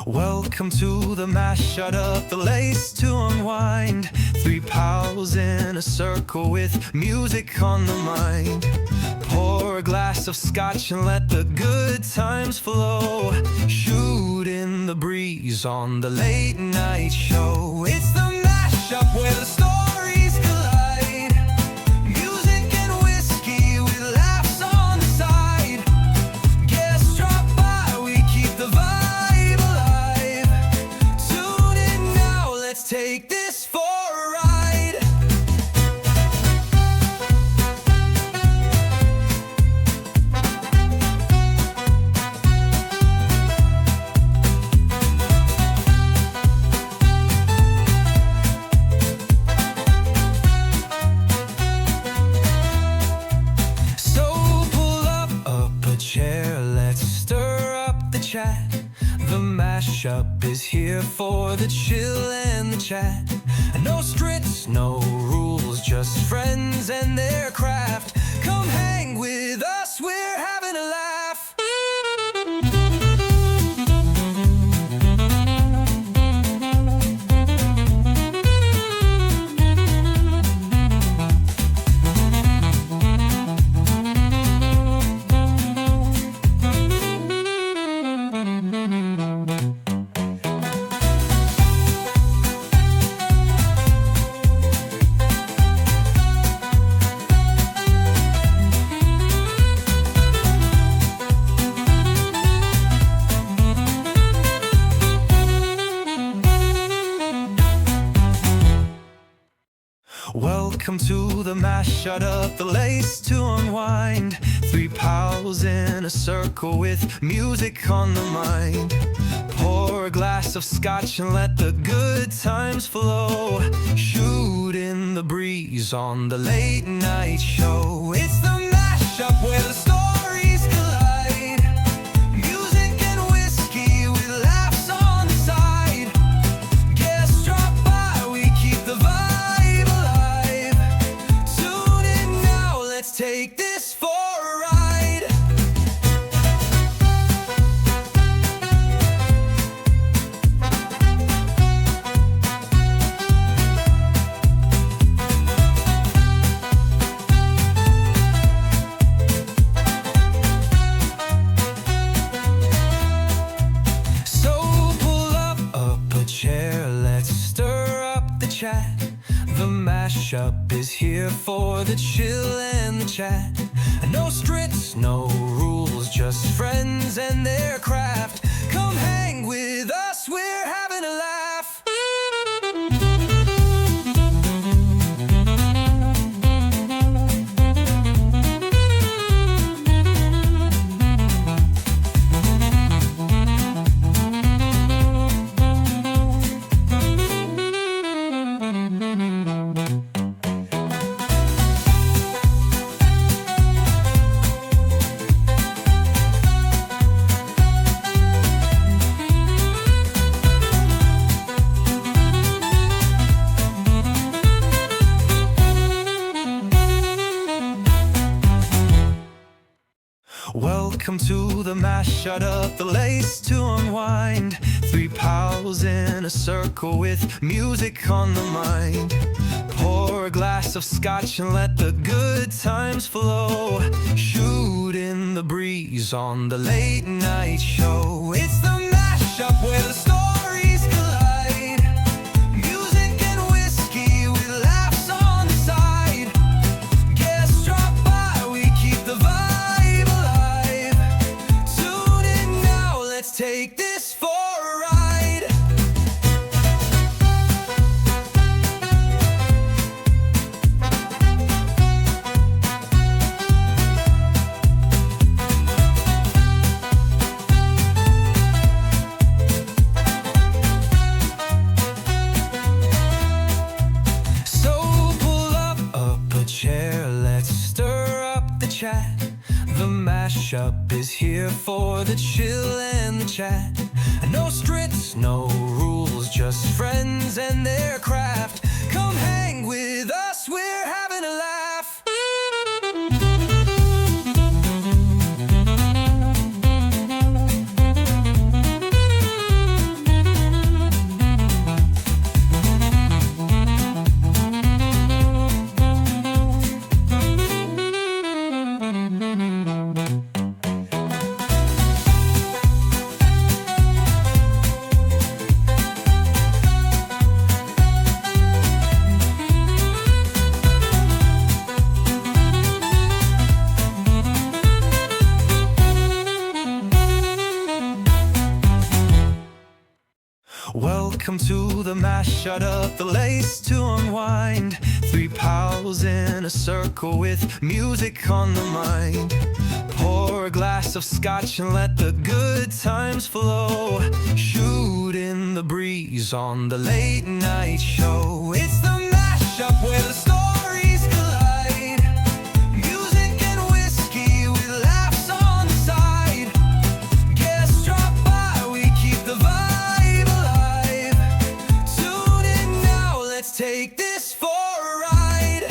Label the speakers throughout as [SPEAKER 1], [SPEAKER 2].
[SPEAKER 1] Welcome to the mash, shut up the lace to unwind. Three pals in a circle with music on the mind. Pour a glass of scotch and let the good times flow. Shoot in the breeze on the late night show. It's the mashup where the stories collide. Music and whiskey with laughs on the side. Guests drop by, we keep the vibe alive. Tune in now, let's take this for a ride. The mashup is here for the chill and the chat. No scripts, no rules, just friends and their craft. Come hang with us, we're having a laugh. Welcome to the mash, shut up the lace to unwind. Three pals in a circle with music on the mind. Pour a glass of scotch and let the good times flow. Shoot in the breeze on the late night show. It's the mashup where the stories collide. Music and whiskey with laughs on the side. Guests drop by, we keep the vibe. Take this for a ride. So pull up a chair, let's stir up the chat. The mashup is here for the chill and the chat. No scripts, no rules, just friends and their craft. Come hang with us, we're having a laugh. Welcome to the mash, shut up the lace to unwind. Three pals in a circle with music on the mind. Pour a glass of scotch and let the good times flow. Shoot in the breeze on the late night show. It's the mashup where the stories collide. Music and whiskey with laughs on the side. Guests drop by, we keep the vibe. Take this for a ride. So pull up a chair, let's stir up the chat. The mashup is here for the chill and the chat. No scripts, no rules, just friends and their craft. Come hang with us, we're having a laugh. Welcome to the mash, shut up the lace to unwind. Three pals in a circle with music on the mind. Pour a glass of scotch and let the good times flow. Shoot in the breeze on the late night show. It's the mashup where the stories collide. Music and whiskey with laughs on the side. Guests drop by, we keep the vibe alive. Tune in now, let's take this for a ride.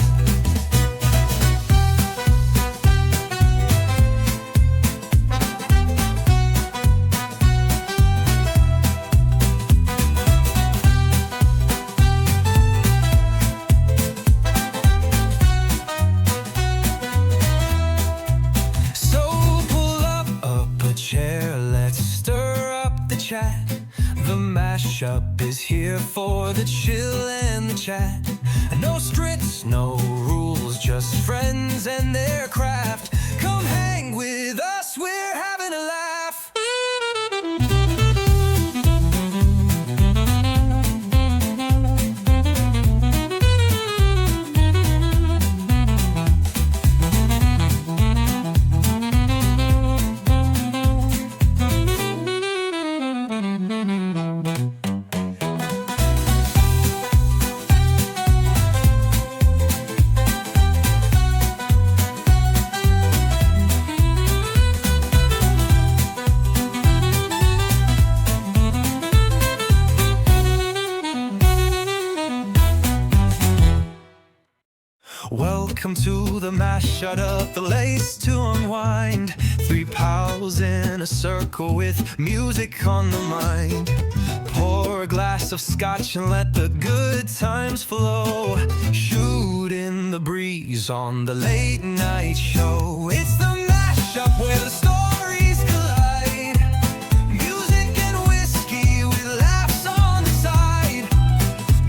[SPEAKER 1] Chat. The mashup is here for the chill and the chat. No scripts, no rules, just friends and their craft. Come hang with us, we're having a laugh. Welcome to the mash, shut up the lace to unwind. Three pals in a circle with music on the mind. Pour a glass of scotch and let the good times flow. Shoot in the breeze on the late night show. It's the mashup where the stories collide. Music and whiskey with laughs on the side.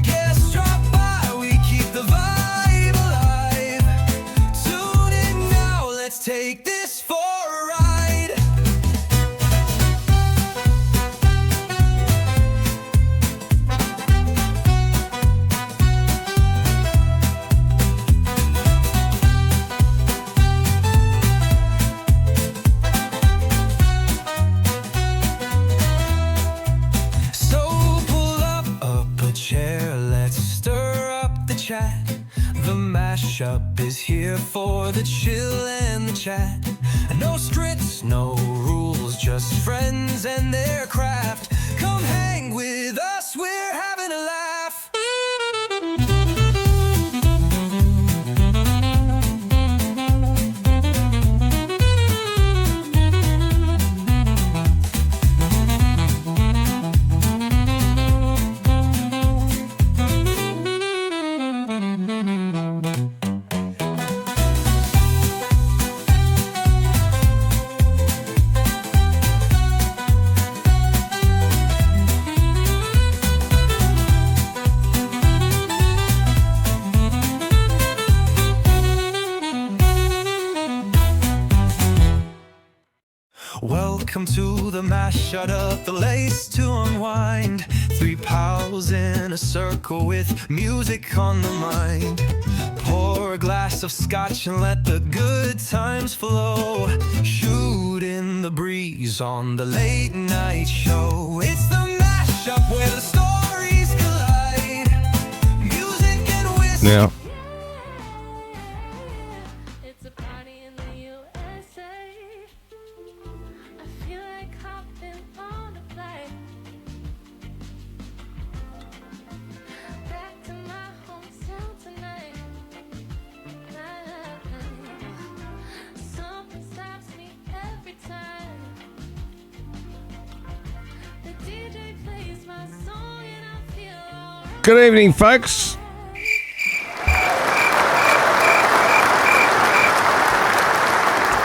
[SPEAKER 1] Guests drop by, we keep the vibe. Let's take this for a ride. So pull up a chair, let's stir up the chat. The mashup is here for the chill and the chat. No scripts, no rules, just friends and their craft. Come hang with us, we're having a laugh. Welcome to the mash, shut up the lace to unwind. Three pals in a circle with music on the mind. Pour a glass of scotch and let the good times flow. Shoot in the breeze on the late night show. It's the mashup where the stories collide. Music and whiskey.
[SPEAKER 2] Yeah. Good evening, folks.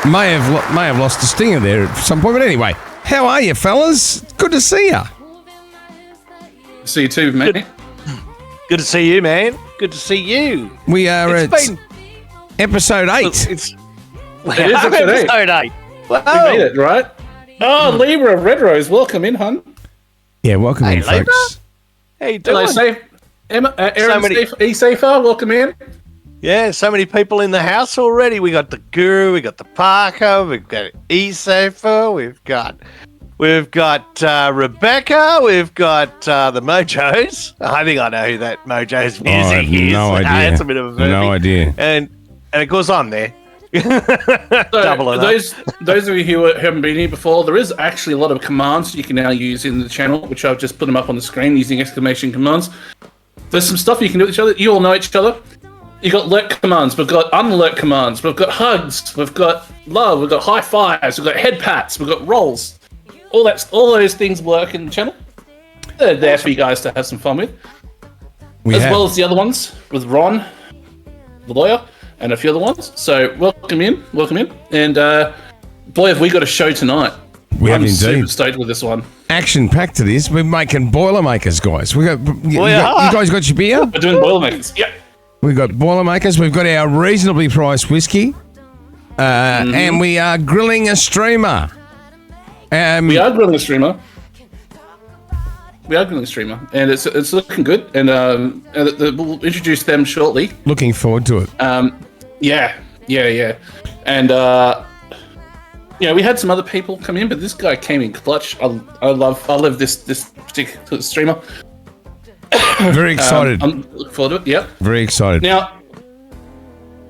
[SPEAKER 2] May have lost a stinger there at some point, but anyway, how are you, fellas? Good to see you.
[SPEAKER 3] See you too, mate.
[SPEAKER 4] Good to see you, man. Good to see you.
[SPEAKER 2] We are at episode 8.
[SPEAKER 3] It is episode 8.
[SPEAKER 4] Wow.
[SPEAKER 3] We made it, right? Oh, Libra Red Rose, welcome in, hun.
[SPEAKER 2] Yeah, welcome in,
[SPEAKER 4] Libra?
[SPEAKER 2] folks.
[SPEAKER 4] How you doing?
[SPEAKER 3] Hello, safe. Emma, Aaron,
[SPEAKER 4] many-
[SPEAKER 3] Safer, welcome in.
[SPEAKER 4] Yeah, so many people in the house already. We got the Guru, we got the Parker, we've got E-Safer, we've got Rebecca, we've got the Mojos. I think I know who that Mojos music
[SPEAKER 2] I have
[SPEAKER 4] is.
[SPEAKER 2] no idea.
[SPEAKER 4] It's a bit of a movie.
[SPEAKER 2] No idea.
[SPEAKER 4] And of course I'm there.
[SPEAKER 3] So
[SPEAKER 4] Double it up.
[SPEAKER 3] those of you who haven't been here before, there is actually a lot of commands you can now use in the channel, which I've just put them up on the screen using exclamation commands. There's some stuff you can do with each other. You all know each other. You've got lurk commands, we've got unlurk commands, we've got hugs, we've got love, we've got high fives, we've got head pats, we've got rolls. All those things work in the channel. They're there for you guys to have some fun with. Well as the other ones with Ron, the lawyer, and a few other ones. So welcome in. And boy, have we got a show tonight.
[SPEAKER 2] We
[SPEAKER 3] I'm
[SPEAKER 2] have
[SPEAKER 3] super
[SPEAKER 2] indeed.
[SPEAKER 3] stoked with this one.
[SPEAKER 2] Action packed to this. We're making Boilermakers, guys. You guys got your beer?
[SPEAKER 3] We're doing Boilermakers. Yep.
[SPEAKER 2] We've got Boilermakers. We've got our reasonably priced whiskey. And we are grilling a streamer.
[SPEAKER 3] We are grilling a streamer. And it's looking good. And we'll introduce them shortly.
[SPEAKER 2] Looking forward to it.
[SPEAKER 3] Yeah. And we had some other people come in, but this guy came in clutch. I love this particular streamer.
[SPEAKER 2] Very excited.
[SPEAKER 3] I'm looking forward to it. Yep.
[SPEAKER 2] Very excited.
[SPEAKER 3] Now,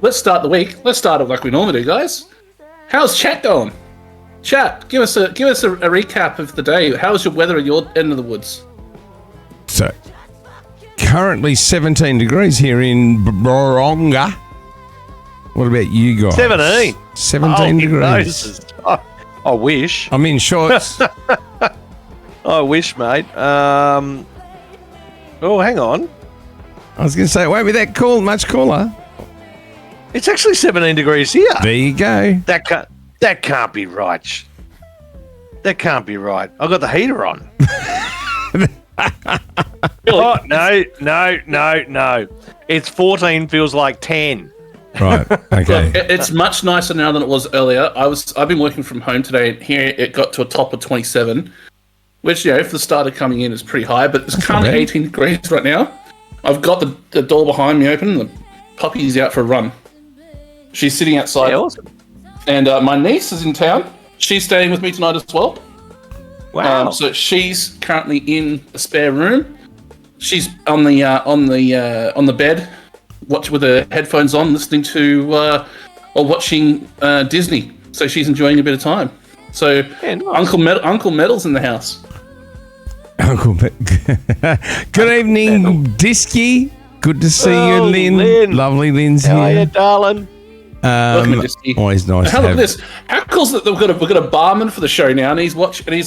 [SPEAKER 3] let's start the week. Let's start it like we normally do, guys. How's chat going? Chat, give us a recap of the day. How's your weather at your end of the woods?
[SPEAKER 2] So, currently 17 degrees here in Boronga. What about you guys?
[SPEAKER 4] 17.
[SPEAKER 2] 17 degrees.
[SPEAKER 4] Jesus. I wish.
[SPEAKER 2] I'm in shorts.
[SPEAKER 4] I wish, mate. Oh, hang on.
[SPEAKER 2] I was going to say, it won't be that cool, much cooler.
[SPEAKER 4] It's actually 17 degrees here.
[SPEAKER 2] There you go.
[SPEAKER 4] That can't be right. That can't be right. I got the heater on. Oh, no. It's 14, feels like 10.
[SPEAKER 2] Right. Okay.
[SPEAKER 3] Look, it's much nicer now than it was earlier. I've been working from home today, and here it got to a top of 27, which, if the starter coming in is pretty high, but it's currently 18 degrees right now. I've got the door behind me open, and the puppy's out for a run. She's sitting outside.
[SPEAKER 4] Yeah, awesome.
[SPEAKER 3] And my niece is in town. She's staying with me tonight as well.
[SPEAKER 4] Wow.
[SPEAKER 3] So she's currently in a spare room. She's on the bed, with her headphones on, listening to or watching Disney. So she's enjoying a bit of time. So
[SPEAKER 4] Yeah, nice.
[SPEAKER 3] Uncle Metal's in the house.
[SPEAKER 2] Uncle Good evening, Disky. Good to see you,
[SPEAKER 4] Oh,
[SPEAKER 2] Lynn.
[SPEAKER 4] Lynn.
[SPEAKER 2] Lovely Lynn's
[SPEAKER 4] How are you,
[SPEAKER 2] here.
[SPEAKER 4] darling?
[SPEAKER 3] Welcome to Disky.
[SPEAKER 2] Always nice to
[SPEAKER 3] How
[SPEAKER 2] have.
[SPEAKER 3] about this? How cool is that we've got a barman for the show now, and he's welcoming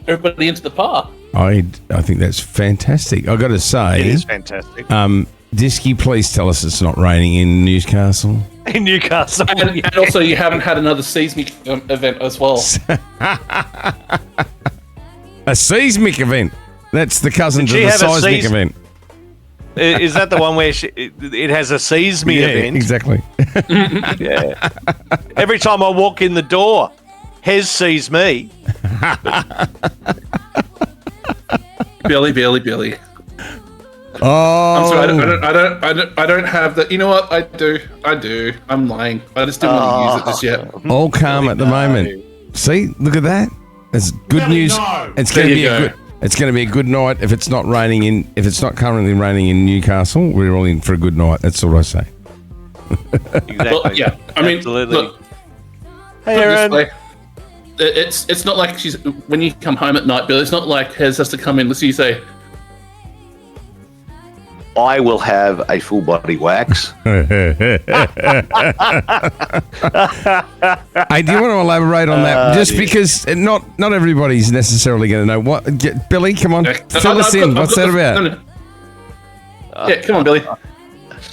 [SPEAKER 3] everybody into the bar.
[SPEAKER 2] I think that's fantastic. I got to
[SPEAKER 4] It
[SPEAKER 2] say,
[SPEAKER 4] is fantastic.
[SPEAKER 2] Disky, please tell us it's not raining in Newcastle.
[SPEAKER 4] In Newcastle.
[SPEAKER 3] And also, you haven't had another seismic event as well.
[SPEAKER 2] A seismic event. That's the cousin
[SPEAKER 4] Did
[SPEAKER 2] to
[SPEAKER 4] she
[SPEAKER 2] the
[SPEAKER 4] have a
[SPEAKER 2] seismic
[SPEAKER 4] seis-
[SPEAKER 2] event.
[SPEAKER 4] Is that the one where it has a seismic
[SPEAKER 2] Yeah,
[SPEAKER 4] event?
[SPEAKER 2] exactly.
[SPEAKER 4] Yeah. Every time I walk in the door, Hez sees me.
[SPEAKER 3] Billy.
[SPEAKER 2] Oh,
[SPEAKER 3] I'm sorry, I don't have that. You know what? I do. I'm lying. I just didn't want to use it just yet.
[SPEAKER 2] all calm at the moment. See, look at that. It's good news. It's going to
[SPEAKER 3] There
[SPEAKER 2] be
[SPEAKER 3] you
[SPEAKER 2] a
[SPEAKER 3] go.
[SPEAKER 2] good. It's going to be a good night if it's not raining if it's not currently raining in Newcastle. We're all in for a good night. That's all I say.
[SPEAKER 4] Exactly.
[SPEAKER 3] Well, yeah. I mean,
[SPEAKER 4] Absolutely.
[SPEAKER 3] look.
[SPEAKER 4] Hey,
[SPEAKER 3] put it
[SPEAKER 4] Aaron.
[SPEAKER 3] this way. It's not like she's when you come home at night, Bill. It's not like Hez has to come in. Let's see you say,
[SPEAKER 5] I will have a full body wax.
[SPEAKER 2] Hey, do you want to elaborate on that? Just
[SPEAKER 4] dear.
[SPEAKER 2] because not everybody's necessarily going to know what. Billy, come on, fill us in. What's that about?
[SPEAKER 3] Yeah, come on, Billy.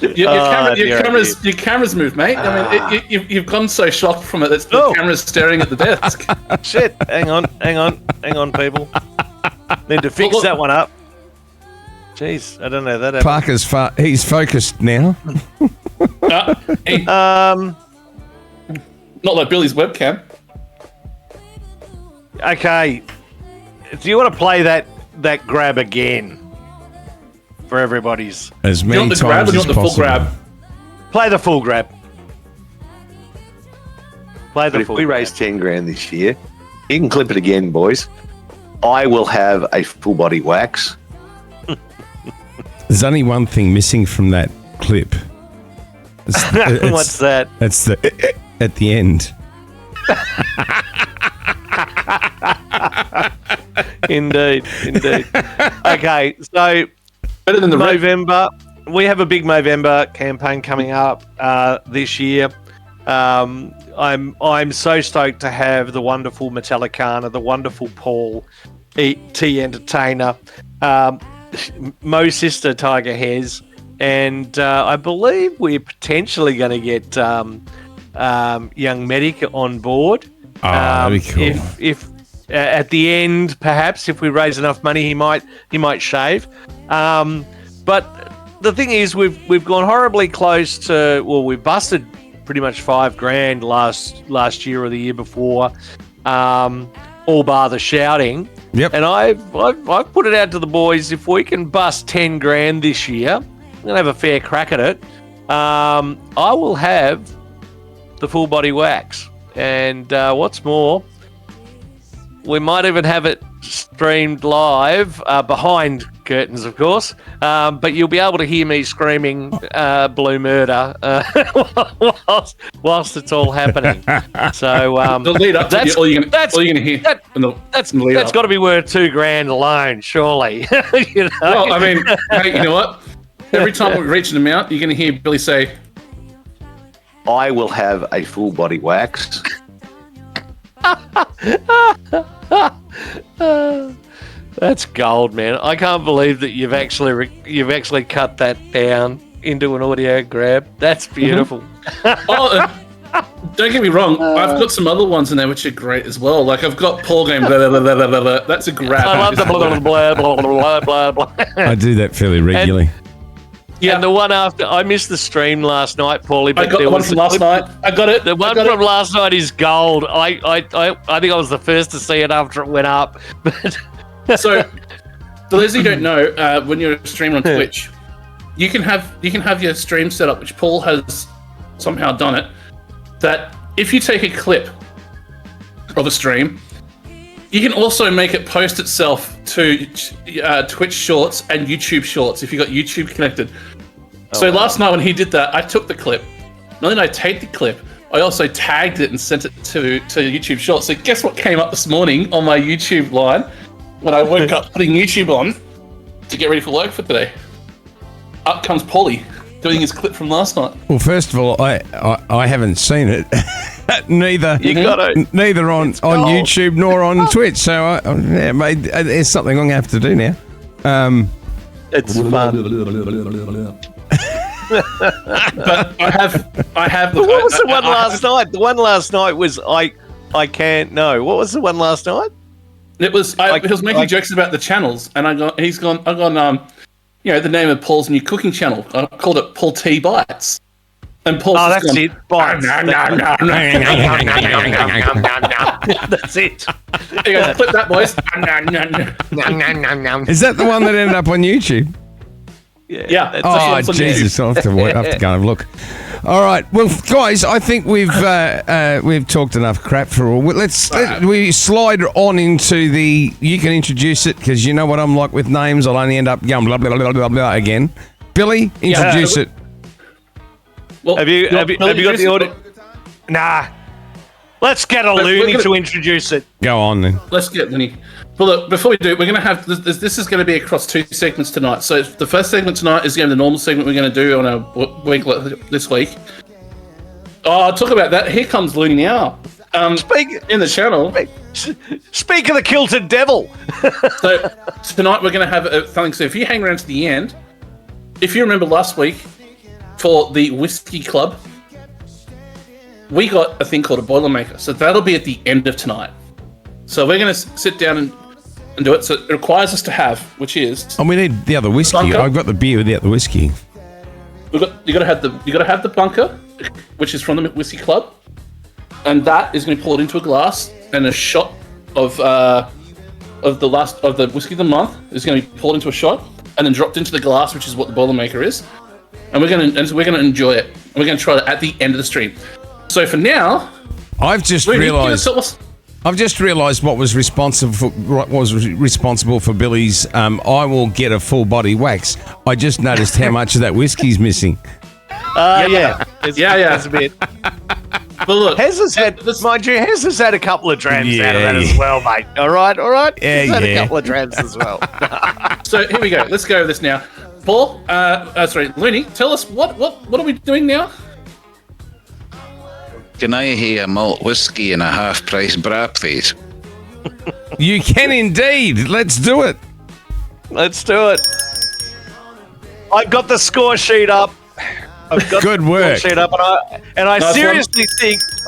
[SPEAKER 3] Your
[SPEAKER 4] dear.
[SPEAKER 3] camera's moved, mate. I mean, you've gone so shocked from it that the
[SPEAKER 4] Oh.
[SPEAKER 3] camera's staring at the desk.
[SPEAKER 4] Shit. Hang on, people. Need to fix
[SPEAKER 3] Look.
[SPEAKER 4] that one up. Jeez, I don't know that.
[SPEAKER 2] Parker's he's focused now.
[SPEAKER 3] Hey, not like Billy's webcam.
[SPEAKER 4] Okay. Do you want to play that that grab again for everybody's.
[SPEAKER 2] As
[SPEAKER 3] You
[SPEAKER 2] many
[SPEAKER 3] want the
[SPEAKER 2] times
[SPEAKER 3] grab or you
[SPEAKER 2] as
[SPEAKER 3] want the full
[SPEAKER 2] possible.
[SPEAKER 3] grab?
[SPEAKER 4] Play the full grab. Play
[SPEAKER 5] But
[SPEAKER 4] the
[SPEAKER 5] if
[SPEAKER 4] full
[SPEAKER 5] we
[SPEAKER 4] grab.
[SPEAKER 5] raise 10 grand this year, you can clip it again, boys. I will have a full body wax.
[SPEAKER 2] There's only one thing missing from that clip.
[SPEAKER 4] What's that?
[SPEAKER 2] That's the at the end.
[SPEAKER 4] Indeed. Okay, so
[SPEAKER 3] Better than the red.
[SPEAKER 4] Movember. We have a big Movember campaign coming up this year. I'm so stoked to have the wonderful Metallicana, the wonderful Paul T Entertainer, Mo Sister Tiger Hez, and I believe we're potentially going to get Young Medic on board.
[SPEAKER 2] Oh, that'd be cool.
[SPEAKER 4] If at the end, perhaps if we raise enough money, he might shave. But the thing is, we've gone horribly close to. Well, we've busted pretty much $5,000 last year or the year before, all bar the shouting.
[SPEAKER 2] Yep.
[SPEAKER 4] And I've put it out to the boys. If we can bust 10 grand this year, I'm gonna have a fair crack at it. I will have the full body wax, and what's more, we might even have it streamed live behind curtains, of course. But you'll be able to hear me screaming "Blue Murder" whilst it's all happening. So
[SPEAKER 3] The lead up to
[SPEAKER 4] that's-
[SPEAKER 3] all you're going
[SPEAKER 4] that's-
[SPEAKER 3] to hear. in the-
[SPEAKER 4] that's
[SPEAKER 3] in the lead up.
[SPEAKER 4] got to be worth $2,000 alone, surely. You know?
[SPEAKER 3] Well, I mean, hey, you know what? Every time we reach an amount, you're going to hear Billy say,
[SPEAKER 5] I will have a full body wax.
[SPEAKER 4] That's gold, man. I can't believe that you've actually cut that down into an audio grab. That's beautiful.
[SPEAKER 3] "Oh, don't get me wrong. I've got some other ones in there which are great as well. Like I've got Paul going blah, blah, blah, blah, blah, blah. That's a grab.
[SPEAKER 4] I love the blah blah blah blah blah blah blah.
[SPEAKER 2] I do that fairly regularly.
[SPEAKER 3] Yeah,
[SPEAKER 4] And the one after, I missed the stream last night, Paulie.
[SPEAKER 3] I
[SPEAKER 4] But
[SPEAKER 3] got
[SPEAKER 4] there
[SPEAKER 3] the one
[SPEAKER 4] was
[SPEAKER 3] from last night. I got it.
[SPEAKER 4] The
[SPEAKER 3] I
[SPEAKER 4] one
[SPEAKER 3] got
[SPEAKER 4] from
[SPEAKER 3] it.
[SPEAKER 4] last night is gold. I think I was the first to see it after it went up. But
[SPEAKER 3] So, for those who don't know, when you're a streamer on Twitch, you can have your stream set up, which Paul has somehow done it. That if you take a clip of a stream, you can also make it post itself to Twitch Shorts and YouTube Shorts if you got YouTube connected. So last night when he did that, I took the clip. Not only did I take the clip, I also tagged it and sent it to YouTube Shorts. So guess what came up this morning on my YouTube line when I woke up putting YouTube on to get ready for work for today? Up comes Paulie doing his clip from last night.
[SPEAKER 2] Well, first of all, I haven't seen it. neither neither on YouTube nor on Twitch. So yeah, mate, there's something I'm gonna have to do now.
[SPEAKER 4] it's fun.
[SPEAKER 3] But I have.
[SPEAKER 4] What was the one last night? The one last night was I can't know. What was the one last night?
[SPEAKER 3] It was. He was making jokes about the channels, and I've gone. You know, the name of Paul's new cooking channel. I called it Paul T Bites. And Paul's
[SPEAKER 4] Oh,
[SPEAKER 3] just
[SPEAKER 4] that's
[SPEAKER 3] gone,
[SPEAKER 4] it. Bites. That's it.
[SPEAKER 3] There you go, clip that, boys.
[SPEAKER 2] Is that the one that ended up on YouTube?
[SPEAKER 3] Yeah.
[SPEAKER 4] That's
[SPEAKER 2] Oh,
[SPEAKER 3] That's on
[SPEAKER 2] Jesus! I'll have to go and have a look. All right, well, guys, I think we've talked enough crap for all. We slide on into the. You can introduce it because you know what I'm like with names. I'll only end up going blah blah blah blah blah again. Billy, introduce it.
[SPEAKER 3] Well,
[SPEAKER 4] Have you got the audio? Nah. Let's get a loony to introduce it.
[SPEAKER 2] Go on then.
[SPEAKER 3] Let's get Lenny. Well, look, before we do it, we're going to have this is going to be across two segments tonight. So the first segment tonight is going to be the normal segment we're going to do on a week this week. Oh, talk about that. Here comes Looney now.
[SPEAKER 4] Speak
[SPEAKER 3] In the channel.
[SPEAKER 4] of the kilted devil.
[SPEAKER 3] So tonight we're going to have something. So if you hang around to the end, if you remember last week for the Whiskey Club, we got a thing called a Boilermaker. So that'll be at the end of tonight. So we're going to sit down and do it. So it requires us to have, which is
[SPEAKER 2] And we need the other whiskey.
[SPEAKER 3] Bunker?
[SPEAKER 2] I've got the beer with the other whiskey.
[SPEAKER 3] you got to have the bunker, which is from the Whiskey Club, and that is going to be poured into a glass and a shot of of the whiskey of the month is going to be poured into a shot and then dropped into the glass, which is what the Boilermaker is. And we're going to enjoy it. And we're going to try it at the end of the stream. So for now,
[SPEAKER 2] I've just
[SPEAKER 3] Looney,
[SPEAKER 2] realised what was responsible for Billy's. I will get a full body wax. I just noticed how much of that whiskey's missing.
[SPEAKER 4] Yeah.
[SPEAKER 3] That's
[SPEAKER 4] a bit.
[SPEAKER 3] But look,
[SPEAKER 4] Hez has had, mind you, Hez has had a couple of drams out of that as well, mate. All right. He's had a couple of drams as well.
[SPEAKER 3] So here we go. Let's go over this now. Paul, Looney, tell us what are we doing now?
[SPEAKER 6] Can I hear malt whiskey and a half price bra, please?
[SPEAKER 2] You can indeed. Let's do it.
[SPEAKER 4] Let's do it. I've got the score sheet up.
[SPEAKER 2] Good work.
[SPEAKER 4] Sheet up, and I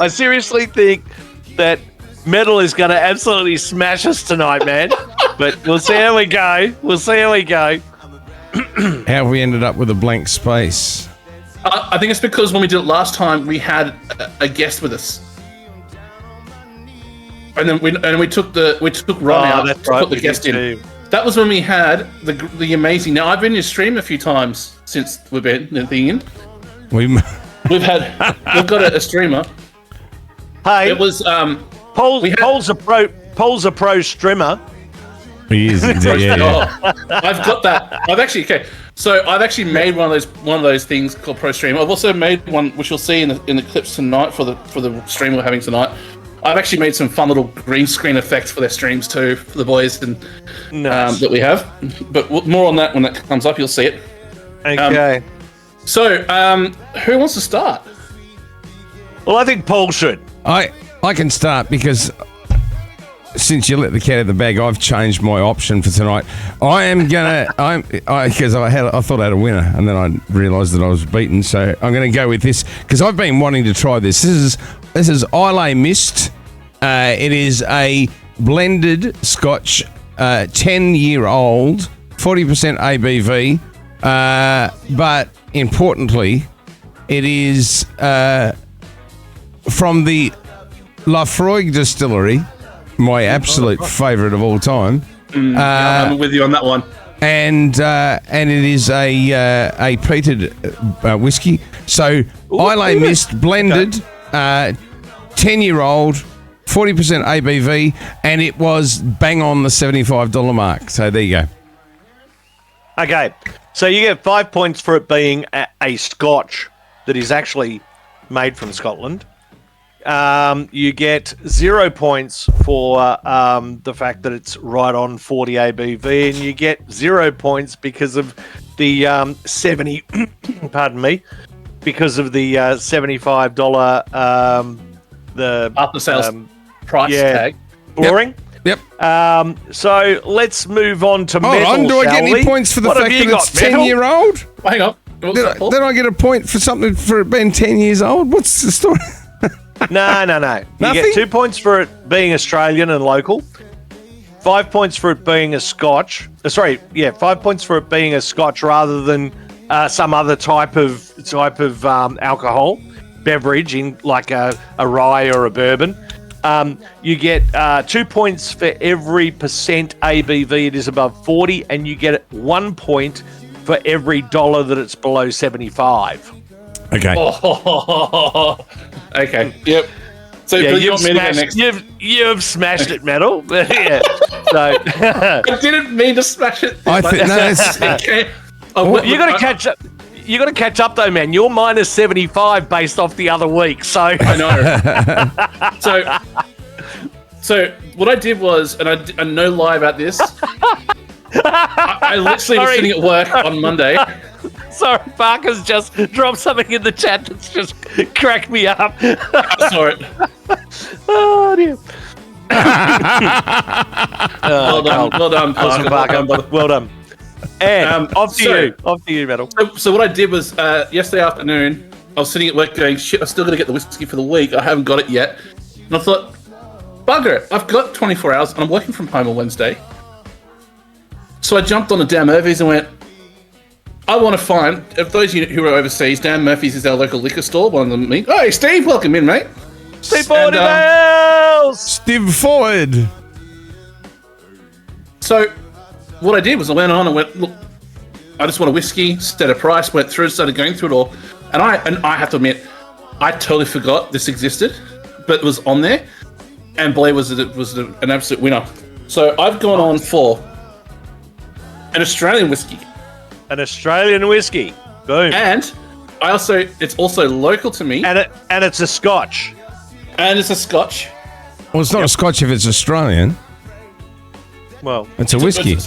[SPEAKER 4] seriously think that Metal is going to absolutely smash us tonight, man. But we'll see how we go.
[SPEAKER 2] How have we ended up with a blank space?
[SPEAKER 3] I think it's because when we did it last time, we had a guest with us, and then we took Ron out to put the guest in. That was when we had the amazing. Now I've been in your stream a few times since we've been the thing in. We've got a streamer.
[SPEAKER 4] Hey,
[SPEAKER 3] it was
[SPEAKER 4] Paul's a pro streamer.
[SPEAKER 2] He is.
[SPEAKER 3] I've got that. I've actually made one of those things called Pro Stream. I've also made one which you'll see in the clips tonight for the stream we're having tonight. I've actually made some fun little green screen effects for their streams too for the boys and that we have. But more on that when that comes up. You'll see it.
[SPEAKER 4] Okay.
[SPEAKER 3] So who wants to start?
[SPEAKER 4] Well, I think Paul should.
[SPEAKER 2] I can start because since you let the cat out of the bag, I've changed my option for tonight. I am gonna, because I thought I had a winner, and then I realised that I was beaten. So I'm going to go with this because I've been wanting to try this. This is Islay Mist. It is a blended Scotch, 10-year-old, 40% ABV. But importantly, it is from the Laphroaig distillery. My absolute favourite of all time.
[SPEAKER 3] I'm with you on that one.
[SPEAKER 2] And it is a peated whiskey. So Islay Mist blended, 10-year-old, 40% ABV, and it was bang on the $75 mark. So there you go.
[SPEAKER 4] Okay, so you get 5 points for it being a Scotch that is actually made from Scotland. You get 0 points for the fact that it's right on 40 ABV, and you get 0 points because of the 70. Pardon me, because of the $75 the
[SPEAKER 3] after sales price tag.
[SPEAKER 4] Boring.
[SPEAKER 2] Yep.
[SPEAKER 4] So let's move on to Metal.
[SPEAKER 2] Hold on, do I get any points for the fact that it's 10-year-old?
[SPEAKER 3] Hang on.
[SPEAKER 2] Then I get a point for something for it being 10 years old? What's the story?
[SPEAKER 4] No. You get 2 points for it being Australian and local. 5 points for it being a Scotch. 5 points for it being a Scotch rather than some other type of alcohol beverage in like a rye or a bourbon. You get 2 points for every percent ABV it is above 40, and you get 1 point for every dollar that it's below 75.
[SPEAKER 2] Okay.
[SPEAKER 3] Okay. Yep. So
[SPEAKER 4] you've smashed it, Metal. Yeah. So
[SPEAKER 3] I didn't mean to smash it.
[SPEAKER 2] I think no, it's,
[SPEAKER 3] okay.
[SPEAKER 4] You got to catch up. You got to catch up though, man. You're minus 75 based off the other week. So
[SPEAKER 3] I know. So what I did was, and I no lie about this. I literally was sitting at work on Monday.
[SPEAKER 4] Sorry, Parker's just dropped something in the chat that's just cracked me up.
[SPEAKER 3] I saw it.
[SPEAKER 4] Oh dear.
[SPEAKER 3] Well done, Parker.
[SPEAKER 4] Well done. And off to you, Metal.
[SPEAKER 3] So what I did was yesterday afternoon, I was sitting at work going, shit, I'm still going to get the whiskey for the week. I haven't got it yet. And I thought, bugger it, I've got 24 hours and I'm working from home on Wednesday. So I jumped on the Dan Murphy's and went, I want to find, if those of you who are overseas, Dan Murphy's is our local liquor store, one of them. Hey, Steve, welcome in, mate.
[SPEAKER 4] Steve forward in the house!
[SPEAKER 2] Steve forward.
[SPEAKER 3] So what I did was I went on and went, look, I just want a whiskey, set a price, went through, started going through it all. And I have to admit, I totally forgot this existed, but it was on there. And boy, was it an absolute winner. So I've gone on for an Australian whiskey.
[SPEAKER 4] An Australian whiskey. Boom.
[SPEAKER 3] And it's also local to me.
[SPEAKER 4] And it's a Scotch.
[SPEAKER 3] And it's a Scotch.
[SPEAKER 2] Well, it's not a Scotch if it's Australian.
[SPEAKER 4] Well,
[SPEAKER 2] It's a whiskey.
[SPEAKER 3] It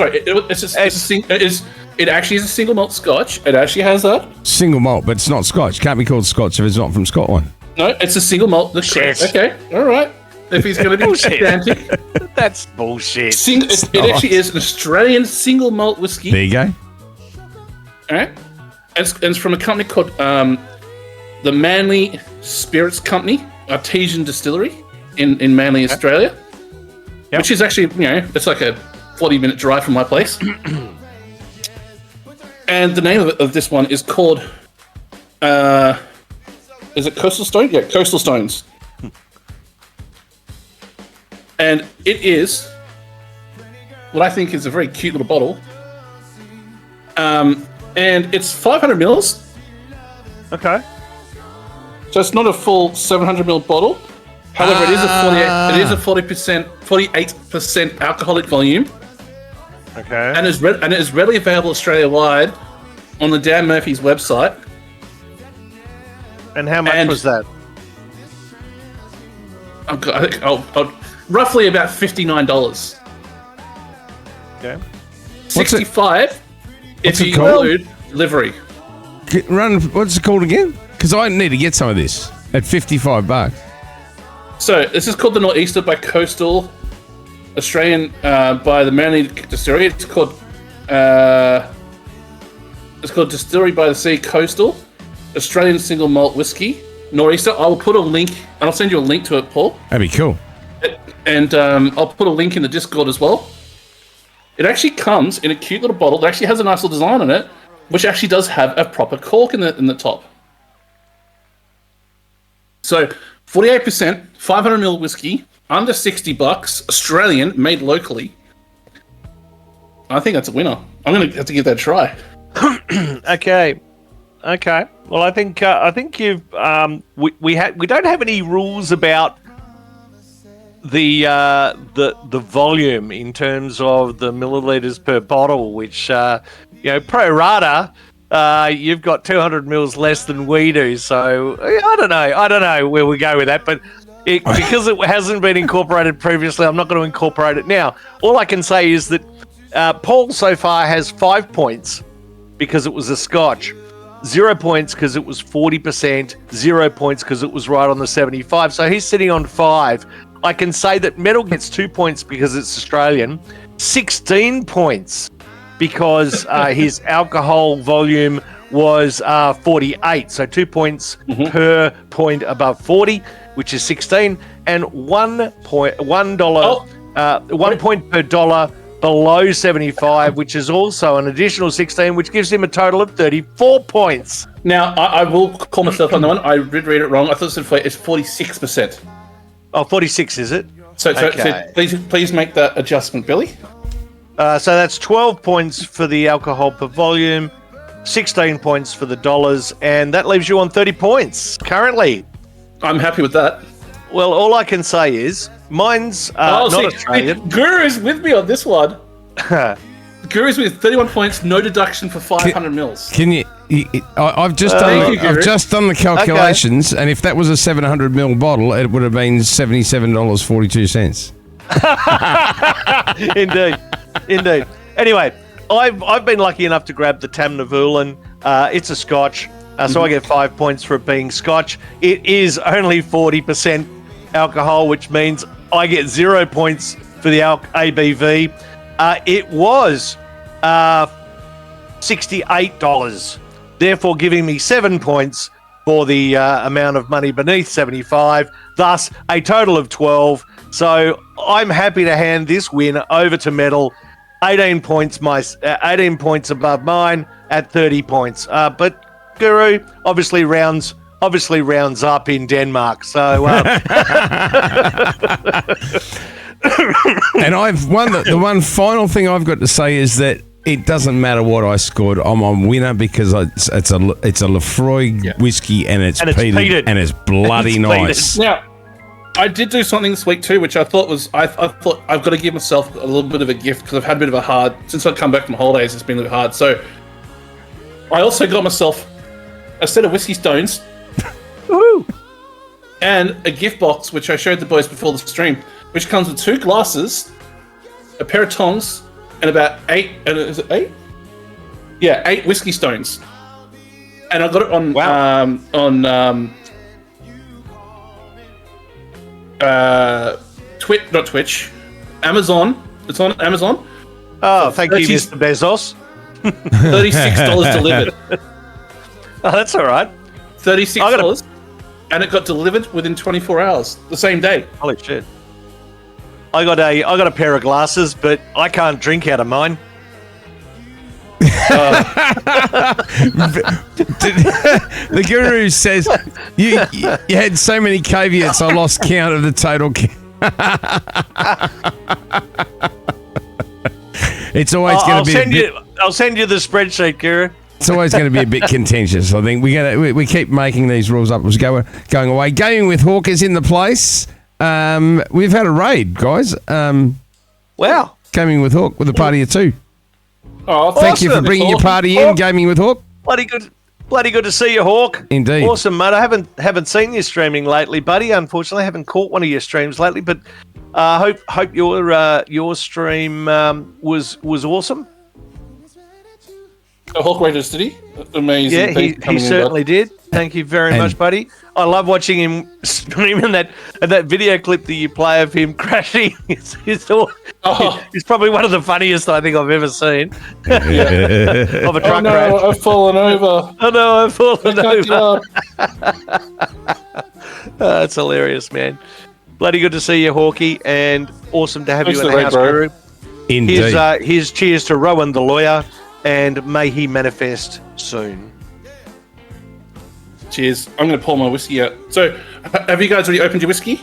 [SPEAKER 3] actually is a single malt Scotch. It actually has that.
[SPEAKER 2] Single malt, but it's not Scotch. Can't be called Scotch if it's not from Scotland.
[SPEAKER 3] No, it's a single malt.
[SPEAKER 4] Shit.
[SPEAKER 3] Okay, all right. If he's going to be
[SPEAKER 4] Bullshit.
[SPEAKER 3] pedantic.
[SPEAKER 4] that's bullshit.
[SPEAKER 3] It actually is an Australian single malt whiskey.
[SPEAKER 2] There you go.
[SPEAKER 3] All right. And it's from a company called the Manly Spirits Company, Artesian Distillery in Manly, Australia.
[SPEAKER 4] Yep.
[SPEAKER 3] Which is actually, it's like a 40-minute drive from my place. And the name of this one is called, is it Coastal Stone? Yeah, Coastal Stones. And it is what I think is a very cute little bottle. And it's 500 mils.
[SPEAKER 4] Okay.
[SPEAKER 3] So it's not a full 700 ml bottle. However, it is a 48% alcoholic volume,
[SPEAKER 4] Okay.
[SPEAKER 3] and it is readily available Australia-wide on the Dan Murphy's website.
[SPEAKER 4] And how much
[SPEAKER 3] and-
[SPEAKER 4] was that?
[SPEAKER 3] I think roughly about $59.
[SPEAKER 4] Okay.
[SPEAKER 3] $65
[SPEAKER 2] What's
[SPEAKER 3] if
[SPEAKER 2] it
[SPEAKER 3] you
[SPEAKER 2] called?
[SPEAKER 3] include delivery.
[SPEAKER 2] What's it called again? Because I need to get some of this at $55.
[SPEAKER 3] So this is called the Nor'easter by Coastal, Australian by the Manly Distillery. It's called Distillery by the Sea Coastal, Australian single malt whiskey, Nor'easter. I will put a link, and I'll send you a link to it, Paul.
[SPEAKER 2] That'd be cool.
[SPEAKER 3] And I'll put a link in the Discord as well. It actually comes in a cute little bottle. It actually has a nice little design on it, which actually does have a proper cork in the top. So 48%, 500 ml whiskey, under $60, Australian, made locally. I think that's a winner. I'm going to have to give that a try.
[SPEAKER 4] Okay. Well, I think you've we don't have any rules about the volume in terms of the milliliters per bottle, which pro rata. You've got 200 mils less than we do, so I don't know where we go with that, but because it hasn't been incorporated previously, I'm not going to incorporate it now. All I can say is that Paul so far has 5 points because it was a Scotch, 0 points because it was 40%, 0 points because it was right on the 75, so he's sitting on 5. I can say that Metal gets 2 points because it's Australian, 16 points because his alcohol volume was 48. So 2 points per point above 40, which is 16, and $1 point per dollar below 75, which is also an additional 16, which gives him a total of 34 points.
[SPEAKER 3] Now, I will call myself on the one. I did read it wrong. I thought it's 46%.
[SPEAKER 4] Oh, 46, is it?
[SPEAKER 3] So
[SPEAKER 4] Okay.
[SPEAKER 3] please make that adjustment, Billy.
[SPEAKER 4] So that's 12 points for the alcohol per volume, 16 points for the dollars, and that leaves you on 30 points currently.
[SPEAKER 3] I'm happy with that.
[SPEAKER 4] Well, all I can say is mine's not Australian.
[SPEAKER 3] Guru's with me on this one. Guru's with 31 points, no deduction for 500 mils.
[SPEAKER 2] Can you? I've just
[SPEAKER 3] Thank you,
[SPEAKER 2] I've
[SPEAKER 3] Guru.
[SPEAKER 2] just done the calculations, and if that was a 700 ml bottle, it would have been $77.42.
[SPEAKER 4] Indeed. Anyway, I've been lucky enough to grab the Tamnavoolan. It's a Scotch, so I get 5 points for it being Scotch. It is only 40% alcohol, which means I get 0 points for the ABV. It was $68, therefore giving me 7 points for the amount of money beneath 75, thus a total of 12. So I'm happy to hand this win over to Metal. 18 points, 18 points above mine at 30 points. But Guru obviously rounds up in Denmark. So
[SPEAKER 2] And the one final thing I've got to say is that it doesn't matter what I scored. I'm on winner because it's a Lefroy whiskey and it's peated and it's bloody
[SPEAKER 4] It's
[SPEAKER 2] nice.
[SPEAKER 3] Now, I did do something this week too, which I thought was I thought I've got to give myself a little bit of a gift because I've had a bit of a hard since I've come back from holidays. It's been a little hard, so I also got myself a set of whiskey stones and a gift box, which I showed the boys before the stream, which comes with 2 glasses, a pair of tongs, and about 8. Is it 8? Yeah, 8 whiskey stones. And I got it on not Twitch, Amazon. It's on Amazon.
[SPEAKER 4] Oh, thank you, Mr. Bezos.
[SPEAKER 3] $36 delivered.
[SPEAKER 4] Oh, that's all right.
[SPEAKER 3] $36, and it got delivered within 24 hours, the same day.
[SPEAKER 4] Holy shit! I got a pair of glasses, but I can't drink out of mine.
[SPEAKER 2] The guru says you had so many caveats I lost count of the total. It's always going to be.
[SPEAKER 4] I'll send you the spreadsheet, Guru.
[SPEAKER 2] It's always going to be a bit contentious. I think we keep making these rules up as going away. Gaming with Hawk is in the place. We've had a raid, guys.
[SPEAKER 4] Wow.
[SPEAKER 2] Gaming with Hawk with a party of 2.
[SPEAKER 3] Oh,
[SPEAKER 2] Thank you for bringing your party in, Gaming with Hawk.
[SPEAKER 4] Bloody good to see you, Hawk.
[SPEAKER 2] Indeed.
[SPEAKER 4] Awesome, mate. I haven't seen you streaming lately, buddy. Unfortunately, I haven't caught one of your streams lately, but hope your stream was awesome.
[SPEAKER 3] Hawk Raiders, did he? Amazing.
[SPEAKER 4] Yeah, he certainly did. Thank you very much, buddy. I love watching him streaming that video clip that you play of him crashing. He's probably one of the funniest I think I've ever seen. Of a truck crash.
[SPEAKER 3] I've fallen over.
[SPEAKER 4] Oh no, I've fallen
[SPEAKER 3] I can't
[SPEAKER 4] over.
[SPEAKER 3] get up.
[SPEAKER 4] That's hilarious, man. Bloody good to see you, Hawkey, and awesome to have
[SPEAKER 3] Thanks
[SPEAKER 4] you in
[SPEAKER 3] for
[SPEAKER 4] the
[SPEAKER 3] the
[SPEAKER 4] house,
[SPEAKER 3] raid, bro.
[SPEAKER 4] Guru.
[SPEAKER 2] Indeed.
[SPEAKER 4] Here's cheers to Rowan the lawyer, and may he manifest soon.
[SPEAKER 3] Cheers. I'm going to pour my whiskey out. So, have you guys already opened your whiskey?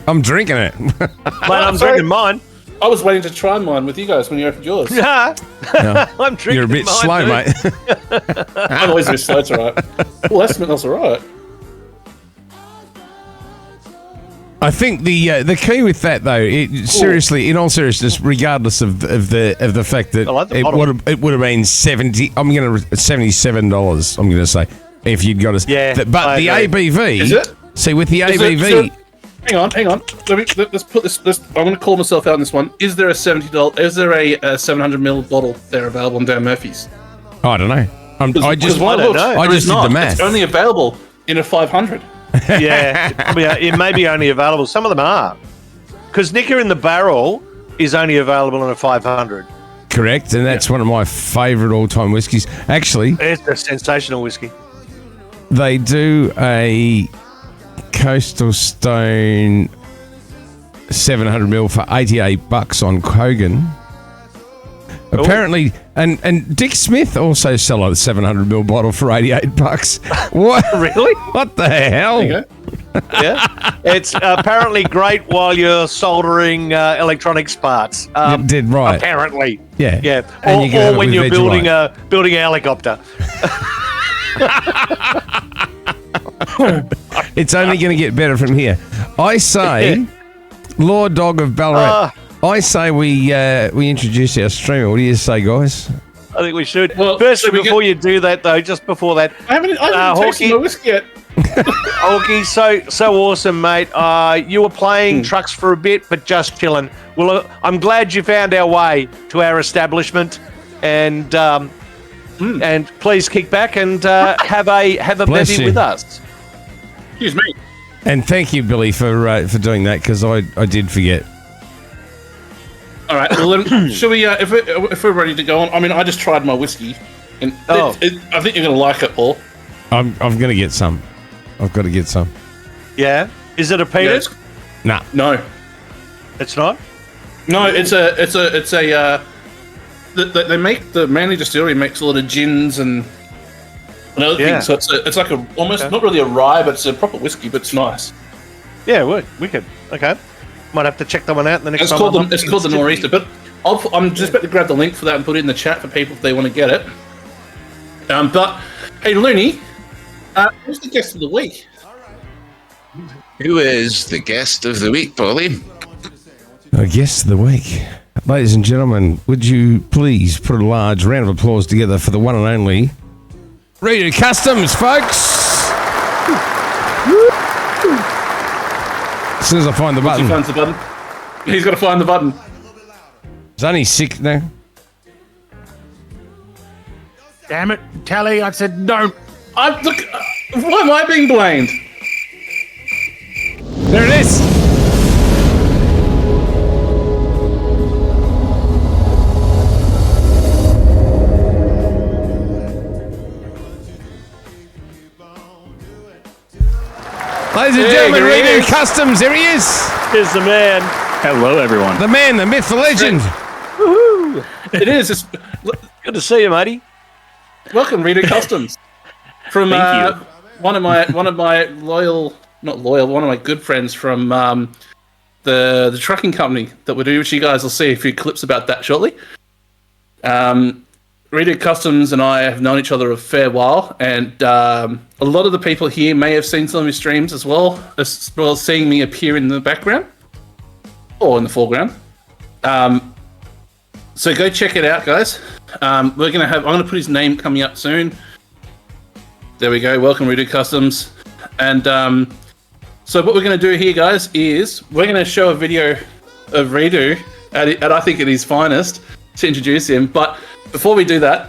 [SPEAKER 2] I'm drinking it.
[SPEAKER 4] Mate, I'm
[SPEAKER 3] sorry.
[SPEAKER 4] drinking mine.
[SPEAKER 3] I was waiting to try mine with you guys when you opened yours.
[SPEAKER 4] I'm drinking
[SPEAKER 2] You're a bit
[SPEAKER 4] mine,
[SPEAKER 2] slow,
[SPEAKER 4] dude.
[SPEAKER 2] mate.
[SPEAKER 3] I'm always a bit slow, it's alright. Well, that smells alright.
[SPEAKER 2] I think the key with that though, seriously, in all seriousness, regardless of the fact that
[SPEAKER 4] I like the
[SPEAKER 2] it
[SPEAKER 4] bottle.
[SPEAKER 2] would have been $77. I'm gonna say if you'd got us.
[SPEAKER 4] Yeah,
[SPEAKER 2] But
[SPEAKER 4] I
[SPEAKER 2] the
[SPEAKER 4] agree.
[SPEAKER 2] ABV.
[SPEAKER 3] Is it?
[SPEAKER 2] See, with the
[SPEAKER 3] Is it-
[SPEAKER 2] ABV,
[SPEAKER 3] Hang on. Let's put this. I'm going to call myself out on this one. Is there a $70? Is there a 700ml bottle there available on Dan Murphy's?
[SPEAKER 2] I don't know. I just
[SPEAKER 3] Because
[SPEAKER 4] don't know.
[SPEAKER 2] I just did the math.
[SPEAKER 3] It's only available in a 500.
[SPEAKER 4] Yeah, it may be only available. Some of them are. Because Nicker in the Barrel is only available in a 500.
[SPEAKER 2] correct, and that's one of my favourite all-time whiskies. Actually,
[SPEAKER 4] It's a sensational whiskey.
[SPEAKER 2] they do a Coastal Stone 700ml for $88 on Kogan. Apparently, and Dick Smith also sell a 700ml bottle for $88. What?
[SPEAKER 4] Really?
[SPEAKER 2] What the hell?
[SPEAKER 3] There you go.
[SPEAKER 4] Yeah. It's apparently great while you're soldering electronics parts.
[SPEAKER 2] You did right.
[SPEAKER 4] Apparently.
[SPEAKER 2] Yeah.
[SPEAKER 4] Yeah.
[SPEAKER 2] And you can have
[SPEAKER 4] Or
[SPEAKER 2] it
[SPEAKER 4] when
[SPEAKER 2] with
[SPEAKER 4] you're
[SPEAKER 2] Vegemite.
[SPEAKER 4] building a helicopter.
[SPEAKER 2] It's only going to get better from here. I say, Lord Dog of Ballarat. I say we introduce our streamer. What do you say, guys?
[SPEAKER 4] I think we should.
[SPEAKER 3] Well,
[SPEAKER 4] Firstly,
[SPEAKER 3] so we
[SPEAKER 4] before you do that, though, just before that,
[SPEAKER 3] I haven't tasted
[SPEAKER 4] Hawkey.
[SPEAKER 3] my whiskey yet.
[SPEAKER 4] Hawkey, so awesome, mate. You were playing trucks for a bit, but just chilling. Well, I'm glad you found our way to our establishment, and please kick back and have a
[SPEAKER 2] Bless
[SPEAKER 4] bevy
[SPEAKER 2] you.
[SPEAKER 4] with us.
[SPEAKER 3] Excuse me.
[SPEAKER 2] And thank you, Billy, for doing that because I did forget.
[SPEAKER 3] All right. Well, then, should we? If we're ready to go on, I mean, I just tried my whiskey, and I think you're gonna like it, Paul.
[SPEAKER 2] I'm going to get some. I've got to get some.
[SPEAKER 4] Yeah, is it a
[SPEAKER 3] Yeah,
[SPEAKER 4] peanut?
[SPEAKER 2] Nah.
[SPEAKER 3] no,
[SPEAKER 4] It's not.
[SPEAKER 3] no, it's a. They make the Manly Distillery makes a lot of gins and other
[SPEAKER 4] Yeah.
[SPEAKER 3] things. So it's like almost not really a rye, but it's a proper whiskey, but it's nice.
[SPEAKER 4] Yeah, we could. Okay. Might have to check that one out in the next
[SPEAKER 3] It's
[SPEAKER 4] time.
[SPEAKER 3] called
[SPEAKER 4] I'm up
[SPEAKER 3] it's
[SPEAKER 4] in
[SPEAKER 3] called the
[SPEAKER 4] Sydney.
[SPEAKER 3] Nor'easter, but I'm just about to grab the link for that and put it in the chat for people if they want to get it. But hey, Looney, who's the guest of the week?
[SPEAKER 6] Who is the guest of the week, Polly?
[SPEAKER 2] Our guest of the week. Ladies and gentlemen, would you please put a large round of applause together for the one and only Reader Customs, folks? As soon as I find the
[SPEAKER 3] He
[SPEAKER 2] button.
[SPEAKER 3] finds the button. He's got to find the button.
[SPEAKER 2] It's only sick now.
[SPEAKER 7] Damn it, Tally, I said don't.
[SPEAKER 3] Look, why am I being blamed?
[SPEAKER 2] There it is. Ladies and
[SPEAKER 3] Hey,
[SPEAKER 2] gentlemen,
[SPEAKER 3] there he
[SPEAKER 2] Redo
[SPEAKER 3] is.
[SPEAKER 2] Customs, there he is.
[SPEAKER 4] Here's the man.
[SPEAKER 7] Hello, everyone.
[SPEAKER 2] The man, the myth, the legend.
[SPEAKER 3] It is. It's,
[SPEAKER 4] Good to see you, matey.
[SPEAKER 3] welcome, Reader Customs. From
[SPEAKER 7] Thank you.
[SPEAKER 3] one of my one of my good friends from the trucking company that we do, which you guys will see a few clips about that shortly. Reader Customs and I have known each other a fair while, and a lot of the people here may have seen some of his streams as well as seeing me appear in the background or in the foreground. So go check it out, guys. I'm gonna put his name coming up soon. There we go. Welcome, Redo Customs. And so what we're going to do here, guys, is we're going to show a video of Redo at I think at his finest to introduce him. But before we do that,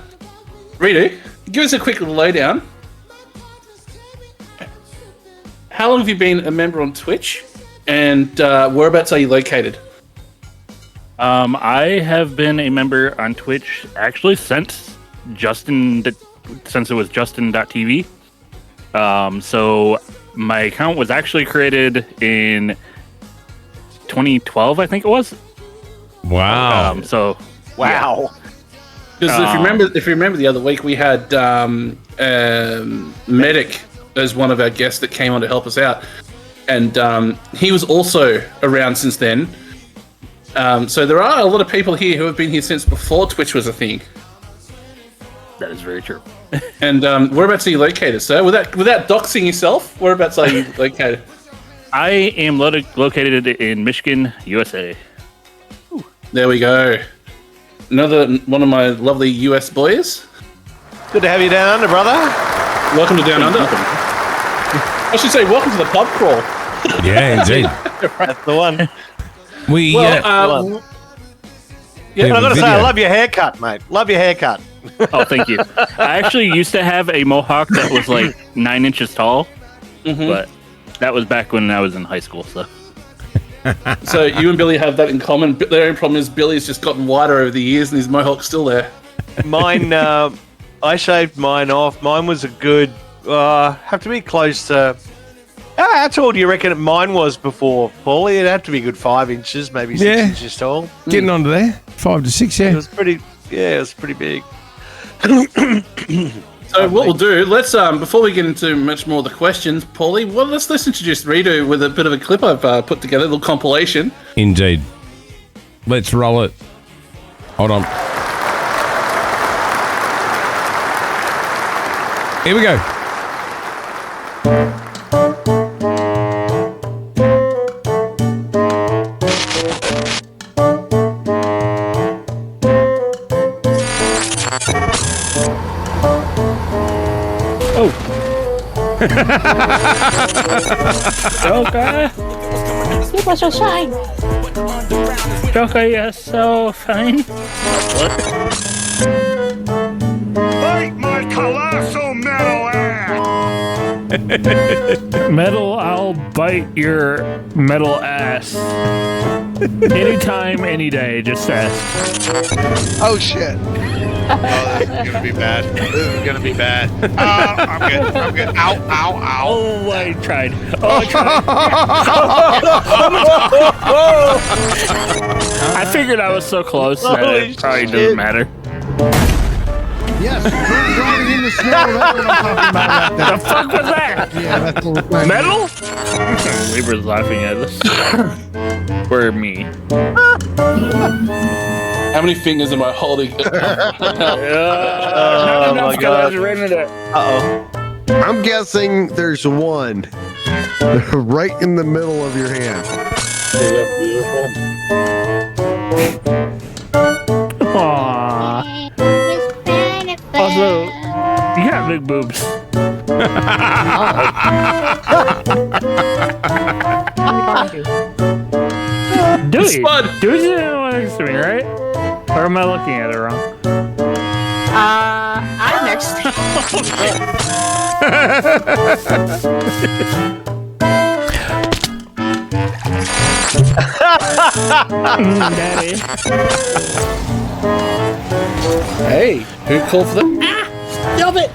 [SPEAKER 3] Redo, give us a quick little lowdown. How long have you been a member on Twitch, and whereabouts are you located?
[SPEAKER 7] I have been a member on Twitch actually since it was Justin.tv. So my account was actually created in 2012, I think it was.
[SPEAKER 2] Wow.
[SPEAKER 7] So
[SPEAKER 4] Wow.
[SPEAKER 3] Because if you remember the other week, we had Medic as one of our guests that came on to help us out, and he was also around since then. So there are a lot of people here who have been here since before Twitch was a thing.
[SPEAKER 7] that is very true.
[SPEAKER 3] And whereabouts are you located, sir? Without doxing yourself, whereabouts are you located?
[SPEAKER 7] I am located in Michigan, USA.
[SPEAKER 3] There we go. Another one of my lovely US boys.
[SPEAKER 4] Good to have you down under, brother.
[SPEAKER 3] Welcome to Down Under. I should say, welcome to the pub crawl.
[SPEAKER 2] Yeah, indeed.
[SPEAKER 4] That's the one.
[SPEAKER 2] We
[SPEAKER 3] Well,
[SPEAKER 2] Yeah,
[SPEAKER 4] I gotta say,
[SPEAKER 2] video.
[SPEAKER 4] I love your haircut, mate. Love your haircut.
[SPEAKER 7] Oh, thank you. I actually used to have a mohawk that was like 9 inches tall, but that was back when I was in high school.
[SPEAKER 3] so you and Billy have that in common. But the only problem is Billy's just gotten wider over the years, and his mohawk's still there.
[SPEAKER 4] Mine, I shaved mine off. Mine was a good, have to be close to. How tall do you reckon mine was before, Paulie? It had to be a good 5 inches, maybe 6
[SPEAKER 2] Yeah.
[SPEAKER 4] inches tall.
[SPEAKER 2] getting onto there. 5 to 6,
[SPEAKER 4] It
[SPEAKER 2] yeah.
[SPEAKER 4] was pretty. Yeah, it was pretty big.
[SPEAKER 3] So what we'll do, let's before we get into much more of the questions, Paulie, let's introduce Redo with a bit of a clip I've put together, a little compilation.
[SPEAKER 2] Indeed. Let's roll it. Hold on. Here we go.
[SPEAKER 7] Joker,
[SPEAKER 8] Super so shine.
[SPEAKER 7] Joker, you're so fine.
[SPEAKER 9] Fight my colossal metal ass!
[SPEAKER 7] Metal, I'll bite your metal ass. Anytime, any day, just ask.
[SPEAKER 9] Oh shit. Oh, this is gonna be bad. This is gonna be bad. I'm good. I'm good. Ow, ow, ow.
[SPEAKER 7] Oh, I tried. Oh, I tried. I figured I was so close that
[SPEAKER 4] Holy
[SPEAKER 7] it probably
[SPEAKER 4] shit.
[SPEAKER 7] doesn't matter.
[SPEAKER 9] Yes, driving in the snow. That's what I'm talking about.
[SPEAKER 7] The fuck was that?
[SPEAKER 9] Yeah, that's what we're playing.
[SPEAKER 7] Metal? Libra's laughing at us. for me.
[SPEAKER 3] How many fingers am I holding?
[SPEAKER 7] Oh my god.
[SPEAKER 10] I'm guessing there's one right in the middle of your hand.
[SPEAKER 7] Aww. Also, you got big boobs.
[SPEAKER 3] Spud.
[SPEAKER 7] Dude's the one next to me, right? Or am I looking at it wrong?
[SPEAKER 8] I'm next.
[SPEAKER 7] Daddy.
[SPEAKER 3] Hey, who called for that?
[SPEAKER 8] Stop it!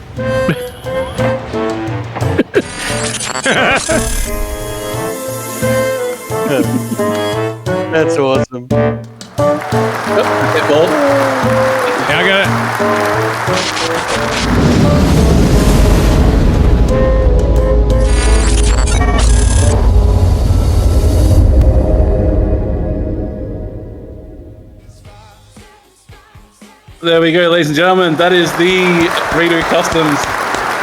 [SPEAKER 4] That's awesome.
[SPEAKER 3] Get ball.
[SPEAKER 2] Yeah, I got it.
[SPEAKER 3] There we go, ladies and gentlemen. That is the Redo Customs.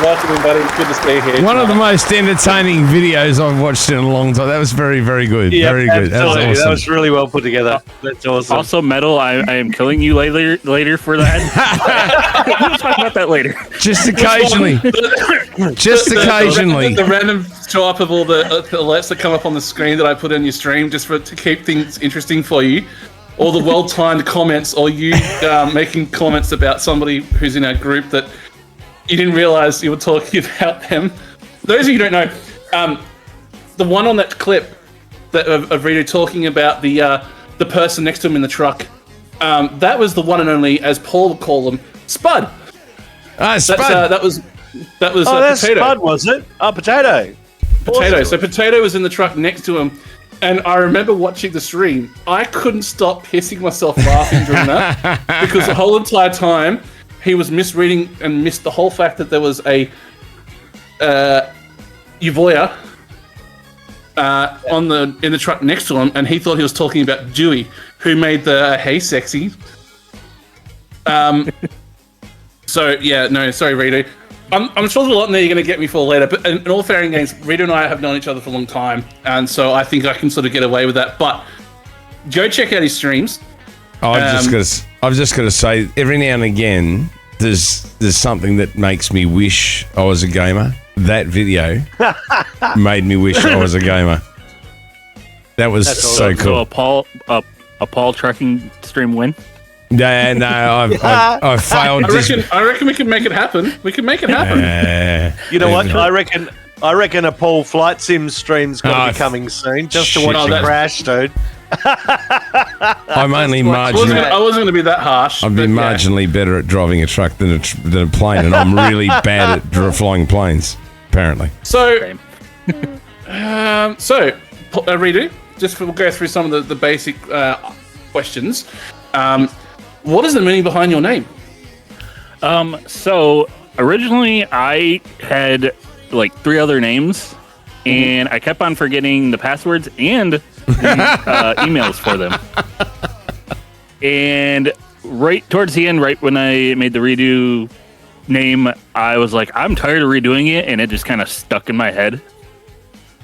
[SPEAKER 3] Welcome, everybody. Good to stay here.
[SPEAKER 2] One of the most entertaining videos I've watched in a long time. That was very, very good.
[SPEAKER 4] Yeah,
[SPEAKER 2] very good. That was
[SPEAKER 4] absolutely.
[SPEAKER 2] awesome.
[SPEAKER 4] That was really well put together. That's awesome.
[SPEAKER 7] Also, Metal, I am killing you later for that. We'll talk about that later.
[SPEAKER 2] Just occasionally. Just occasionally.
[SPEAKER 3] The random show up of all the alerts that come up on the screen that I put in your stream just to keep things interesting for you. All the well-timed comments, or you making comments about somebody who's in our group that you didn't realize you were talking about them. Those of you who don't know, the one on that clip that of Rito talking about the person next to him in the truck, that was the one and only, as Paul would call them, Spud.
[SPEAKER 2] Spud.
[SPEAKER 3] That was
[SPEAKER 4] that's
[SPEAKER 3] Potato.
[SPEAKER 4] Spud, was it? Oh, Potato.
[SPEAKER 3] Potato.
[SPEAKER 4] Awesome.
[SPEAKER 3] So Potato was in the truck next to him, and I remember watching the stream. I couldn't stop pissing myself laughing during that because the whole entire time he was misreading and missed the whole fact that there was a Uvoya in the truck next to him, and he thought he was talking about Dewey, who made the "Hey Sexy." So yeah, no, sorry, Rito. I'm sure there's a lot in there you're going to get me for later, but in all fair and games, Rito and I have known each other for a long time, and so I think I can sort of get away with that. But go check out his streams.
[SPEAKER 2] I'm just gonna say, every now and again, there's something that makes me wish I was a gamer. That video made me wish I was a gamer. That was so cool.
[SPEAKER 7] So a Paul trucking stream win.
[SPEAKER 2] No, I've failed.
[SPEAKER 3] I reckon we can make it happen. We can make it happen.
[SPEAKER 4] You know what? I reckon a Paul Flight Sim stream's going to be coming soon, just to watch it crash, dude.
[SPEAKER 2] I'm only marginally.
[SPEAKER 3] I wasn't going to be that harsh.
[SPEAKER 2] I've been marginally better at driving a truck than a plane, and I'm really bad at flying planes. Apparently.
[SPEAKER 3] So, Redo. We'll go through some of the basic questions. What is the meaning behind your name?
[SPEAKER 7] So originally I had like 3 other names, and I kept on forgetting the passwords and the emails for them. And right towards the end, right when I made the redo name, I was like, I'm tired of redoing it, and it just kind of stuck in my head.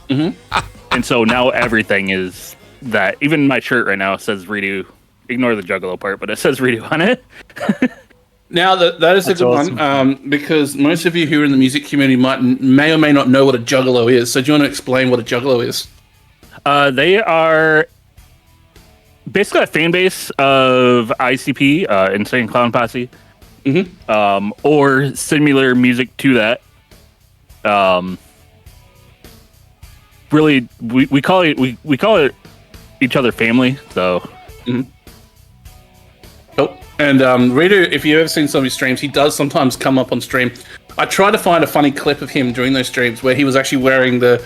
[SPEAKER 7] And so now everything is that. Even my shirt right now says redo. Ignore the Juggalo part, but it says redo on it.
[SPEAKER 3] Now that is a good one, because most of you who are in the music community may or may not know what a Juggalo is. So do you want to explain what a Juggalo is?
[SPEAKER 7] They are basically a fan base of ICP, Insane Clown Posse, or similar music to that. Really, we call it each other family. So.
[SPEAKER 3] Oh, and Redo, if you've ever seen some of his streams, he does sometimes come up on stream. I try to find a funny clip of him during those streams where he was actually wearing the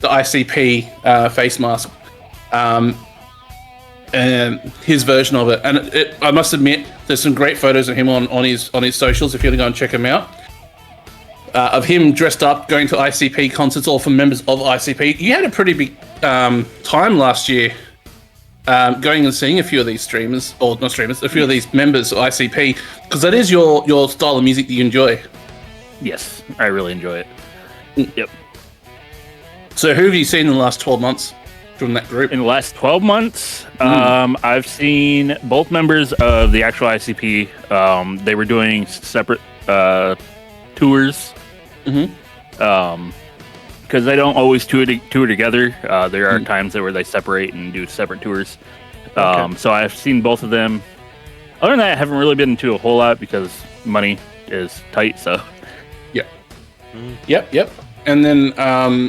[SPEAKER 3] ICP face mask, and his version of it. And I must admit, there's some great photos of him on his socials if you want to go and check him out. Of him dressed up, going to ICP concerts, all for members of ICP. You had a pretty big time last year going and seeing a few of these streamers, or not streamers, a few of these members of ICP, because that is your style of music that you enjoy.
[SPEAKER 7] Yes, I really enjoy it. Yep.
[SPEAKER 3] So who have you seen in the last 12 months from that group?
[SPEAKER 7] In the last 12 months, I've seen both members of the actual ICP. They were doing separate tours. Because they don't always tour together. There are times where they separate and do separate tours. So I've seen both of them. Other than that, I haven't really been into a whole lot because money is tight. So,
[SPEAKER 3] Yep. And then, all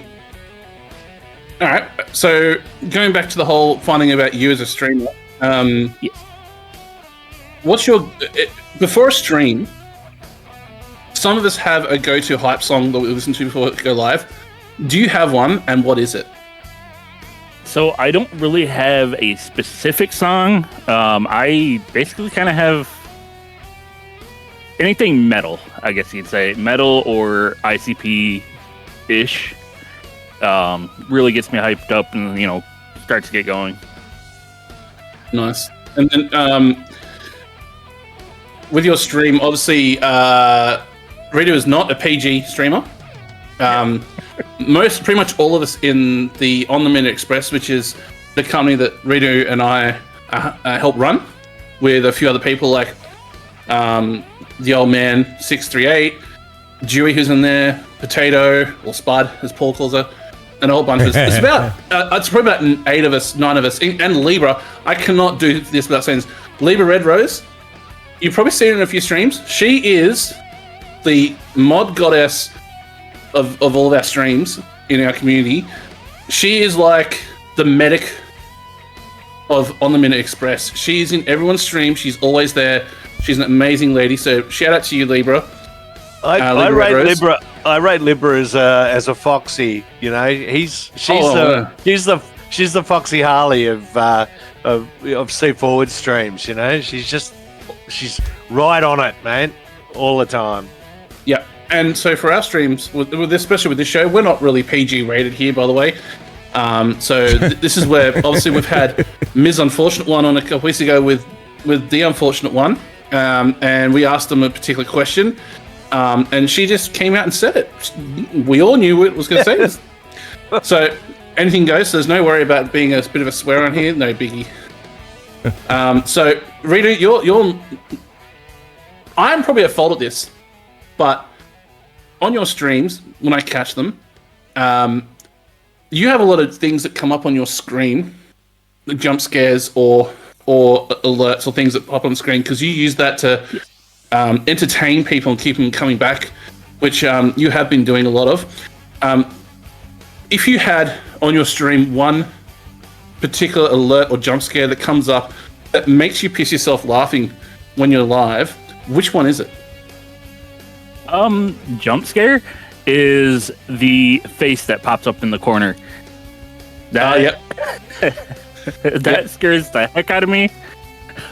[SPEAKER 3] right. So going back to the whole finding about you as a streamer.
[SPEAKER 7] Yes.
[SPEAKER 3] What's your before a stream? Some of us have a go-to hype song that we listen to before we go live. Do you have one, and what is it?
[SPEAKER 7] So I don't really have a specific song. I basically kind of have anything metal, I guess you'd say. Metal or ICP-ish. Really gets me hyped up and, starts to get going.
[SPEAKER 3] Nice. And then with your stream, obviously, Rito is not a PG streamer. Pretty much all of us in the On the Minute Express, which is the company that Rito and I help run, with a few other people like the old man 638, Dewey who's in there, Potato or Spud as Paul calls her, and a whole bunch of us. It's about it's probably about 8 of us, 9 of us, and Libra. I cannot do this without saying this. Libra Red Rose, you've probably seen her in a few streams. She is the mod goddess of all of our streams in our community. She is like the medic of On the Minute Express. She's in everyone's stream. She's always there. She's an amazing lady. So shout out to you, Libra.
[SPEAKER 4] I rate Libra as a foxy. She's the Foxy Harley of C Forward streams. She's right on it, man, all the time.
[SPEAKER 3] Yeah. And so for our streams, especially with this show, we're not really PG rated here, by the way. This is where obviously we've had Ms. Unfortunate One on a couple weeks ago with The Unfortunate One, and we asked them a particular question, and she just came out and said it. We all knew it was going to say this. So anything goes. So there's no worry about being a bit of a swear on here. No biggie. So Rita, you're I'm probably at fault at this, but on your streams, when I catch them, you have a lot of things that come up on your screen, the jump scares or alerts or things that pop on the screen, because you use that to entertain people and keep them coming back, which you have been doing a lot of. If you had on your stream one particular alert or jump scare that comes up that makes you piss yourself laughing when you're live, which one is it?
[SPEAKER 7] Jump scare is the face that pops up in the corner. That scares the heck out of me.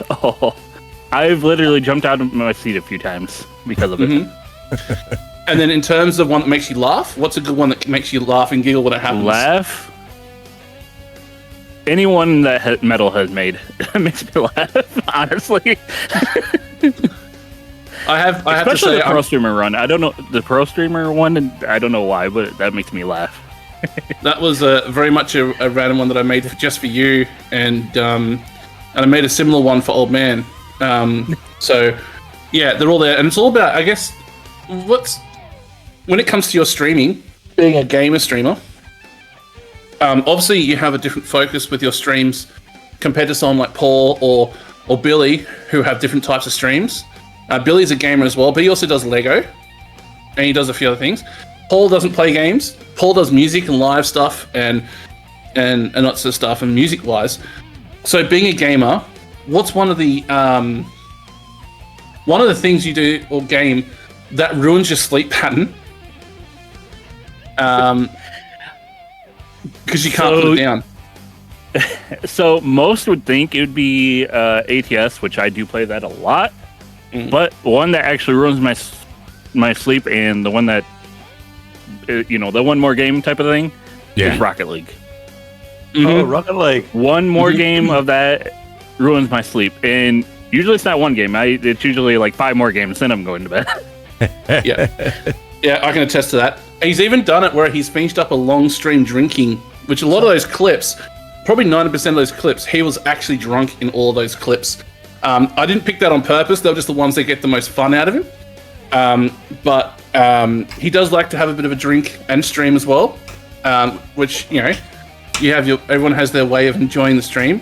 [SPEAKER 7] Oh, I've literally jumped out of my seat a few times because of it.
[SPEAKER 3] And then in terms of one that makes you laugh, what's a good one that makes you laugh and giggle when it happens?
[SPEAKER 7] Laugh? Anyone that metal has made makes me laugh, honestly.
[SPEAKER 3] I have to
[SPEAKER 7] Especially
[SPEAKER 3] say,
[SPEAKER 7] the Pro Streamer run. I don't know the Pro Streamer one. I don't know why, but that makes me laugh.
[SPEAKER 3] that was very much a random one that I made just for you, and I made a similar one for Old Man. So yeah, they're all there, and it's all about, I guess, when it comes to your streaming, being a gamer streamer. Obviously, you have a different focus with your streams compared to someone like Paul or Billy, who have different types of streams. Billy's a gamer as well, but he also does Lego, and he does a few other things. Paul doesn't play games. Paul does music and live stuff and lots of stuff and music wise. So being a gamer, what's one of the things you do or game that ruins your sleep pattern? Because you can't put it down.
[SPEAKER 7] So most would think it would be ATS, which I do play that a lot. But one that actually ruins my sleep, and the one that the one more game type of thing, is Rocket League.
[SPEAKER 4] Oh, Rocket League.
[SPEAKER 7] One more game of that ruins my sleep. And usually it's not one game. It's usually like 5 more games, then I'm going to bed.
[SPEAKER 3] Yeah, I can attest to that. He's even done it where he's finished up a long stream drinking, which a lot of those clips, probably 90% of those clips, he was actually drunk in all of those clips. I didn't pick that on purpose. They were just the ones that get the most fun out of him. But he does like to have a bit of a drink and stream as well, which, you know, everyone has their way of enjoying the stream.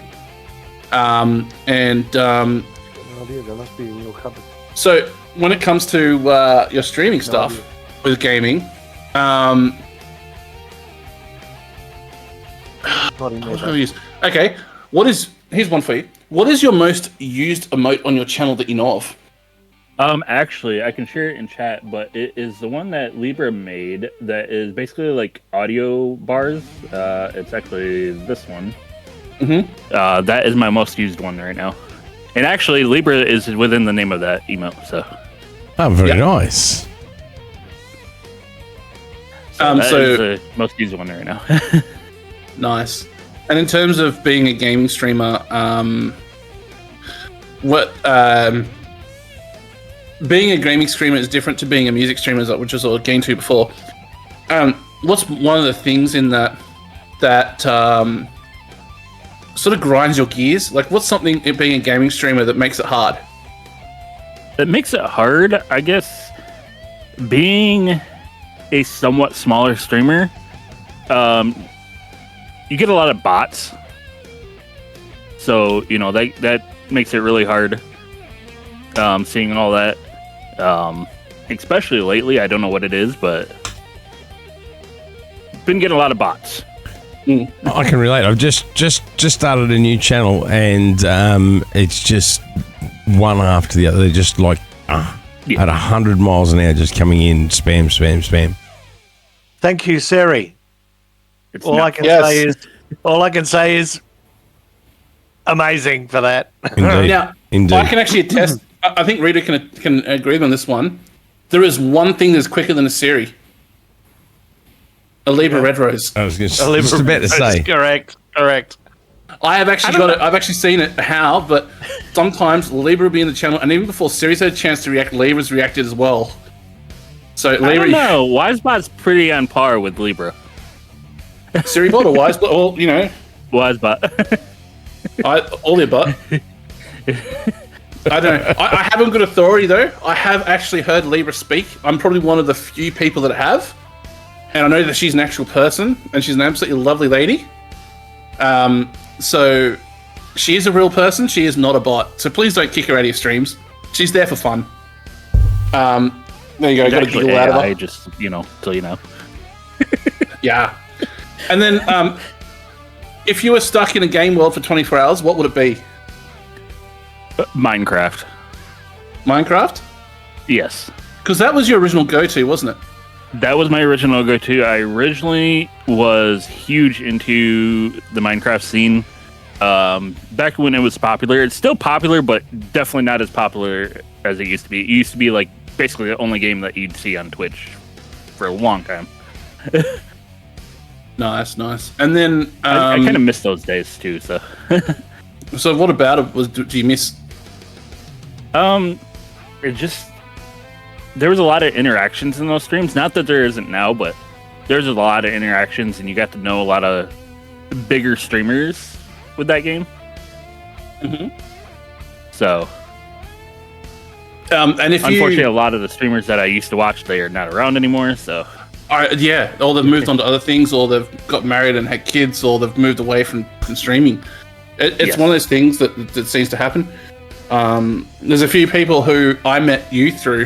[SPEAKER 3] So when it comes to your streaming stuff with gaming, okay, here's one for you. What is your most used emote on your channel that you know of?
[SPEAKER 7] Actually, I can share it in chat, but it is the one that Libra made that is basically like audio bars. It's actually this one. That is my most used one right now. And actually, Libra is within the name of that emote, so.
[SPEAKER 2] Oh, very nice.
[SPEAKER 7] So that is the most used one right now.
[SPEAKER 3] Nice. And in terms of being a gaming streamer, being a gaming streamer is different to being a music streamer, which is what I gained to before. What's one of the things in that sort of grinds your gears? Like, what's something in being a gaming streamer that makes it hard?
[SPEAKER 7] It makes it hard, I guess, being a somewhat smaller streamer. You get a lot of bots, so you know that makes it really hard. Seeing all that, especially lately, I don't know what it is, but been getting a lot of bots.
[SPEAKER 2] I can relate. I've just started a new channel, and it's just one after the other. They're just like at 100 miles an hour, just coming in, spam.
[SPEAKER 4] Thank you, Siri. All I can say is amazing for that.
[SPEAKER 2] Indeed.
[SPEAKER 3] I can actually attest. I think Rita can agree on this one. There is one thing that's quicker than a Siri. A Libra Red Rose.
[SPEAKER 2] I was just about to say.
[SPEAKER 4] Correct.
[SPEAKER 3] I have actually got it. I've actually seen it how, but sometimes Libra will be in the channel, and even before Siri's had a chance to react, Libra's reacted as well. So Libra,
[SPEAKER 7] I don't know. Wisebot's pretty on par with Libra.
[SPEAKER 3] Siribot or Wisebot? Well, you know,
[SPEAKER 7] Wisebot.
[SPEAKER 3] All their butt. I don't know. I haven't got authority though. I have actually heard Libra speak. I'm probably one of the few people that have, and I know that she's an actual person, and she's an absolutely lovely lady. So she is a real person. She is not a bot. So please don't kick her out of your streams. She's there for fun. There you go. Got a giggle out of her.
[SPEAKER 7] Just so you know.
[SPEAKER 3] Yeah. And then, if you were stuck in a game world for 24 hours, what would it be?
[SPEAKER 7] Minecraft.
[SPEAKER 3] Minecraft?
[SPEAKER 7] Yes.
[SPEAKER 3] Because that was your original go-to, wasn't it?
[SPEAKER 7] That was my original go-to. I originally was huge into the Minecraft scene. Back when it was popular. It's still popular, but definitely not as popular as it used to be. It used to be like basically the only game that you'd see on Twitch for a long time.
[SPEAKER 3] Nice. And then
[SPEAKER 7] I kind of miss those days too. So,
[SPEAKER 3] so what about it? Do you miss?
[SPEAKER 7] It just there was a lot of interactions in those streams. Not that there isn't now, but there's a lot of interactions, and you got to know a lot of bigger streamers with that game. So,
[SPEAKER 3] and if
[SPEAKER 7] unfortunately, a lot of the streamers that I used to watch, they are not around anymore. So.
[SPEAKER 3] Yeah, or they've moved on to other things, or they've got married and had kids, or they've moved away from streaming. It's one of those things that seems to happen. There's a few people who I met you through,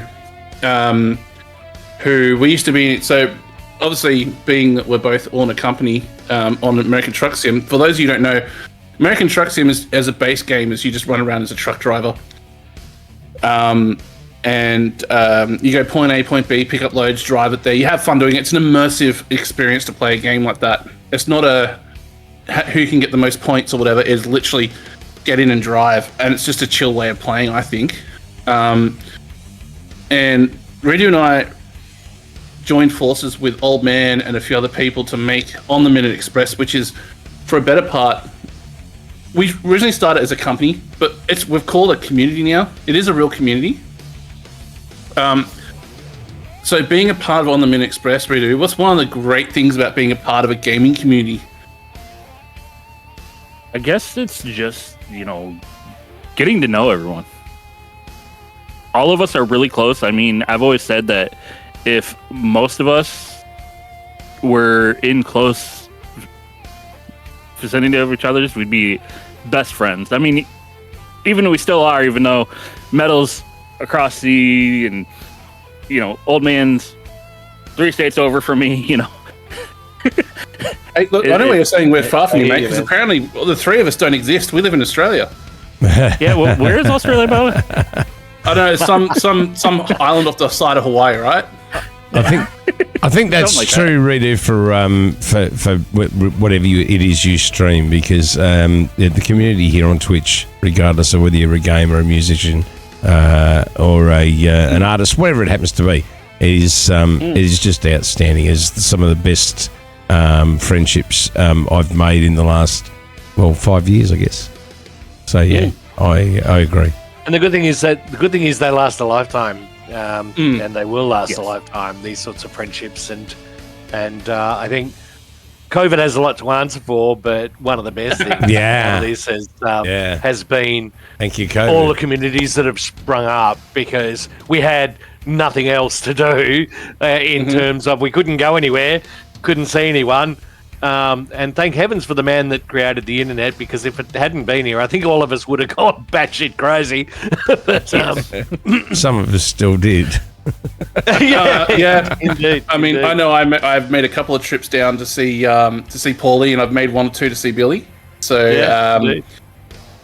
[SPEAKER 3] who we used to be. So obviously, being that we're both on a company on American Truck Sim. For those of you who don't know, American Truck Sim is, as a base game, is you just run around as a truck driver. And you go point A, point B, pick up loads, drive it there. You have fun doing it. It's an immersive experience to play a game like that. It's not a who can get the most points or whatever. It's literally get in and drive, and it's just a chill way of playing, I think. And Radio and I joined forces with Old Man and a few other people to make On the Minute Express, which is for a better part, we originally started as a company, but we've called it a community now. It is a real community. So being a part of On the Minute Express, Redo, what's one of the great things about being a part of a gaming community?
[SPEAKER 7] I guess it's just, getting to know everyone. All of us are really close. I mean, I've always said that if most of us were in close vicinity of each other's, we'd be best friends. I mean, even we still are, even though Metal's across the, and, old man's 3 states over from me,
[SPEAKER 3] Hey, look, I know what you're saying we're far from you, mate, because apparently the 3 of us don't exist. We live in Australia.
[SPEAKER 7] Yeah, well, where is Australia, by the way?
[SPEAKER 3] I don't know, some island off the side of Hawaii, right?
[SPEAKER 2] I think that's
[SPEAKER 7] Something like
[SPEAKER 2] true, Redo, for whatever it is you stream, because the community here on Twitch, regardless of whether you're a gamer, a musician, or an artist, whatever it happens to be, is just outstanding. Is some of the best friendships I've made in the last 5 years, I guess. So yeah, I agree.
[SPEAKER 4] And the good thing is they last a lifetime, and they will last a lifetime. These sorts of friendships, and I think COVID has a lot to answer for, but one of the best things out of this has been
[SPEAKER 2] thank you, COVID.
[SPEAKER 4] All the communities that have sprung up, because we had nothing else to do in terms of we couldn't go anywhere, couldn't see anyone. And thank heavens for the man that created the internet, because if it hadn't been here, I think all of us would have gone batshit crazy. But,
[SPEAKER 2] some of us still did.
[SPEAKER 3] Yeah,
[SPEAKER 4] indeed.
[SPEAKER 3] I mean, I know I've made a couple of trips down to see Paulie, and I've made 1 or 2 to see Billy. So,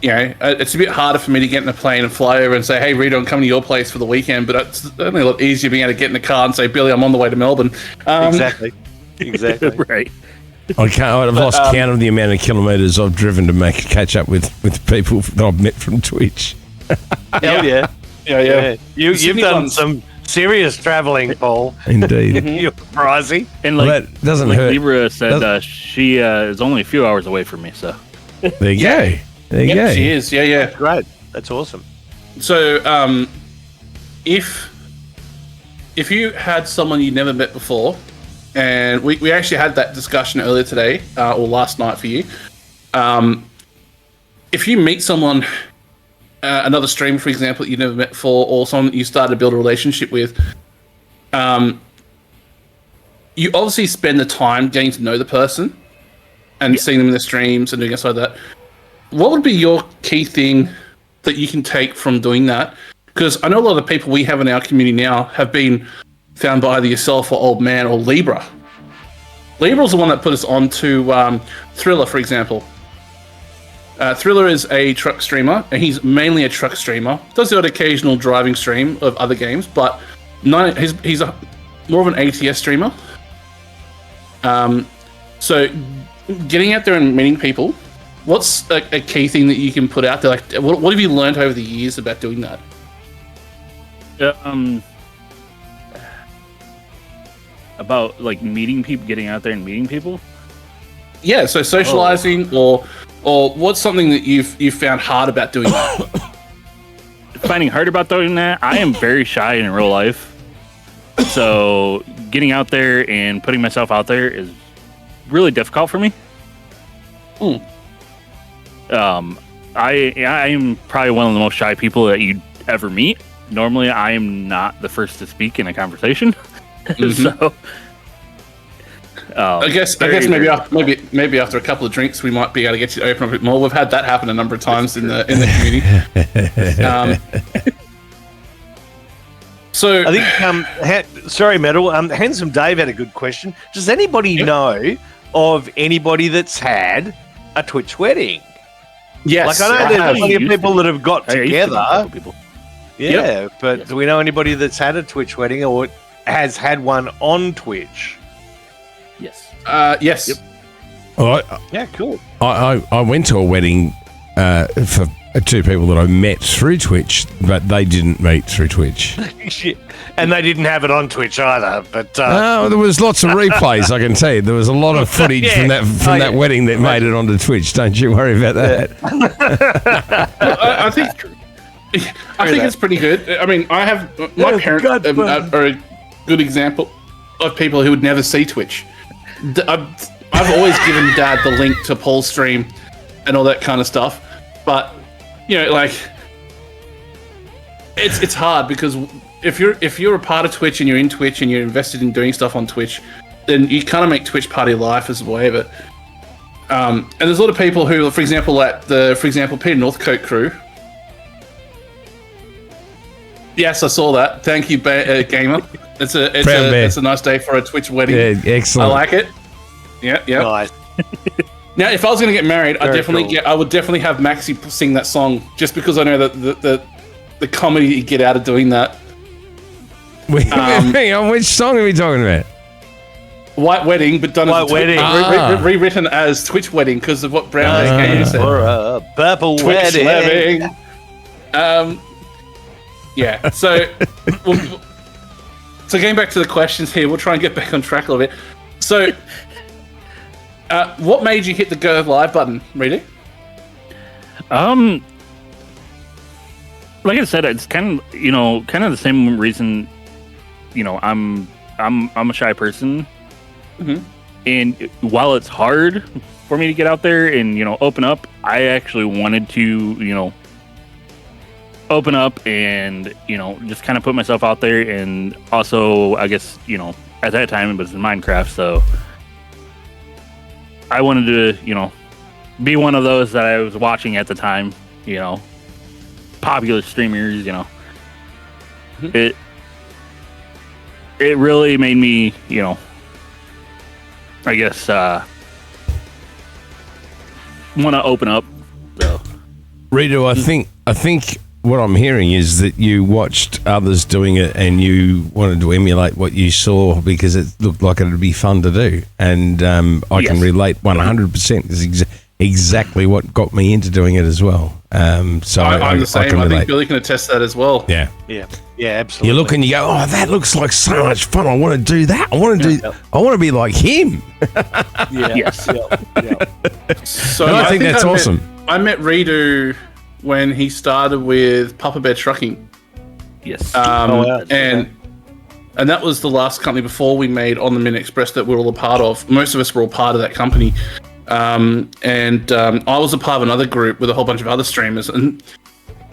[SPEAKER 3] it's a bit harder for me to get in a plane and fly over and say, "Hey, Rita, I'm coming to your place for the weekend." But it's only a lot easier being able to get in the car and say, "Billy, I'm on the way to Melbourne."
[SPEAKER 4] Exactly.
[SPEAKER 7] Right.
[SPEAKER 2] I've lost count of the amount of kilometres I've driven to catch up with people that I've met from Twitch.
[SPEAKER 4] Hell yeah. You've done
[SPEAKER 3] ones.
[SPEAKER 4] some serious travelling, Paul.
[SPEAKER 2] Indeed.
[SPEAKER 4] You're pricey.
[SPEAKER 7] And
[SPEAKER 2] that doesn't hurt.
[SPEAKER 7] Libra said she is only a few hours away from me, so.
[SPEAKER 2] There you go. There you go.
[SPEAKER 3] She is. Yeah.
[SPEAKER 4] Great. That's awesome.
[SPEAKER 3] So, if you had someone you never met before, and we actually had that discussion earlier today, or last night for you. If you meet someone, another streamer, for example, that you never met before, or someone that you started to build a relationship with, you obviously spend the time getting to know the person and seeing them in the streams and doing stuff like that. What would be your key thing that you can take from doing that? Because I know a lot of the people we have in our community now have been found by either yourself or Old Man or Libra. Libra's the one that put us on to Thriller, for example. Thriller is a truck streamer, and he's mainly a truck streamer. Does the odd occasional driving stream of other games, but he's more of an ATS streamer. So getting out there and meeting people, what's a key thing that you can put out there? Like, what have you learned over the years about doing that?
[SPEAKER 7] About like meeting people, getting out there and meeting people.
[SPEAKER 3] Yeah, so socializing, or what's something that you've found hard about doing that?
[SPEAKER 7] Finding hard about doing that, I am very shy in real life. So getting out there and putting myself out there is really difficult for me. I am probably one of the most shy people that you'd ever meet. Normally, I am not the first to speak in a conversation. So,
[SPEAKER 3] I guess maybe after a couple of drinks, we might be able to get you to open up a bit more. We've had that happen a number of times in the community. So
[SPEAKER 4] I think, sorry, Metal. Handsome Dave had a good question. Does anybody know of anybody that's had a Twitch wedding?
[SPEAKER 3] Yes,
[SPEAKER 4] like I know there's plenty of people that have got together.
[SPEAKER 3] Yep.
[SPEAKER 4] But do we know anybody that's had a Twitch wedding or has had one on Twitch?
[SPEAKER 3] Yes. Yes.
[SPEAKER 2] Well,
[SPEAKER 4] yeah, cool.
[SPEAKER 2] I went to a wedding for two people that I met through Twitch, but they didn't meet through Twitch.
[SPEAKER 4] And they didn't have it on Twitch either. But
[SPEAKER 2] There was lots of replays. I can tell you, there was a lot of footage from that wedding that made it onto Twitch. Don't you worry about that.
[SPEAKER 3] I think it's pretty good. I mean, I have my parents are a good example of people who would never see Twitch. I've always given Dad the link to Paul's stream and all that kind of stuff, but like it's hard because if you're a part of Twitch and you're in Twitch and you're invested in doing stuff on Twitch, then you kind of make Twitch part of your life as a way of it. And there's a lot of people who, for example, Peter Northcote crew. Yes, I saw that. Thank you, Gamer. It's a nice day for a Twitch wedding.
[SPEAKER 2] Yeah, excellent.
[SPEAKER 3] I like it. Yeah.
[SPEAKER 4] Nice.
[SPEAKER 3] Now, if I was going to get married, I would definitely have Maxi sing that song, just because I know that the comedy you get out of doing that.
[SPEAKER 2] Hang on, which song are we talking about?
[SPEAKER 3] White Wedding, but done as rewritten as Twitch Wedding because of what Brown said.
[SPEAKER 4] For a purple
[SPEAKER 3] Twitch
[SPEAKER 4] wedding.
[SPEAKER 3] Yeah. So, so getting back to the questions here, we'll try and get back on track a little bit. So, what made you hit the go live button, Reedy?
[SPEAKER 7] Like I said, it's kind of the same reason. I'm a shy person, and while it's hard for me to get out there and open up, I actually wanted to open up and just kind of put myself out there, and also I guess at that time it was in Minecraft, so I wanted to be one of those that I was watching at the time, popular streamers, it really made me I guess want to open up. So
[SPEAKER 2] Rito, I think what I'm hearing is that you watched others doing it and you wanted to emulate what you saw because it looked like it would be fun to do. And I can relate 100%. It's exactly what got me into doing it as well. So
[SPEAKER 3] I'm the same.
[SPEAKER 2] can
[SPEAKER 3] I think
[SPEAKER 2] relate.
[SPEAKER 3] Billy can attest to that as well.
[SPEAKER 2] Yeah,
[SPEAKER 4] absolutely.
[SPEAKER 2] You look and you go, oh, that looks like so much fun. I want to do that. I want to be like him.
[SPEAKER 3] So
[SPEAKER 2] I think that's awesome.
[SPEAKER 3] I met Redo when he started with Papa Bear Trucking.
[SPEAKER 7] Yes.
[SPEAKER 3] And that was the last company before we made On the Minute Express that we're all a part of. Most of us were all part of that company. I was a part of another group with a whole bunch of other streamers, and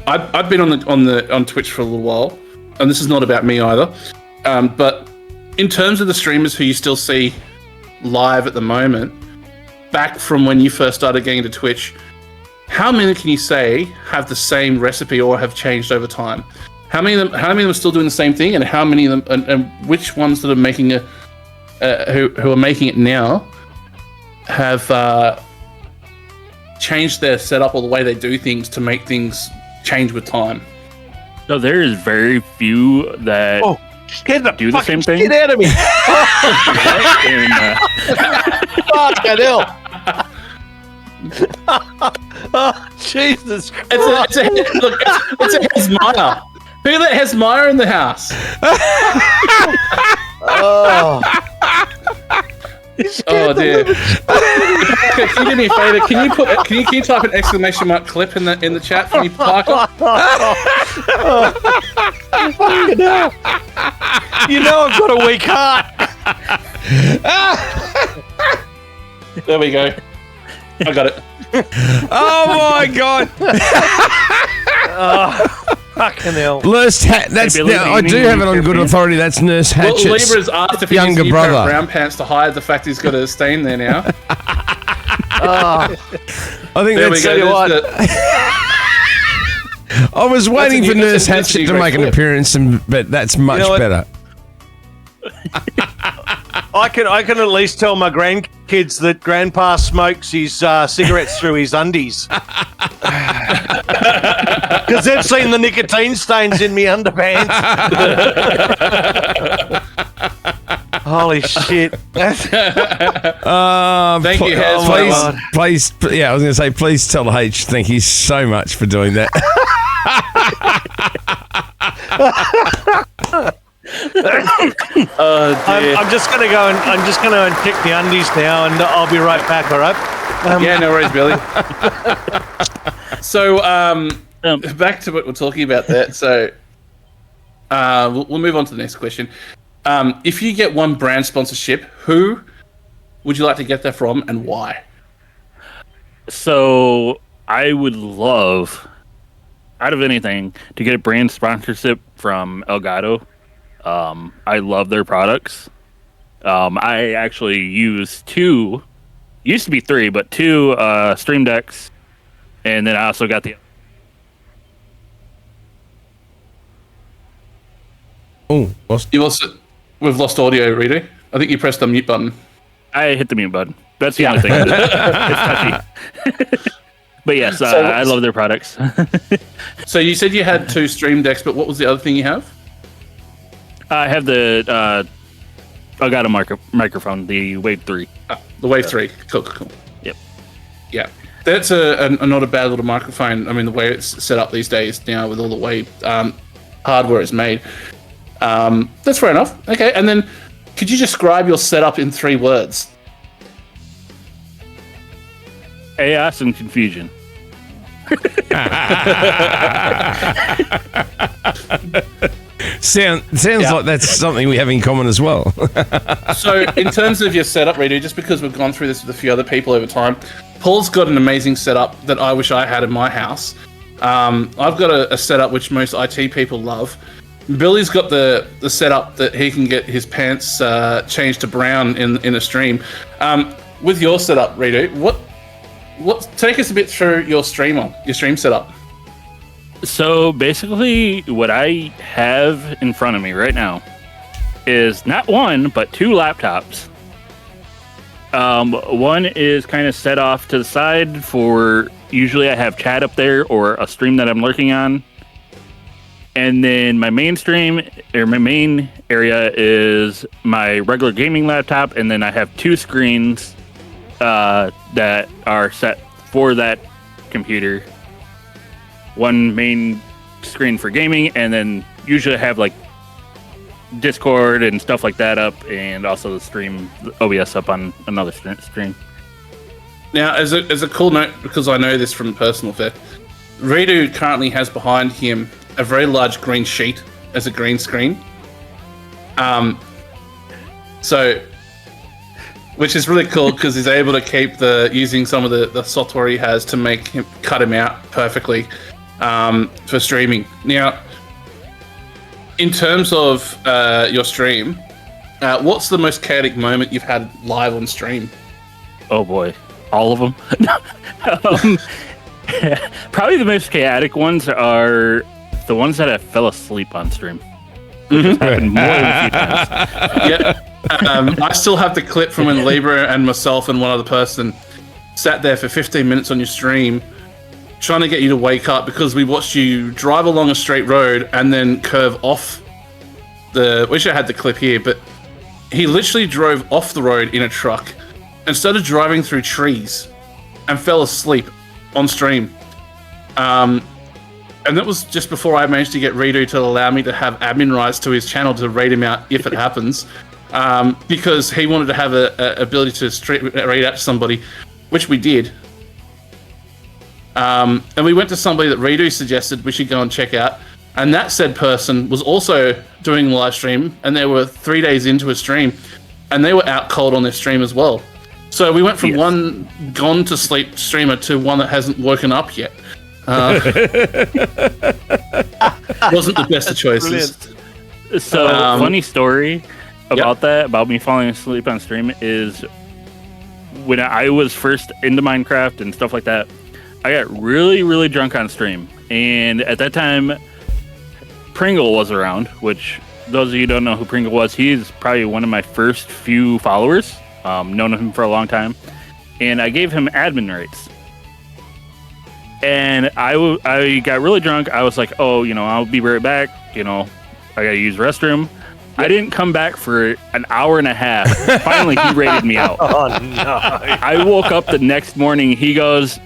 [SPEAKER 3] I've been on Twitch for a little while, and this is not about me either. But in terms of the streamers who you still see live at the moment, back from when you first started getting into Twitch, how many can you say have the same recipe or have changed over time? How many of them are still doing the same thing, and how many of them, and which ones that are making who are making it now have changed their setup or the way they do things to make things change with time?
[SPEAKER 7] So there is very few that do the same thing.
[SPEAKER 4] Get out of me! Fucking hell! Oh, Jesus Christ.
[SPEAKER 3] It's a Hesmeyer. Who let Hesmeyer in the house? Oh dear. Okay, can you do me a favor? Can you type an exclamation mark clip in the chat for me, Parker?
[SPEAKER 4] Fucking hell. I've got a weak heart.
[SPEAKER 3] There we go. I got it.
[SPEAKER 2] Oh my God.
[SPEAKER 4] Fucking hell.
[SPEAKER 2] Nurse that's I do have it on good authority. That's Nurse Hatchet's
[SPEAKER 3] Libra's asked if he
[SPEAKER 2] younger
[SPEAKER 3] needs a new pair of
[SPEAKER 2] brother.
[SPEAKER 3] brown pants to hide the fact he's got a stain there now.
[SPEAKER 2] I think
[SPEAKER 3] There we
[SPEAKER 2] that's
[SPEAKER 3] go.
[SPEAKER 2] I was waiting for Nurse
[SPEAKER 3] that's a
[SPEAKER 2] Hatchet to
[SPEAKER 3] great
[SPEAKER 2] make an
[SPEAKER 3] clip.
[SPEAKER 2] appearance, but that's much
[SPEAKER 4] know what?
[SPEAKER 2] better.
[SPEAKER 4] I can at least tell my grandkids that Grandpa smokes his cigarettes through his undies. Because they've seen the nicotine stains in me underpants. Holy shit.
[SPEAKER 3] Thank you, Hez.
[SPEAKER 2] Please, yeah, I was going to say, please tell H, thank you so much for doing that.
[SPEAKER 4] I'm just gonna go and check the undies now, and I'll be right back. All right?
[SPEAKER 3] Yeah, no worries, Billy. So, back to what we're talking about there. So, we'll move on to the next question. If you get one brand sponsorship, who would you like to get that from, and why?
[SPEAKER 7] So I would love, out of anything, to get a brand sponsorship from Elgato. I love their products. I actually use two, used to be three, but two Stream Decks, and then I also got the.
[SPEAKER 2] Oh,
[SPEAKER 3] we've lost audio, Rito. I think you pressed the mute button.
[SPEAKER 7] I hit the mute button. That's the only thing. It's touchy. But yes, I love their products.
[SPEAKER 3] So you said you had two Stream Decks, but what was the other thing you have?
[SPEAKER 7] I have the Elgato microphone, the Wave 3.
[SPEAKER 3] The Wave 3. Cool.
[SPEAKER 7] Yep.
[SPEAKER 3] Yeah. That's a not a bad little microphone. I mean, the way it's set up these days now with all the way hardware is made. That's fair enough. Okay, and then could you describe your setup in 3 words?
[SPEAKER 7] Chaos and confusion.
[SPEAKER 2] Sounds like that's something we have in common as well.
[SPEAKER 3] So, in terms of your setup, Redo, just because we've gone through this with a few other people over time, Paul's got an amazing setup that I wish I had in my house. I've got a setup which most IT people love. Billy's got the setup that he can get his pants changed to brown in a stream. With your setup, Redo, what take us a bit through your stream setup.
[SPEAKER 7] So basically, what I have in front of me right now is not one, but 2 laptops. One is kind of set off to the side for, usually I have chat up there or a stream that I'm lurking on. And then my main stream, or my main area, is my regular gaming laptop, and then I have 2 screens that are set for that computer. One main screen for gaming, and then usually I have like Discord and stuff like that up, and also the stream OBS up on another screen.
[SPEAKER 3] Now, as a cool note, because I know this from personal fact, Redo currently has behind him a very large green sheet as a green screen. Which is really cool because he's able to keep using some of the software he has to cut him out perfectly for streaming. Now, in terms of your stream, what's the most chaotic moment you've had live on stream?
[SPEAKER 7] Oh boy, all of them. Probably the most chaotic ones are the ones that I fell asleep on stream. It's happened more than a few times.
[SPEAKER 3] Yeah. I still have the clip from when Libra and myself and one other person sat there for 15 minutes on your stream trying to get you to wake up because we watched you drive along a straight road and then curve off wish I had the clip here, but he literally drove off the road in a truck and started driving through trees and fell asleep on stream. And that was just before I managed to get Redo to allow me to have admin rights to his channel to read him out if it happens. Because he wanted to have a ability to read out to somebody, which we did. And we went to somebody that Redo suggested we should go and check out. And that said person was also doing a live stream, and they were 3 days into a stream, and they were out cold on their stream as well. So we went from one gone to sleep streamer to one that hasn't woken up yet. Wasn't the best of choices.
[SPEAKER 7] So, funny story about me falling asleep on stream is when I was first into Minecraft and stuff like that, I got really, really drunk on stream. And at that time, Pringle was around, which those of you who don't know who Pringle was, he's probably one of my first few followers. Known him for a long time. And I gave him admin rights. And I got really drunk. I was like, oh, I'll be right back. I gotta use the restroom. I didn't come back for an hour and a half. Finally, he rated me out.
[SPEAKER 4] Oh no!
[SPEAKER 7] I woke up the next morning. He goes,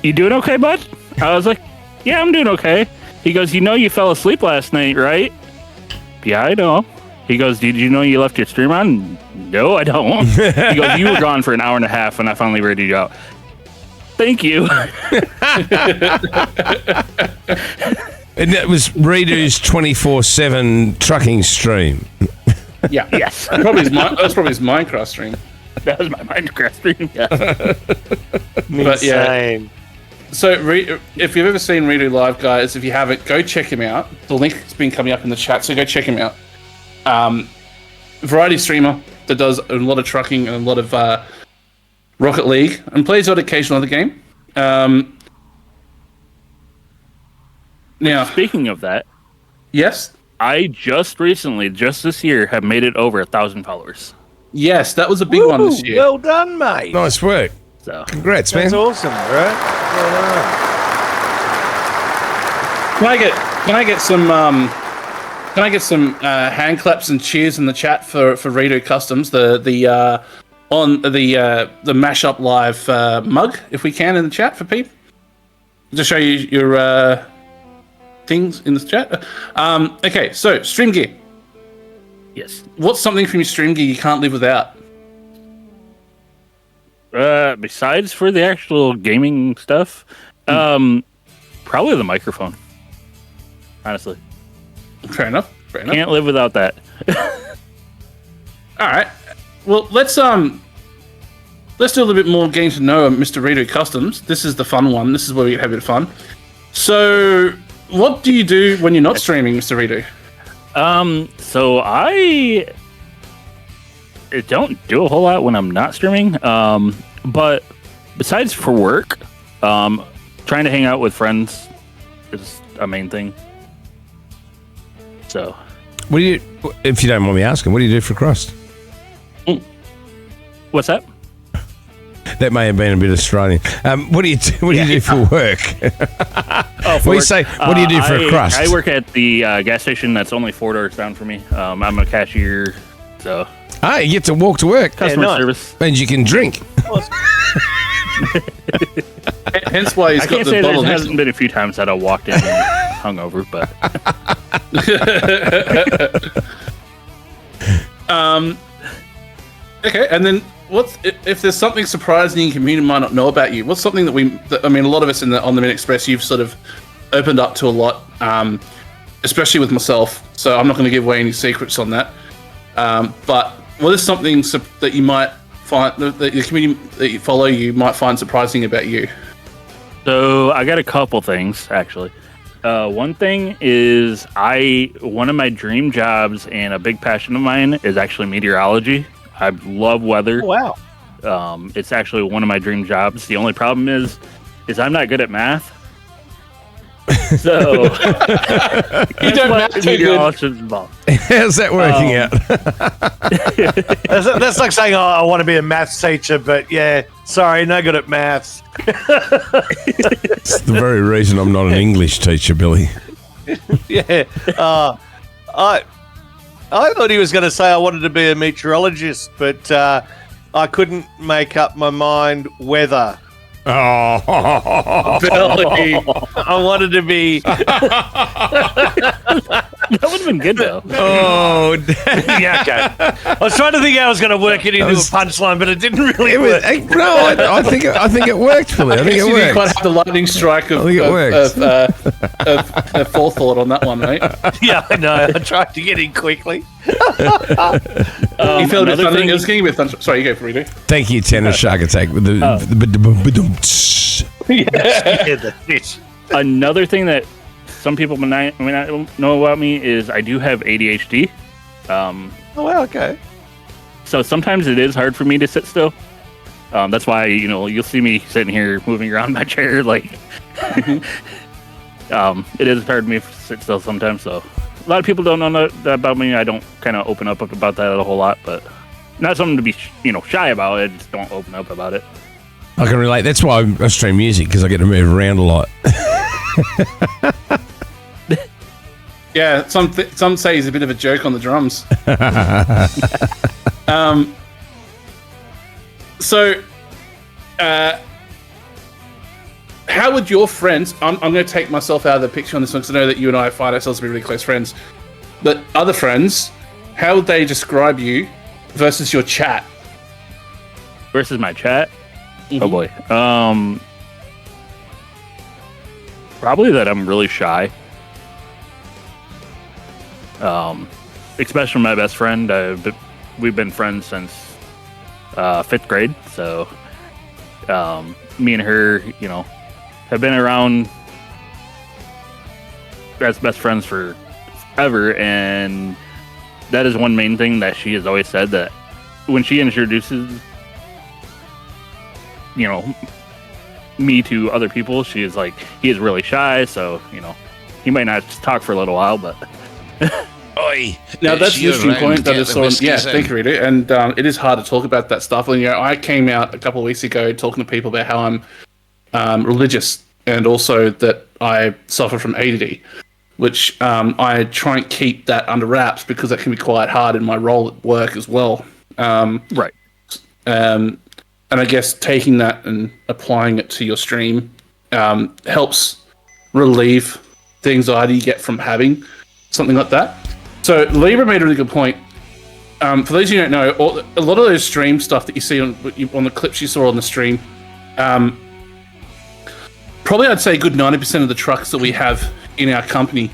[SPEAKER 7] "You doing okay, bud?" I was like, "Yeah, I'm doing okay." He goes, "You know you fell asleep last night, right?" "Yeah, I know." He goes, "Did you know you left your stream on?" "No, I don't." He goes, "You were gone for an hour and a half, and I finally rated you out." Thank you.
[SPEAKER 2] And that was Redo's 24/7 trucking stream.
[SPEAKER 3] Yeah.
[SPEAKER 7] Yes.
[SPEAKER 3] That's probably his Minecraft stream.
[SPEAKER 7] That was my Minecraft stream. Yeah.
[SPEAKER 3] But yeah.
[SPEAKER 4] Insane.
[SPEAKER 3] So, if you've ever seen Redo live, guys, if you haven't, go check him out. The link's been coming up in the chat, so go check him out. Variety streamer that does a lot of trucking and a lot of Rocket League, and plays on occasional other game. Now,
[SPEAKER 7] Speaking of that,
[SPEAKER 3] yes,
[SPEAKER 7] I just recently, just this year, have made it over 1,000 followers.
[SPEAKER 3] yes, that was a big one this year.
[SPEAKER 4] Well done, mate.
[SPEAKER 2] Nice work.
[SPEAKER 7] So
[SPEAKER 2] Congrats,
[SPEAKER 4] That's
[SPEAKER 2] man.
[SPEAKER 4] awesome, right?
[SPEAKER 3] Can I get some hand claps and cheers in the chat for Redo Customs, the Mashup Live mug, if we can, in the chat for people to show you your things in the chat. Okay, so stream gear.
[SPEAKER 7] yes.
[SPEAKER 3] What's something from your stream gear you can't live without?
[SPEAKER 7] Besides for the actual gaming stuff, probably the microphone. Honestly,
[SPEAKER 3] Fair enough.
[SPEAKER 7] can't live without that.
[SPEAKER 3] All right. Well, let's do a little bit more getting to know Mr. Redo Customs. This is the fun one. This is where we have a bit of fun. So, what do you do when you're not streaming, Mr. Redo?
[SPEAKER 7] So I don't do a whole lot when I'm not streaming. But besides for work, trying to hang out with friends is a main thing. So,
[SPEAKER 2] What do you, if you don't mind me asking, what do you do for crust?
[SPEAKER 7] what's that?
[SPEAKER 2] That may have been a bit Australian. What do you do? What do you do for work?
[SPEAKER 7] Oh,
[SPEAKER 2] We say, what do you do for a crust?
[SPEAKER 7] I work at the gas station that's only 4 doors down from me. I'm a cashier, so
[SPEAKER 2] Ah, you get to walk to work.
[SPEAKER 7] customer
[SPEAKER 4] nice.
[SPEAKER 7] service.
[SPEAKER 2] Means you can drink.
[SPEAKER 3] Hence why he's
[SPEAKER 7] I
[SPEAKER 3] got
[SPEAKER 7] can't
[SPEAKER 3] the
[SPEAKER 7] say there
[SPEAKER 3] bottle next to
[SPEAKER 7] hasn't been a few times that I walked in hungover, but
[SPEAKER 3] Okay, and then if there's something surprising your community might not know about you? What's something that a lot of us on the Mid Express, you've sort of opened up to a lot, especially with myself. So I'm not going to give away any secrets on that. But what is something that you might find that your community that you follow you might find surprising about you?
[SPEAKER 7] So I got a couple things actually. One thing is one of my dream jobs and a big passion of mine is actually meteorology. I love weather.
[SPEAKER 4] Wow.
[SPEAKER 7] It's actually one of my dream jobs. The only problem is I'm not good at math. So
[SPEAKER 3] You don't math too good.
[SPEAKER 7] involved.
[SPEAKER 2] How's that working out?
[SPEAKER 4] That's like saying, "Oh, I want to be a maths teacher," but yeah, sorry, no good at maths.
[SPEAKER 2] It's the very reason I'm not an English teacher, Billy.
[SPEAKER 4] Yeah. I thought he was going to say I wanted to be a meteorologist, but I couldn't make up my mind whether.
[SPEAKER 2] Oh,
[SPEAKER 3] Billy.
[SPEAKER 4] I wanted to be.
[SPEAKER 7] That would have been good though.
[SPEAKER 2] oh,
[SPEAKER 4] Yeah, okay. I was trying to think how I was going to work it into a punchline, but it didn't really
[SPEAKER 2] it
[SPEAKER 4] work.
[SPEAKER 2] was, no, I think it worked, Billy. I think it
[SPEAKER 3] You didn't quite
[SPEAKER 2] worked.
[SPEAKER 3] have the lightning strike of
[SPEAKER 2] I think it worked.
[SPEAKER 3] of forethought on that one, mate.
[SPEAKER 4] Yeah, I know. I tried to get in quickly.
[SPEAKER 3] You feel a bit
[SPEAKER 7] another
[SPEAKER 3] thunder.
[SPEAKER 7] thing-
[SPEAKER 3] It was getting a bit thunder. Sorry, you go for Redo.
[SPEAKER 2] Thank you, Tennis Shark Attack. With the
[SPEAKER 4] Yeah, that's it.
[SPEAKER 7] Another thing that some people may not know about me is I do have ADHD.
[SPEAKER 4] Oh, well, okay.
[SPEAKER 7] So sometimes it is hard for me to sit still. That's why, you'll see me sitting here moving around my chair. Like, it is hard for me to sit still sometimes. So a lot of people don't know that about me. I don't kind of open up about that a whole lot, but not something to be, shy about. I just don't open up about it.
[SPEAKER 2] I can relate. That's why I stream music, because I get to move around a lot.
[SPEAKER 3] Yeah, some say he's a bit of a joke on the drums. How would your friends? I'm going to take myself out of the picture on this one because I know that you and I find ourselves to be really close friends. But other friends, how would they describe you versus your chat?
[SPEAKER 7] Versus my chat?
[SPEAKER 3] Mm-hmm.
[SPEAKER 7] Oh boy. Probably that I'm really shy. Especially my best friend. We've been friends since 5th grade. So me and her, have been around as best friends forever, and that is one main thing that she has always said, that when she introduces me to other people, she is like, he is really shy, so he might not talk for a little while, but
[SPEAKER 6] Oi,
[SPEAKER 3] now that's an interesting point that
[SPEAKER 6] Get
[SPEAKER 3] is
[SPEAKER 6] the
[SPEAKER 3] sort of,
[SPEAKER 6] whiskies
[SPEAKER 3] thank you, Rita. And it is hard to talk about that stuff. And I came out a couple of weeks ago talking to people about how I'm religious, and also that I suffer from ADD, which I try and keep that under wraps because that can be quite hard in my role at work as well.
[SPEAKER 7] Right.
[SPEAKER 3] And I guess taking that and applying it to your stream helps relieve the anxiety you get from having something like that. So Libra made a really good point. For those of you who don't know, a lot of those stream stuff that you see on the clips you saw on the stream, probably I'd say a good 90% of the trucks that we have in our company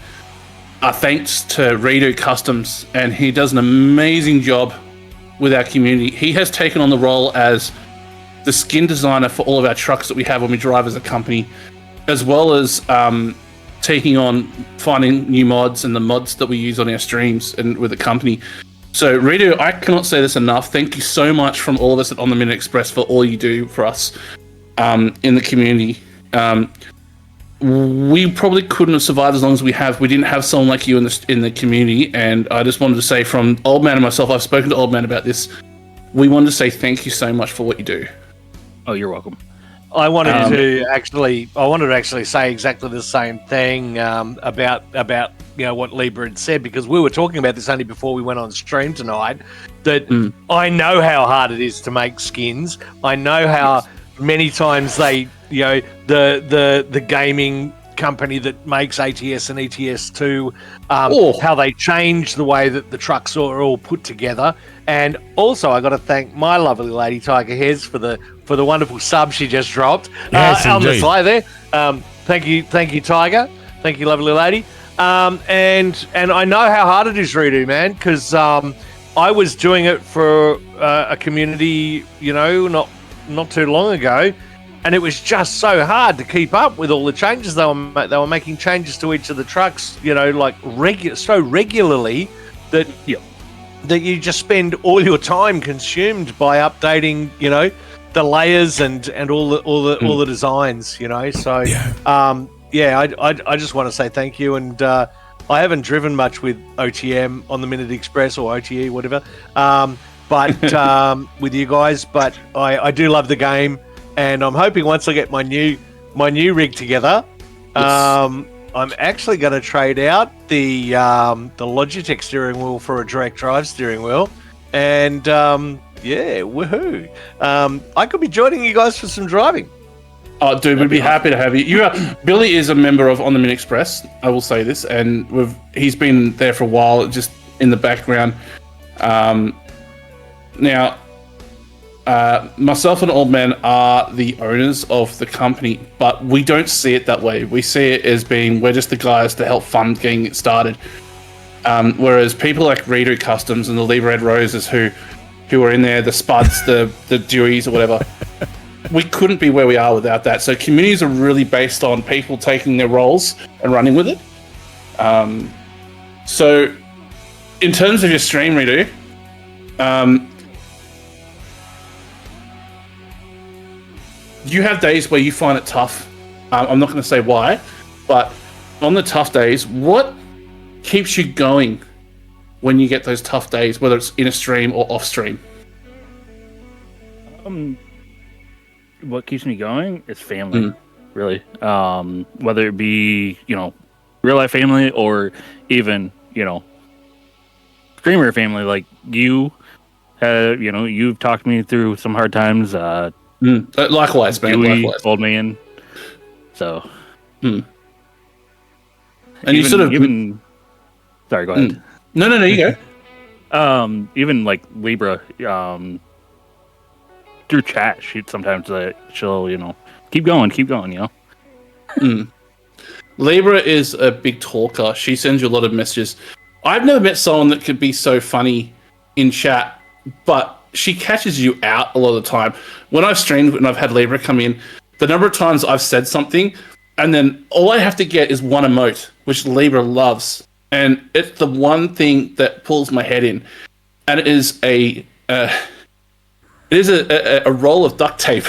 [SPEAKER 3] are thanks to Redo Customs, and he does an amazing job with our community. He has taken on the role as the skin designer for all of our trucks that we have when we drive as a company, as well as taking on finding new mods and the mods that we use on our streams and with the company. So Redo, I cannot say this enough. Thank you so much from all of us at On the Minute Express for all you do for us in the community. We probably couldn't have survived as long as we have. We didn't have someone like you in the community, and I just wanted to say, from Old Man and myself, I've spoken to Old Man about this. We wanted to say thank you so much for what you do.
[SPEAKER 7] Oh, you're welcome.
[SPEAKER 4] I wanted to actually say exactly the same thing about what Libra had said, because we were talking about this only before we went on stream tonight. That I know how hard it is to make skins. I know how many times they, the gaming company that makes ATS and ETS2, how they change the way that the trucks are all put together. And also, I got to thank my lovely lady Tiger Hez for the wonderful sub she just dropped on the slide there. Thank you, Tiger. Thank you, lovely lady. And I know how hard it is, Redo, man, because I was doing it for a community, not too long ago, and it was just so hard to keep up with all the changes they were making changes to each of the trucks, like so regularly that that you just spend all your time consumed by updating, the layers and all the designs, So I just want to say thank you, and I haven't driven much with OTM On the Minute Express or OTE, whatever. But with you guys, but I do love the game, and I'm hoping once I get my new rig together, I'm actually going to trade out the Logitech steering wheel for a direct drive steering wheel, and woohoo! I could be joining you guys for some driving.
[SPEAKER 3] Oh, dude, we'd be happy to have you. Billy is a member of On the Minute Express. I will say this, and he's been there for a while, just in the background. Now, myself and Old Man are the owners of the company, but we don't see it that way. We see it as being, we're just the guys to help fund getting it started. Whereas people like Redo Customs and the Libra Red Roses who are in there, the Spuds, the Deweys or whatever, we couldn't be where we are without that. So communities are really based on people taking their roles and running with it. So in terms of your stream, Redo, you have days where you find it tough. I'm not going to say why, but on the tough days, what keeps you going when you get those tough days, whether it's in a stream or off stream?
[SPEAKER 7] What keeps me going is family, really. Whether it be, real life family or, even, streamer family like you, you've talked me through some hard times.
[SPEAKER 3] Likewise, man.
[SPEAKER 7] Dewey,
[SPEAKER 3] Likewise.
[SPEAKER 7] Old Man. So.
[SPEAKER 3] And
[SPEAKER 7] even,
[SPEAKER 3] you sort of
[SPEAKER 7] sorry, go ahead.
[SPEAKER 3] No, you go.
[SPEAKER 7] Even like Libra, through chat, she'll keep going.
[SPEAKER 3] Libra is a big talker. She sends you a lot of messages. I've never met someone that could be so funny in chat, but she catches you out a lot of the time. When I've streamed and I've had Libra come in, the number of times I've said something and then all I have to get is one emote, which Libra loves. And it's the one thing that pulls my head in. And it is a roll of duct tape.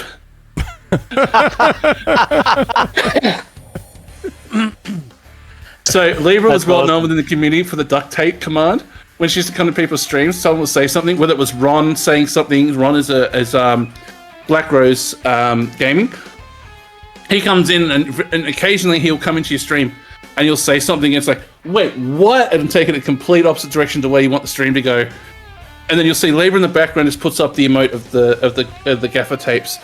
[SPEAKER 3] So Libra was well known within the community for the duct tape command. When she used to come to people's streams, someone would say something, whether it was Ron saying something. Ron is Black Rose Gaming. He comes in and occasionally he'll come into your stream and you'll say something and it's like, wait, what? And take it a complete opposite direction to where you want the stream to go. And then you'll see Libra in the background just puts up the emote of the gaffer tapes.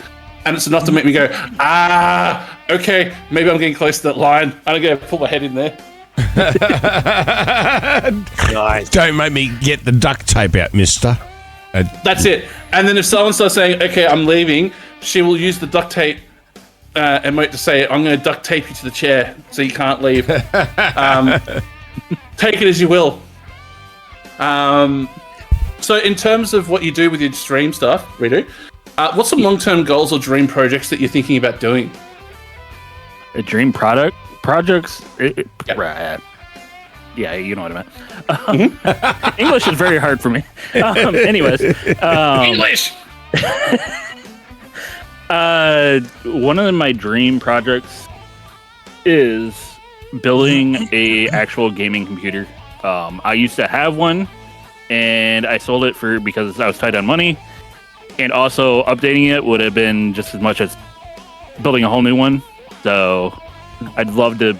[SPEAKER 3] And it's enough to make me go, okay, maybe I'm getting close to that line. I'm going to put my head in there.
[SPEAKER 2] Nice. Don't make me get the duct tape out, mister.
[SPEAKER 3] That's it. And then if someone starts saying, okay, I'm leaving, she will use the duct tape emote to say, I'm going to duct tape you to the chair so you can't leave. Take it as you will. So in terms of what you do with your stream stuff, Ritu, what's some long-term goals or dream projects that you're thinking about doing?
[SPEAKER 7] A dream projects? Right. Yeah, you know what I meant. English is very hard for me. Anyways.
[SPEAKER 3] English!
[SPEAKER 7] One of my dream projects is building a actual gaming computer. I used to have one, and I sold it because I was tight on money. And also, updating it would have been just as much as building a whole new one. So, I'd love to.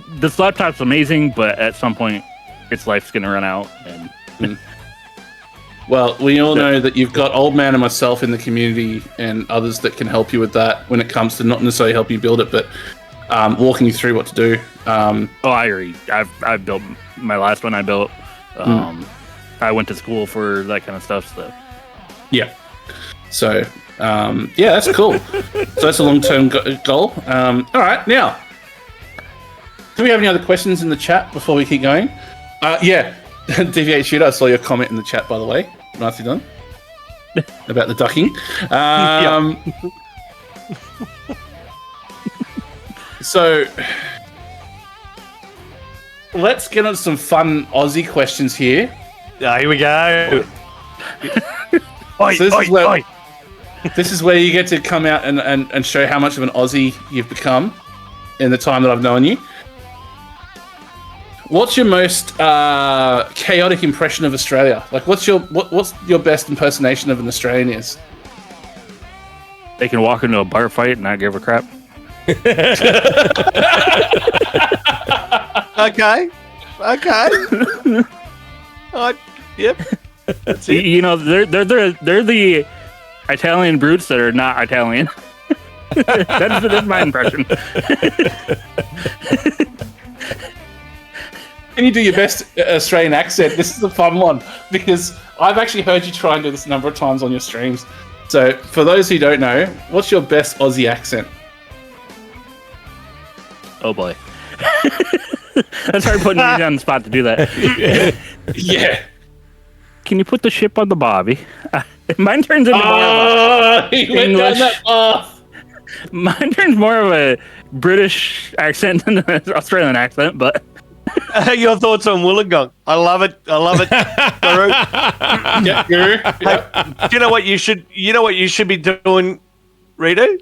[SPEAKER 7] This laptop's amazing, but at some point, its life's going to run out. And
[SPEAKER 3] well, we all know that you've got Old Man and myself in the community and others that can help you with that when it comes to not necessarily help you build it, but walking you through what to do.
[SPEAKER 7] I agree. I've built my last one. I built. I went to school for that kind of stuff. So
[SPEAKER 3] yeah. So that's cool. So that's a long-term goal. All right, now, do we have any other questions in the chat before we keep going? Yeah, Deviate Shooter, I saw your comment in the chat, by the way. Nicely done. About the ducking. So, let's get on some fun Aussie questions here.
[SPEAKER 4] Here we go.
[SPEAKER 3] This is where you get to come out and show how much of an Aussie you've become in the time that I've known you. What's your most chaotic impression of Australia? Like, what's your best impersonation of an Australian is?
[SPEAKER 7] They can walk into a bar fight and not give a crap.
[SPEAKER 4] Okay. Yep. That's it.
[SPEAKER 7] You know, they're the Italian brutes that are not Italian. That's my impression.
[SPEAKER 3] Can you do your best Australian accent? This is a fun one because I've actually heard you try and do this a number of times on your streams. So, for those who don't know, what's your best Aussie accent?
[SPEAKER 7] Oh boy. That's hard putting me on the spot to do that.
[SPEAKER 3] Yeah.
[SPEAKER 7] Can you put the ship on the bobby? Mine turns into more of a English. Mine turns more of a British accent than an Australian accent, but
[SPEAKER 4] your thoughts on Wollongong? I love it. Guru.
[SPEAKER 3] Yeah, Guru. Yeah.
[SPEAKER 4] Do you know what you should be doing, Rito?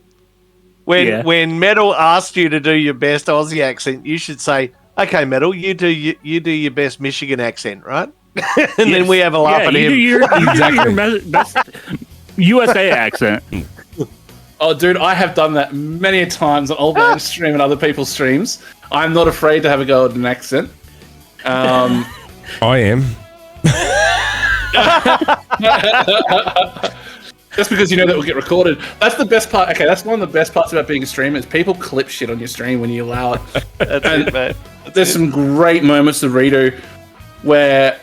[SPEAKER 4] When Metal asked you to do your best Aussie accent, you should say, "Okay, Metal, you do your best Michigan accent, right?" And then we have a laugh at him.
[SPEAKER 7] You do your best USA accent.
[SPEAKER 3] Oh, dude, I have done that many times on Old Man's stream and other people's streams. I'm not afraid to have a go at an accent.
[SPEAKER 2] I am.
[SPEAKER 3] Just because you know that will get recorded. That's the best part. Okay, that's one of the best parts about being a streamer is people clip shit on your stream when you allow it.
[SPEAKER 4] That's it, mate.
[SPEAKER 3] There's some great moments to redo where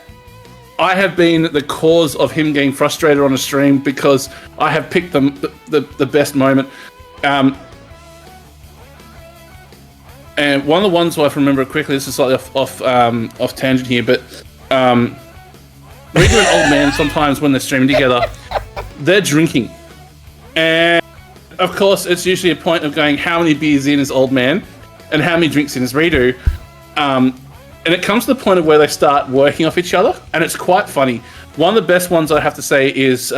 [SPEAKER 3] I have been the cause of him getting frustrated on a stream because I have picked the best moment. And one of the ones I can remember quickly, this is slightly off tangent here, but Reader and Old Man sometimes when they're streaming together, they're drinking. And of course, it's usually a point of going, how many beers in is Old Man and how many drinks in is Redo? And it comes to the point of where they start working off each other, and it's quite funny. One of the best ones I have to say is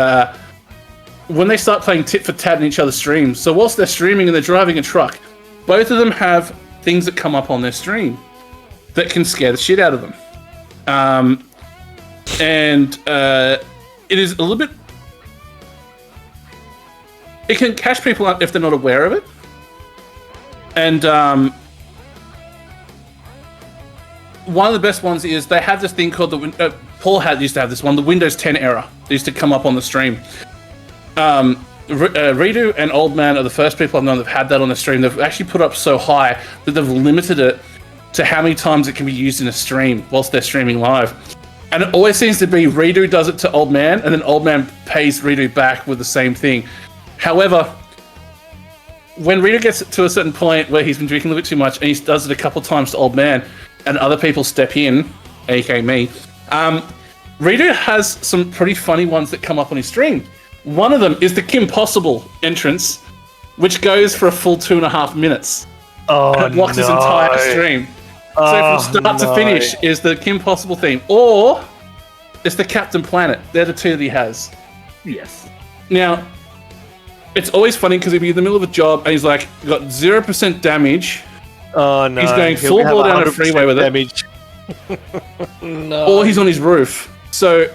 [SPEAKER 3] when they start playing tit for tat in each other's streams. So whilst they're streaming and they're driving a truck, both of them have things that come up on their stream that can scare the shit out of them. It is a little bit... It can catch people up if they're not aware of it. And one of the best ones is they have this thing called Paul used to have this one, the Windows 10 error. They used to come up on the stream. Redo and Old Man are the first people I've known that have had that on the stream. They've actually put up so high that they've limited it to how many times it can be used in a stream whilst they're streaming live. And it always seems to be Redo does it to Old Man, and then Old Man pays Redo back with the same thing. However, when Redo gets to a certain point where he's been drinking a little bit too much, and he does it a couple times to Old Man, and other people step in, aka me, Redo has some pretty funny ones that come up on his stream. One of them is the Kim Possible entrance, which goes for a full 2.5 minutes.
[SPEAKER 4] Oh,
[SPEAKER 3] and it blocks his entire stream. So from start to finish is the Kim Possible theme, or it's the Captain Planet. They're the two that he has.
[SPEAKER 7] Yes.
[SPEAKER 3] Now, it's always funny because he'll be in the middle of a job and he's like, got 0% damage.
[SPEAKER 4] Oh no!
[SPEAKER 3] He's going full bore down a freeway with
[SPEAKER 4] damage.
[SPEAKER 3] it. Or he's on his roof. So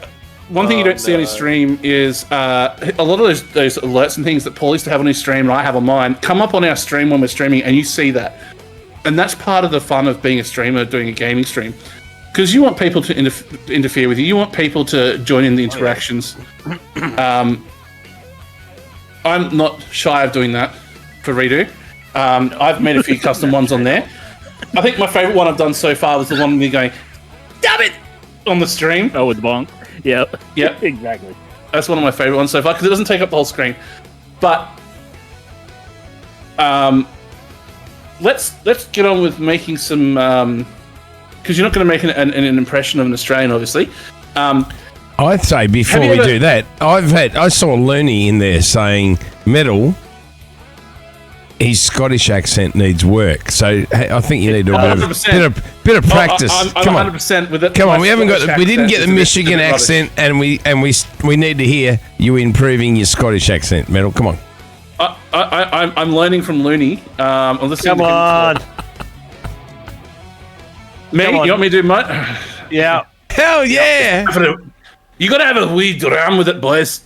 [SPEAKER 3] one thing you don't see on his stream is a lot of those alerts and things that Paul used to have on his stream and I have on mine come up on our stream when we're streaming, and you see that. And that's part of the fun of being a streamer, doing a gaming stream. Because you want people to interfere with you. You want people to join in the interactions. I'm not shy of doing that for Redo. I've made a few custom ones on there. I think my favourite one I've done so far was the one with me going, damn it, on the stream.
[SPEAKER 7] Oh, with Bonk. Yep.
[SPEAKER 3] Yep.
[SPEAKER 7] Exactly.
[SPEAKER 3] That's one of my favourite ones so far because it doesn't take up the whole screen. But let's get on with making some, because you're not going to make an impression of an Australian, obviously.
[SPEAKER 2] I'd say before we do that, I saw Looney in there saying Metal. His Scottish accent needs work, so I think you need a bit of practice.
[SPEAKER 3] I'm
[SPEAKER 2] Come on,
[SPEAKER 3] 100% with it.
[SPEAKER 2] come on. We didn't get the Michigan accent, and we need to hear you improving your Scottish accent, Metal. Come on.
[SPEAKER 3] I'm learning from Looney. I'm listening
[SPEAKER 4] Come on.
[SPEAKER 3] Me, you want me to do mine?
[SPEAKER 4] Yeah.
[SPEAKER 2] Hell yeah!
[SPEAKER 3] You got to have a wee dram with it, boys.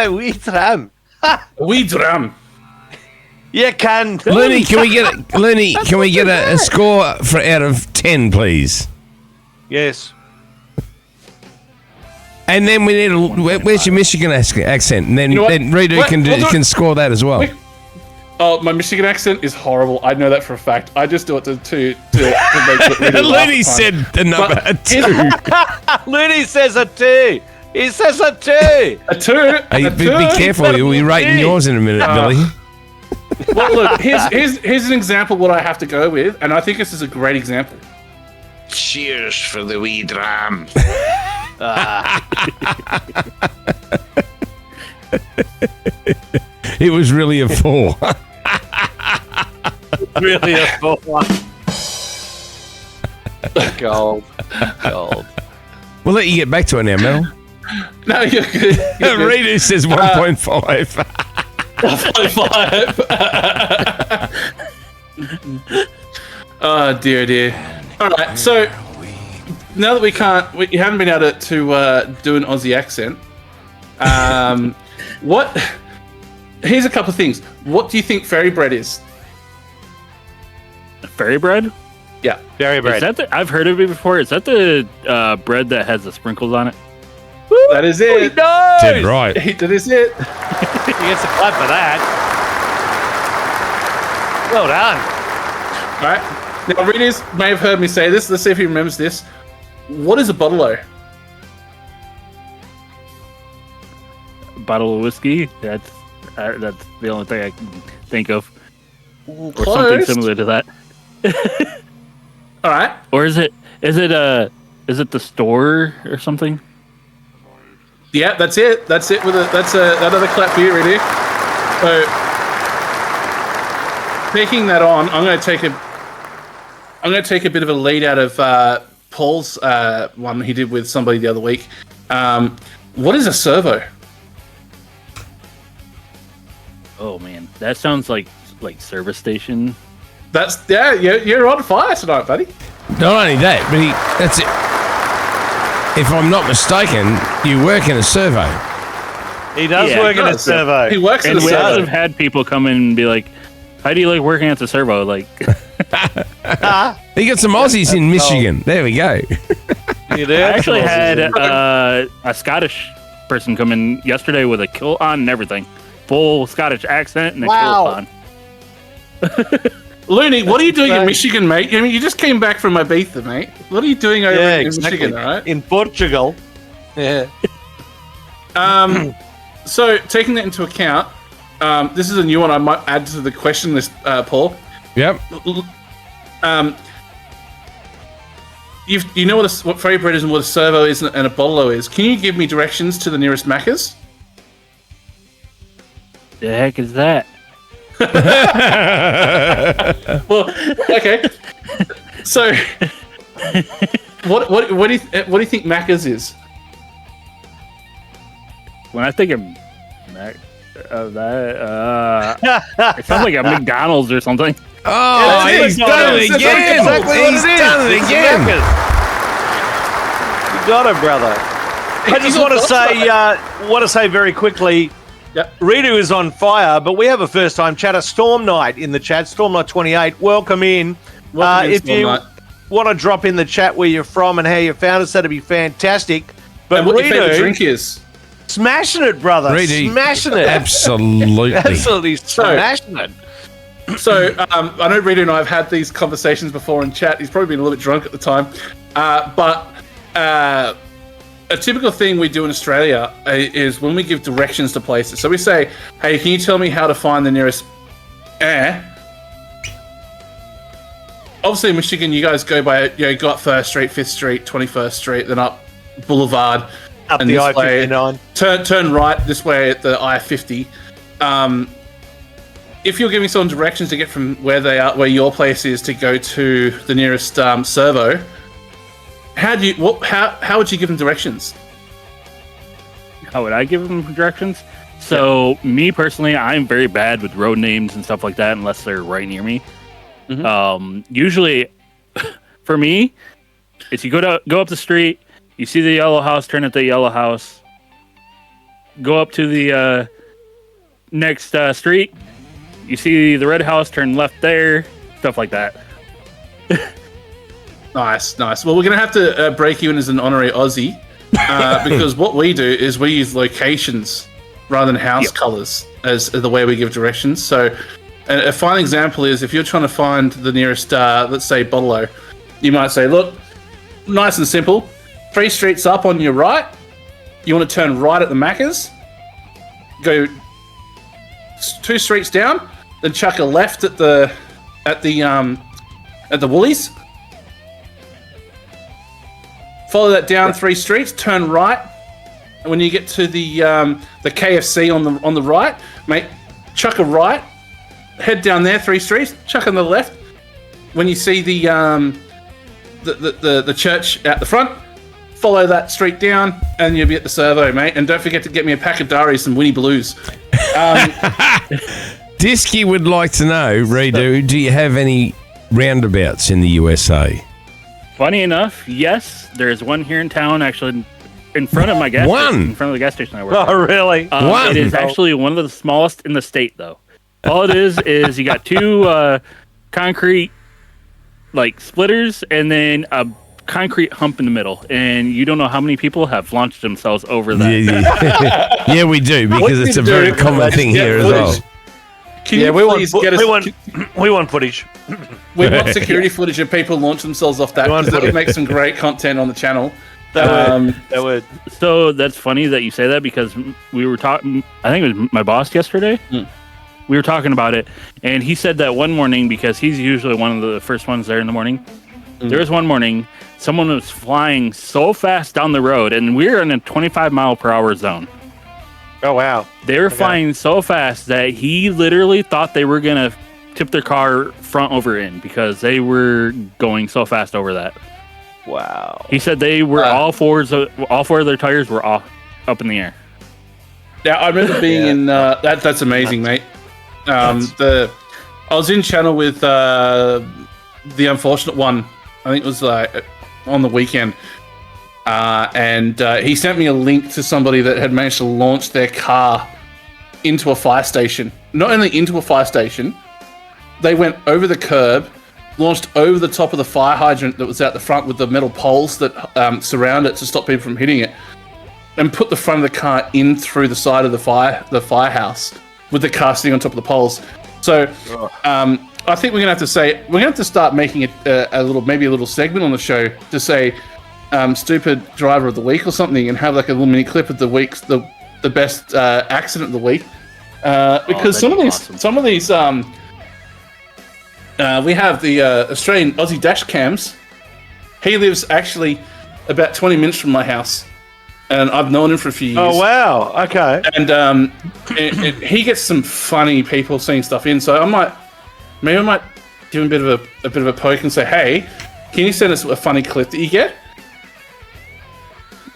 [SPEAKER 4] We tram.
[SPEAKER 3] Wee dram.
[SPEAKER 4] You can.
[SPEAKER 2] Looney, can we get a score out of 10, please?
[SPEAKER 4] Yes.
[SPEAKER 2] And then we need where's your Michigan accent? And then, Redo can score that as well.
[SPEAKER 3] Oh, my Michigan accent is horrible. I know that for a fact. I just do it to make it really
[SPEAKER 2] Looney said the number 2.
[SPEAKER 4] Looney says a 2. He says a 2.
[SPEAKER 3] A 2.
[SPEAKER 2] Hey, be careful. You'll be rating yours in a minute, Billy.
[SPEAKER 3] Well, look, here's an example of what I have to go with, and I think this is a great example.
[SPEAKER 6] Cheers for the wee dram.
[SPEAKER 2] It was really a 4.
[SPEAKER 4] Really a 4. Gold.
[SPEAKER 2] We'll let you get back to it now, Mel.
[SPEAKER 3] No, you're good.
[SPEAKER 2] Reader says 1.5.
[SPEAKER 3] 1.5. Oh dear. All right, so now that you haven't been able to do an Aussie accent. Here's a couple of things. What do you think fairy bread is?
[SPEAKER 7] Fairy bread?
[SPEAKER 3] Yeah.
[SPEAKER 4] Dairy
[SPEAKER 7] Is
[SPEAKER 4] bread.
[SPEAKER 7] that I've heard of it before. Is that the bread that has the sprinkles on it?
[SPEAKER 3] That is
[SPEAKER 4] He
[SPEAKER 3] it.
[SPEAKER 4] knows!
[SPEAKER 2] Dead right.
[SPEAKER 3] That is it.
[SPEAKER 4] He gets a clap for that. Well done.
[SPEAKER 3] All right. Now, readers may have heard me say this. Let's see if he remembers this. What is a bottle-o?
[SPEAKER 7] Bottle of whiskey. That's the only thing I can think of, or something
[SPEAKER 3] Close.
[SPEAKER 7] similar to that.
[SPEAKER 3] All right.
[SPEAKER 7] Or is it the store or something?
[SPEAKER 3] Yeah, that's it. That's it. That's another clap for you, reader. So, taking that on, I'm going to take a bit of a lead out of Paul's one he did with somebody the other week. What is a servo?
[SPEAKER 7] Oh man, that sounds like service station.
[SPEAKER 3] You're on fire tonight, buddy.
[SPEAKER 2] Not only that, but that's it. If I'm not mistaken, you work in a servo.
[SPEAKER 4] He does
[SPEAKER 7] Yeah,
[SPEAKER 4] work
[SPEAKER 3] he
[SPEAKER 4] in a
[SPEAKER 3] does.
[SPEAKER 4] servo.
[SPEAKER 3] He works in
[SPEAKER 7] And
[SPEAKER 3] a
[SPEAKER 7] we also
[SPEAKER 3] servo.
[SPEAKER 7] have had people come in and be like, "How do you like working at the servo?" Like,
[SPEAKER 2] You got some Aussies in Michigan. There we go.
[SPEAKER 4] You do?
[SPEAKER 7] I actually had a Scottish person come in yesterday with a kilt on and everything, full Scottish accent and a
[SPEAKER 8] Wow.
[SPEAKER 7] kilt on.
[SPEAKER 3] Looney, what are you doing in Michigan, mate? I mean, you just came back from Ibiza, mate. What are you doing over in Michigan, all right?
[SPEAKER 4] In Portugal. Yeah.
[SPEAKER 3] So, taking that into account, this is a new one I might add to the question list, Paul.
[SPEAKER 2] Yep.
[SPEAKER 3] You know what Fairy Bread is and what a servo is and a bottle-o is. Can you give me directions to the nearest Macca's?
[SPEAKER 7] The heck is that?
[SPEAKER 3] Well, okay. So, what do you think Macca's is?
[SPEAKER 7] When I think of that, it sounds like a McDonald's or something.
[SPEAKER 2] Oh, he's done it again. He's done it again.
[SPEAKER 4] You got it, brother. I just want to say very quickly.
[SPEAKER 3] Yep.
[SPEAKER 4] Ritu is on fire, but we have a first-time chatter, Storm Knight, in the chat. Storm Knight 28, welcome in.
[SPEAKER 3] Welcome in,
[SPEAKER 4] If
[SPEAKER 3] Storm
[SPEAKER 4] you
[SPEAKER 3] Knight.
[SPEAKER 4] want to drop in the chat where you're from and how you found us, that'd be fantastic. But
[SPEAKER 3] And what your favorite
[SPEAKER 4] Ritu,
[SPEAKER 3] drink is?
[SPEAKER 4] smashing it, brother.
[SPEAKER 2] Ritu,
[SPEAKER 4] Smashing it.
[SPEAKER 2] Absolutely.
[SPEAKER 4] Absolutely smashing it.
[SPEAKER 3] So, I know Rita and I have had these conversations before in chat. He's probably been a little bit drunk at the time. But a typical thing we do in Australia is when we give directions to places. So we say, hey, can you tell me how to find the nearest Obviously in Michigan, you guys go by, go up 1st Street, 5th Street, 21st Street, then up Boulevard.
[SPEAKER 4] Up
[SPEAKER 3] and
[SPEAKER 4] the
[SPEAKER 3] this way,
[SPEAKER 4] I-59.
[SPEAKER 3] turn right this way at the I-50. If you're giving someone directions to get from where they are, where your place is, to go to the nearest servo, how would you give them directions?
[SPEAKER 7] How would I give them directions? So, me personally, I'm very bad with road names and stuff like that unless they're right near me. Usually, for me, it's you go up the street, you see the yellow house, turn at the yellow house, go up to the next street, you see the red house, turn left there, stuff like that.
[SPEAKER 3] Nice. Well, we're going to have to break you in as an honorary Aussie because what we do is we use locations rather than house colours as the way we give directions. So a fine example is if you're trying to find the nearest, let's say, Bottle-o, you might say, look, nice and simple, 3 streets up on your right, you want to turn right at the Macca's, go 2 streets down, then chuck a left at the Woolies. Follow that down 3 streets, turn right. And when you get to the KFC on the right, mate, chuck a right, head down there 3 streets, chuck on the left. When you see the church out the front, follow that street down, and you'll be at the servo, mate. And don't forget to get me a pack of Durries and Winnie Blues.
[SPEAKER 2] Disky would like to know, Redo, do you have any roundabouts in the USA?
[SPEAKER 7] Funny enough, yes, there is one here in town, actually in front of my gas station, in front of the gas station I work at.
[SPEAKER 4] Oh, really?
[SPEAKER 7] It is actually one of the smallest in the state, though. All it is you got 2 concrete like splitters and then a concrete hump in the middle, and you don't know how many people have launched themselves over that.
[SPEAKER 2] Yeah, yeah, we do, because it's a very common thing here as well.
[SPEAKER 3] Can you please get us?
[SPEAKER 4] We want footage.
[SPEAKER 3] We want security footage of people launch themselves off that, because that would make some great content on the channel.
[SPEAKER 4] That would.
[SPEAKER 7] So that's funny that you say that, because we were talking. I think it was my boss yesterday. We were talking about it, and he said that one morning, because he's usually one of the first ones there in the morning. There was one morning, someone was flying so fast down the road, and we were in a 25-mile-per-hour zone.
[SPEAKER 4] Oh wow!
[SPEAKER 7] They were flying so fast that he literally thought they were gonna tip their car front over in, because they were going so fast over that.
[SPEAKER 4] Wow!
[SPEAKER 7] He said they were all four of their tires were up in the air.
[SPEAKER 3] Yeah, I remember being in that's amazing, mate. I was in channel with the Unfortunate One. I think it was on the weekend, and he sent me a link to somebody that had managed to launch their car into a fire station. Not only into a fire station, they went over the curb, launched over the top of the fire hydrant that was out the front with the metal poles that surround it to stop people from hitting it, and put the front of the car in through the side of the firehouse with the car sitting on top of the poles. So I think we're gonna have to start making it a little segment on the show to say stupid driver of the week or something, and have like a little mini clip of the week's the best accident of the week, because some of these we have the Australian Aussie dash cams. He lives actually about 20 minutes from my house, and I've known him for a few years.
[SPEAKER 4] Oh wow! Okay.
[SPEAKER 3] And he gets some funny people seeing stuff in, so I might give him a bit of a poke and say, hey, can you send us a funny clip that you get?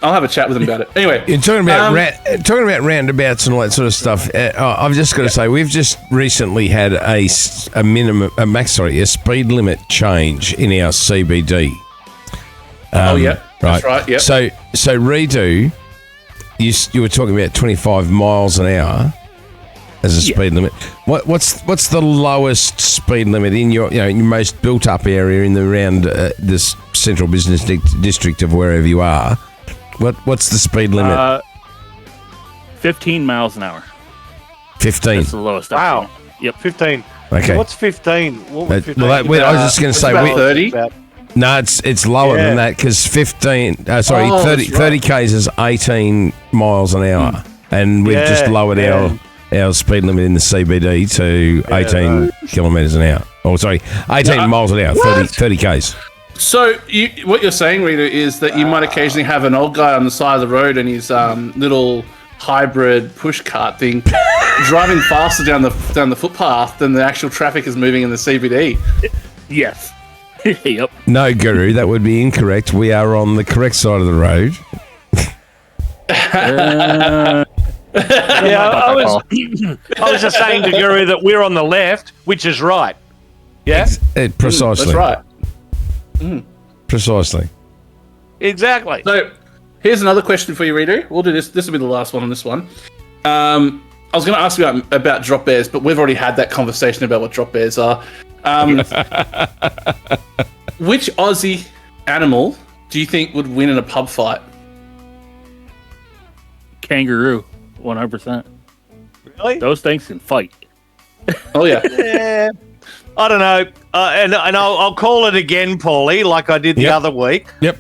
[SPEAKER 3] I'll have a chat with him about it. Anyway,
[SPEAKER 2] you're talking about roundabouts and all that sort of stuff. I've just got to say, we've just recently had a speed limit change in our CBD.
[SPEAKER 3] Yeah,
[SPEAKER 2] right.
[SPEAKER 3] That's right. Yeah.
[SPEAKER 2] So Redo, you were talking about 25 miles an hour as a speed limit. What's the lowest speed limit in your most built up area in the around this central business district of wherever you are? What's the speed limit?
[SPEAKER 7] 15 miles an hour.
[SPEAKER 2] 15.
[SPEAKER 7] That's the lowest.
[SPEAKER 4] Wow.
[SPEAKER 7] Yep.
[SPEAKER 4] 15.
[SPEAKER 2] Okay.
[SPEAKER 4] What's 15? What was 15?
[SPEAKER 2] I was just going to say,
[SPEAKER 3] 30.
[SPEAKER 2] No, it's lower than that, because 15. 30 k's is 18 miles an hour, and we've just lowered our speed limit in the CBD to 18 kilometres an hour. Oh, sorry, 18 miles an hour, 30 k's.
[SPEAKER 3] So what you're saying, Rita, is that you might occasionally have an old guy on the side of the road and his little hybrid push cart thing driving faster down the footpath than the actual traffic is moving in the CBD.
[SPEAKER 7] Yes. Yep.
[SPEAKER 2] No, Guru, that would be incorrect. We are on the correct side of the road.
[SPEAKER 4] I was just saying to Guru that we're on the left, which is right. Yeah,
[SPEAKER 2] precisely.
[SPEAKER 3] That's right.
[SPEAKER 2] Precisely.
[SPEAKER 4] Exactly.
[SPEAKER 3] So here's another question for you, Rita. We'll do this. This will be the last one on this one. I was going to ask you about drop bears, but we've already had that conversation about what drop bears are. Which Aussie animal do you think would win in a pub fight?
[SPEAKER 7] Kangaroo, 100%.
[SPEAKER 4] Really?
[SPEAKER 7] Those things can fight.
[SPEAKER 3] Oh yeah.
[SPEAKER 4] Yeah. I don't know, and I'll call it again, Paulie, like I did the other week.
[SPEAKER 2] Yep.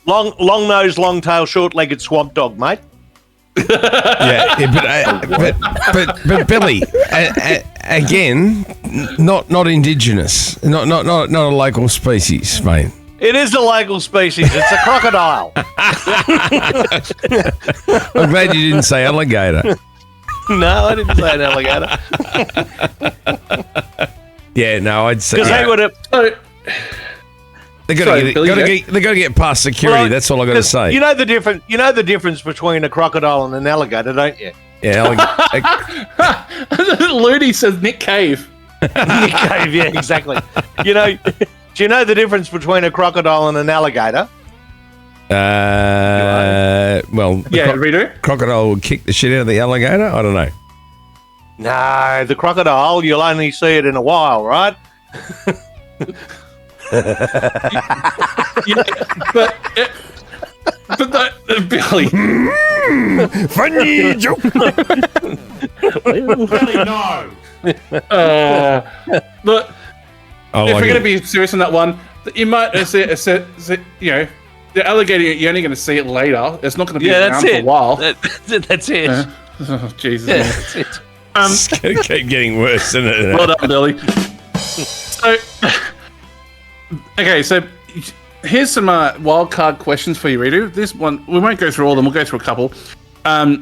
[SPEAKER 4] Long nose, long tail, short legged swamp dog, mate.
[SPEAKER 2] But Billy, again, not indigenous, not a local species, mate.
[SPEAKER 4] It is a local species. It's a crocodile.
[SPEAKER 2] I'm glad you didn't say alligator.
[SPEAKER 4] No, I didn't say an alligator.
[SPEAKER 2] Yeah, no, I'd say
[SPEAKER 4] because they would have.
[SPEAKER 2] They got to get past security. That's all I got to say.
[SPEAKER 4] You know the difference. You know the difference between a crocodile and an alligator, don't you?
[SPEAKER 2] Yeah,
[SPEAKER 3] Looney says Nick Cave.
[SPEAKER 4] Nick Cave, yeah, exactly. Do you know the difference between a crocodile and an alligator?
[SPEAKER 3] Reader.
[SPEAKER 2] Crocodile would kick the shit out of the alligator. I don't know.
[SPEAKER 4] No, the crocodile, you'll only see it in a while, right?
[SPEAKER 3] Yeah, but that, Billy.
[SPEAKER 2] Funny joke.
[SPEAKER 3] But
[SPEAKER 2] I
[SPEAKER 3] if
[SPEAKER 2] like
[SPEAKER 3] we're going to
[SPEAKER 2] it.
[SPEAKER 3] be serious on that one, you might you know, the alligator. You're only going to see it later. It's not going to be around for a while.
[SPEAKER 4] That's it.
[SPEAKER 3] Oh, Jesus.
[SPEAKER 4] Yeah,
[SPEAKER 3] man.
[SPEAKER 4] that's it.
[SPEAKER 2] It's gonna keep getting worse, isn't it?
[SPEAKER 3] Well done, Billy. So, okay, so here's some wild card questions for you, Redo. This one, we won't go through all of them. We'll go through a couple.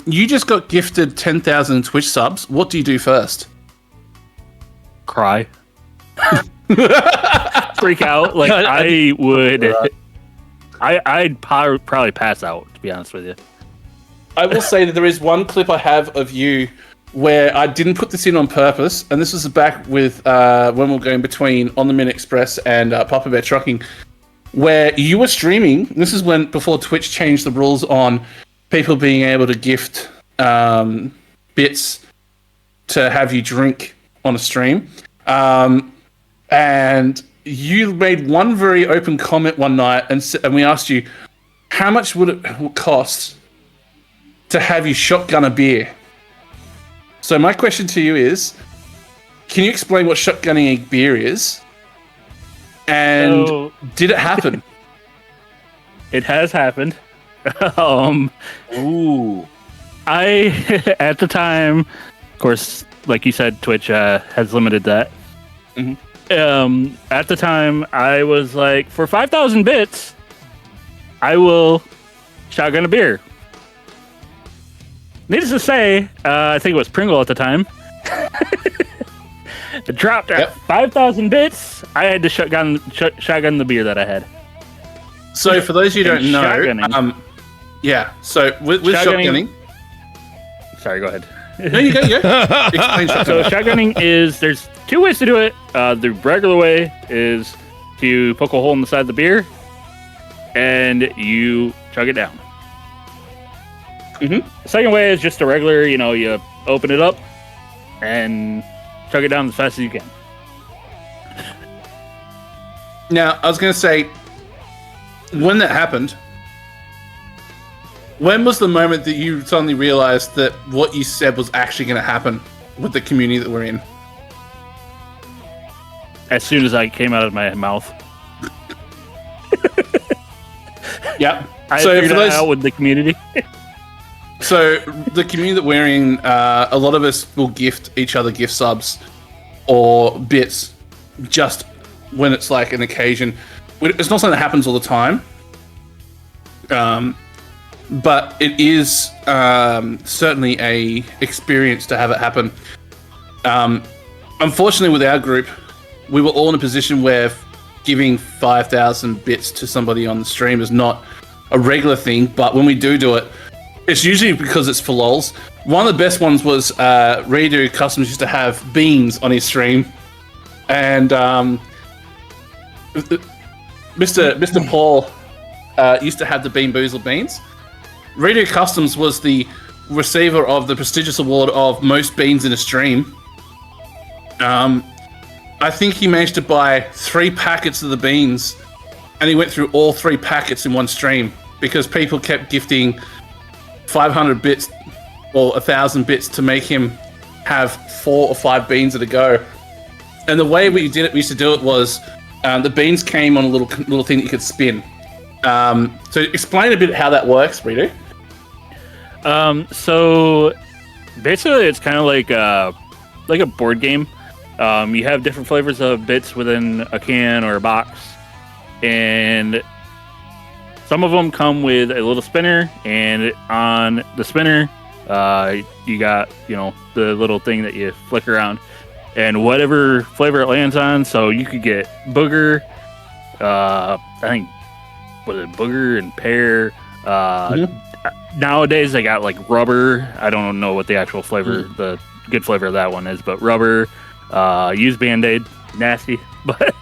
[SPEAKER 3] You just got gifted 10,000 Twitch subs. What do you do first?
[SPEAKER 7] Cry. Freak out. Like, I would. I'd probably pass out, to be honest with you.
[SPEAKER 3] I will say that there is one clip I have of you where I didn't put this in on purpose, and this was back with when we were going between On the Min Express and Papa Bear Trucking, where you were streaming. This is before Twitch changed the rules on people being able to gift bits to have you drink on a stream. And you made one very open comment one night, and we asked you, how much would it cost to have you shotgun a beer? So my question to you is, can you explain what shotgunning a beer is? And did it happen?
[SPEAKER 7] It has happened.
[SPEAKER 4] Ooh.
[SPEAKER 7] I, at the time, of course, like you said, Twitch has limited that.
[SPEAKER 3] Mm-hmm.
[SPEAKER 7] At the time, I was like, for 5,000 bits, I will shotgun a beer. Needless to say, I think it was Pringle at the time. It dropped at 5,000 bits. I had to shotgun the beer that I had.
[SPEAKER 3] So for those who don't know, so with shotgunning.
[SPEAKER 7] Sorry, go ahead.
[SPEAKER 3] No, you go. Explain shotgunning.
[SPEAKER 7] So shotgunning is, there's two ways to do it. The regular way is to poke a hole in the side of the beer, and you chug it down.
[SPEAKER 3] Mm-hmm.
[SPEAKER 7] The second way is just a regular, you open it up and chug it down as fast as you can.
[SPEAKER 3] Now, I was going to say, when that happened, when was the moment that you suddenly realized that what you said was actually going to happen with the community that we're in?
[SPEAKER 7] As soon as I came out of my mouth.
[SPEAKER 3] Yeah.
[SPEAKER 7] I
[SPEAKER 3] So
[SPEAKER 7] figured
[SPEAKER 3] for
[SPEAKER 7] it
[SPEAKER 3] those,
[SPEAKER 7] out with the community.
[SPEAKER 3] so the community that we're in, a lot of us will gift each other gift subs or bits just when it's like an occasion. It's not something that happens all the time. But it is certainly a experience to have it happen. Unfortunately, with our group, we were all in a position where giving 5,000 bits to somebody on the stream is not a regular thing. But when we do it, it's usually because it's for lols. One of the best ones was Redo Customs used to have beans on his stream, and Mr. Paul used to have the Bean Boozled beans. Radio Customs was the receiver of the prestigious award of most beans in a stream. I think he managed to buy 3 packets of the beans, and he went through all 3 packets in one stream because people kept gifting 500 bits or 1,000 bits to make him have 4 or 5 beans at a go. And the way we used to do it was the beans came on a little thing that you could spin. So explain a bit how that works, Redo.
[SPEAKER 7] So basically it's kind of like a board game. You have different flavors of bits within a can or a box, and some of them come with a little spinner, and on the spinner you got the little thing that you flick around, and whatever flavor it lands on. So you could get booger, I think, was it booger and pear. Nowadays they got like rubber. I don't know what the actual flavor, the good flavor of that one is, but rubber. Use Band-Aid, nasty, but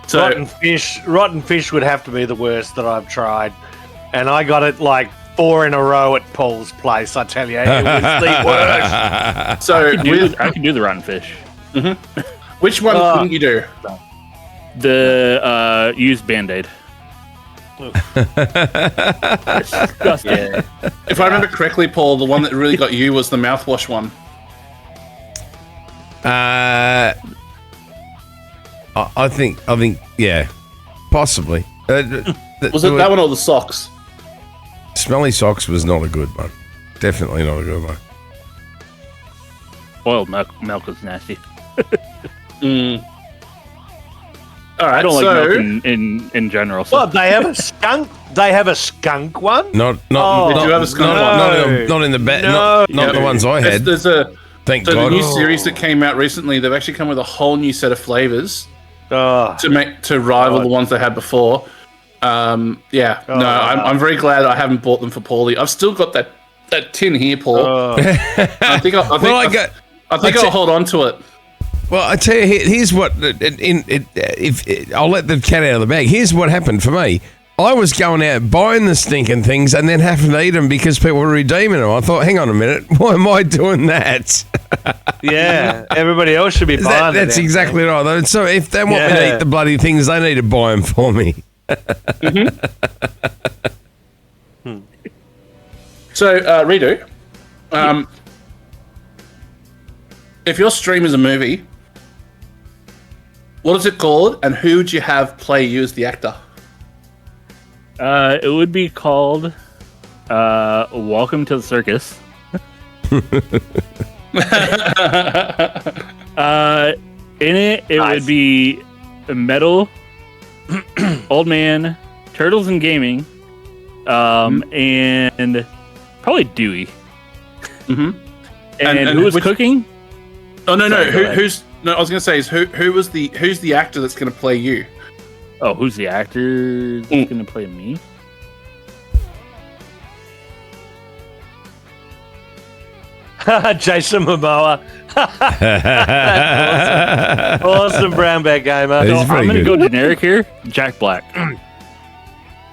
[SPEAKER 3] So
[SPEAKER 4] Rotten fish would have to be the worst that I've tried, and I got it like 4 in a row at Paul's place. I tell you, it was the worst.
[SPEAKER 3] So
[SPEAKER 7] I can do the rotten fish.
[SPEAKER 3] Which one couldn't you do?
[SPEAKER 7] The used Band-Aid. It's disgusting.
[SPEAKER 3] If I remember correctly, Paul, the one that really got you was the mouthwash one.
[SPEAKER 2] I think, yeah, possibly.
[SPEAKER 3] Was it that one or the socks?
[SPEAKER 2] Smelly socks was not a good one. Definitely not a good one.
[SPEAKER 7] Boiled milk is nasty.
[SPEAKER 3] All right,
[SPEAKER 7] I don't
[SPEAKER 3] so,
[SPEAKER 7] like milk in general. So.
[SPEAKER 4] Well, they have a skunk. They have a skunk one.
[SPEAKER 2] Not
[SPEAKER 3] Did you have a skunk one?
[SPEAKER 2] not in the bed.
[SPEAKER 4] No.
[SPEAKER 2] Not the ones I had.
[SPEAKER 3] There's a
[SPEAKER 2] Thank
[SPEAKER 3] so
[SPEAKER 2] God.
[SPEAKER 3] the new series that came out recently. They've actually come with a whole new set of flavors to rival the ones they had before. I'm very glad I haven't bought them for Paulie. I've still got that tin here, Paul. I think I'll hold on to it.
[SPEAKER 2] Well, I tell you, here's what. I'll let the cat out of the bag. Here's what happened for me. I was going out buying the stinking things and then having to eat them because people were redeeming them. I thought, hang on a minute, why am I doing that?
[SPEAKER 4] Yeah, everybody else should be buying it.
[SPEAKER 2] That's exactly right. So if they want me to eat the bloody things, they need to buy them for me.
[SPEAKER 3] So, Redo, if your stream is a movie, what is it called, and who would you have play you as the actor?
[SPEAKER 7] It would be called Welcome to the Circus. In it would be Metal, Old Man, Turtles and Gaming, and probably Dewey.
[SPEAKER 3] Mm-hmm.
[SPEAKER 7] And who was cooking?
[SPEAKER 3] Oh no,
[SPEAKER 7] Sorry,
[SPEAKER 3] who's no? I was gonna say is who's the actor that's gonna play you?
[SPEAKER 7] Oh, who's the actor that's gonna play me?
[SPEAKER 4] Jason Momoa. awesome brown bag gamer.
[SPEAKER 2] He's
[SPEAKER 7] I'm
[SPEAKER 2] very
[SPEAKER 7] gonna
[SPEAKER 2] good.
[SPEAKER 7] go generic here. Jack Black.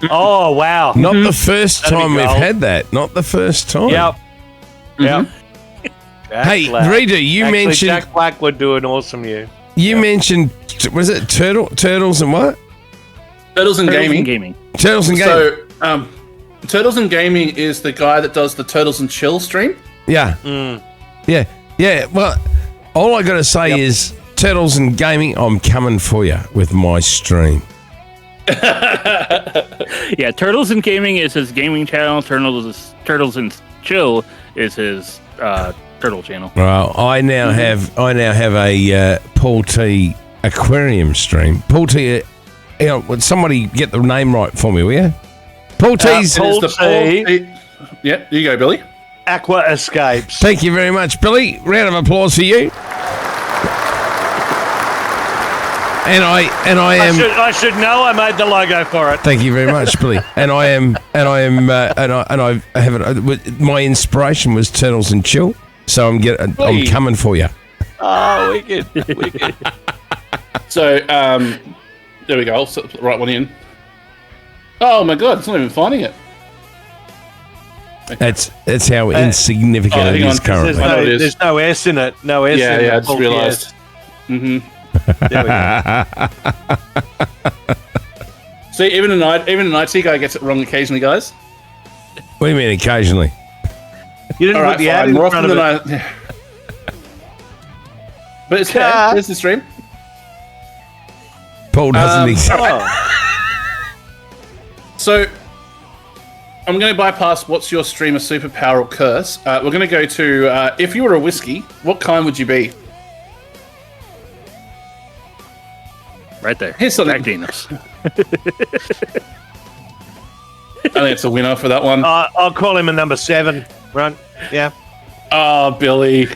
[SPEAKER 4] Oh wow!
[SPEAKER 2] Not the first
[SPEAKER 4] That'd be
[SPEAKER 2] time we've
[SPEAKER 4] gold.
[SPEAKER 2] had that. Not the first time.
[SPEAKER 4] Yep. Yep. Jack
[SPEAKER 2] Hey,
[SPEAKER 4] Black.
[SPEAKER 2] Rita, you
[SPEAKER 4] Actually,
[SPEAKER 2] mentioned
[SPEAKER 4] Jack Black would do an awesome you.
[SPEAKER 2] you mentioned was it turtles and what?
[SPEAKER 3] Turtles and
[SPEAKER 7] Turtles
[SPEAKER 3] Gaming.
[SPEAKER 7] and Gaming.
[SPEAKER 2] Turtles and gaming.
[SPEAKER 3] So, Turtles and Gaming is the guy that does the Turtles and Chill stream.
[SPEAKER 2] Yeah. Yeah. Well, all I got to say is Turtles and Gaming. I'm coming for you with my stream.
[SPEAKER 7] Yeah, Turtles and Gaming is his gaming channel. Turtles and Chill is his turtle channel.
[SPEAKER 2] Well, I now have a Paul T aquarium stream. Paul T. Would somebody get the name right for me, will you? Paul T's.
[SPEAKER 3] It is the
[SPEAKER 4] Paul T.
[SPEAKER 3] Yeah, you go, Billy.
[SPEAKER 4] Aqua Escapes.
[SPEAKER 2] Thank you very much, Billy. Round of applause for you. And I am.
[SPEAKER 4] I should know. I made the logo for it.
[SPEAKER 2] Thank you very much, Billy. And I have it. My inspiration was Turtles and Chill, so I'm coming for you.
[SPEAKER 4] Oh, wicked.
[SPEAKER 3] So, there we go. I'll set the right one in. Oh my god, it's not even finding it.
[SPEAKER 2] That's how insignificant it
[SPEAKER 3] hang
[SPEAKER 2] is
[SPEAKER 3] on.
[SPEAKER 2] currently.
[SPEAKER 3] I know it is.
[SPEAKER 4] There's no S in it. No S in it.
[SPEAKER 3] Yeah, I just realised. Mm-hmm.
[SPEAKER 4] There we go.
[SPEAKER 3] See, even an IT guy gets it wrong occasionally, guys.
[SPEAKER 2] What do you mean occasionally?
[SPEAKER 4] You didn't
[SPEAKER 3] All
[SPEAKER 4] put
[SPEAKER 3] right,
[SPEAKER 4] the ad
[SPEAKER 3] fine.
[SPEAKER 4] in
[SPEAKER 3] More
[SPEAKER 4] front
[SPEAKER 3] often
[SPEAKER 4] of
[SPEAKER 3] than
[SPEAKER 4] it.
[SPEAKER 3] I. But it's there. There's the stream.
[SPEAKER 2] Paul doesn't exist.
[SPEAKER 4] Oh.
[SPEAKER 3] So, I'm going to bypass what's your streamer superpower or curse. We're going to go to if you were a whiskey, what kind would you be?
[SPEAKER 7] Right there.
[SPEAKER 3] Here's something.
[SPEAKER 7] Jack Daniels.
[SPEAKER 3] I think it's a winner for that one.
[SPEAKER 4] I'll call him a number 7. Right? Yeah.
[SPEAKER 3] Oh, Billy.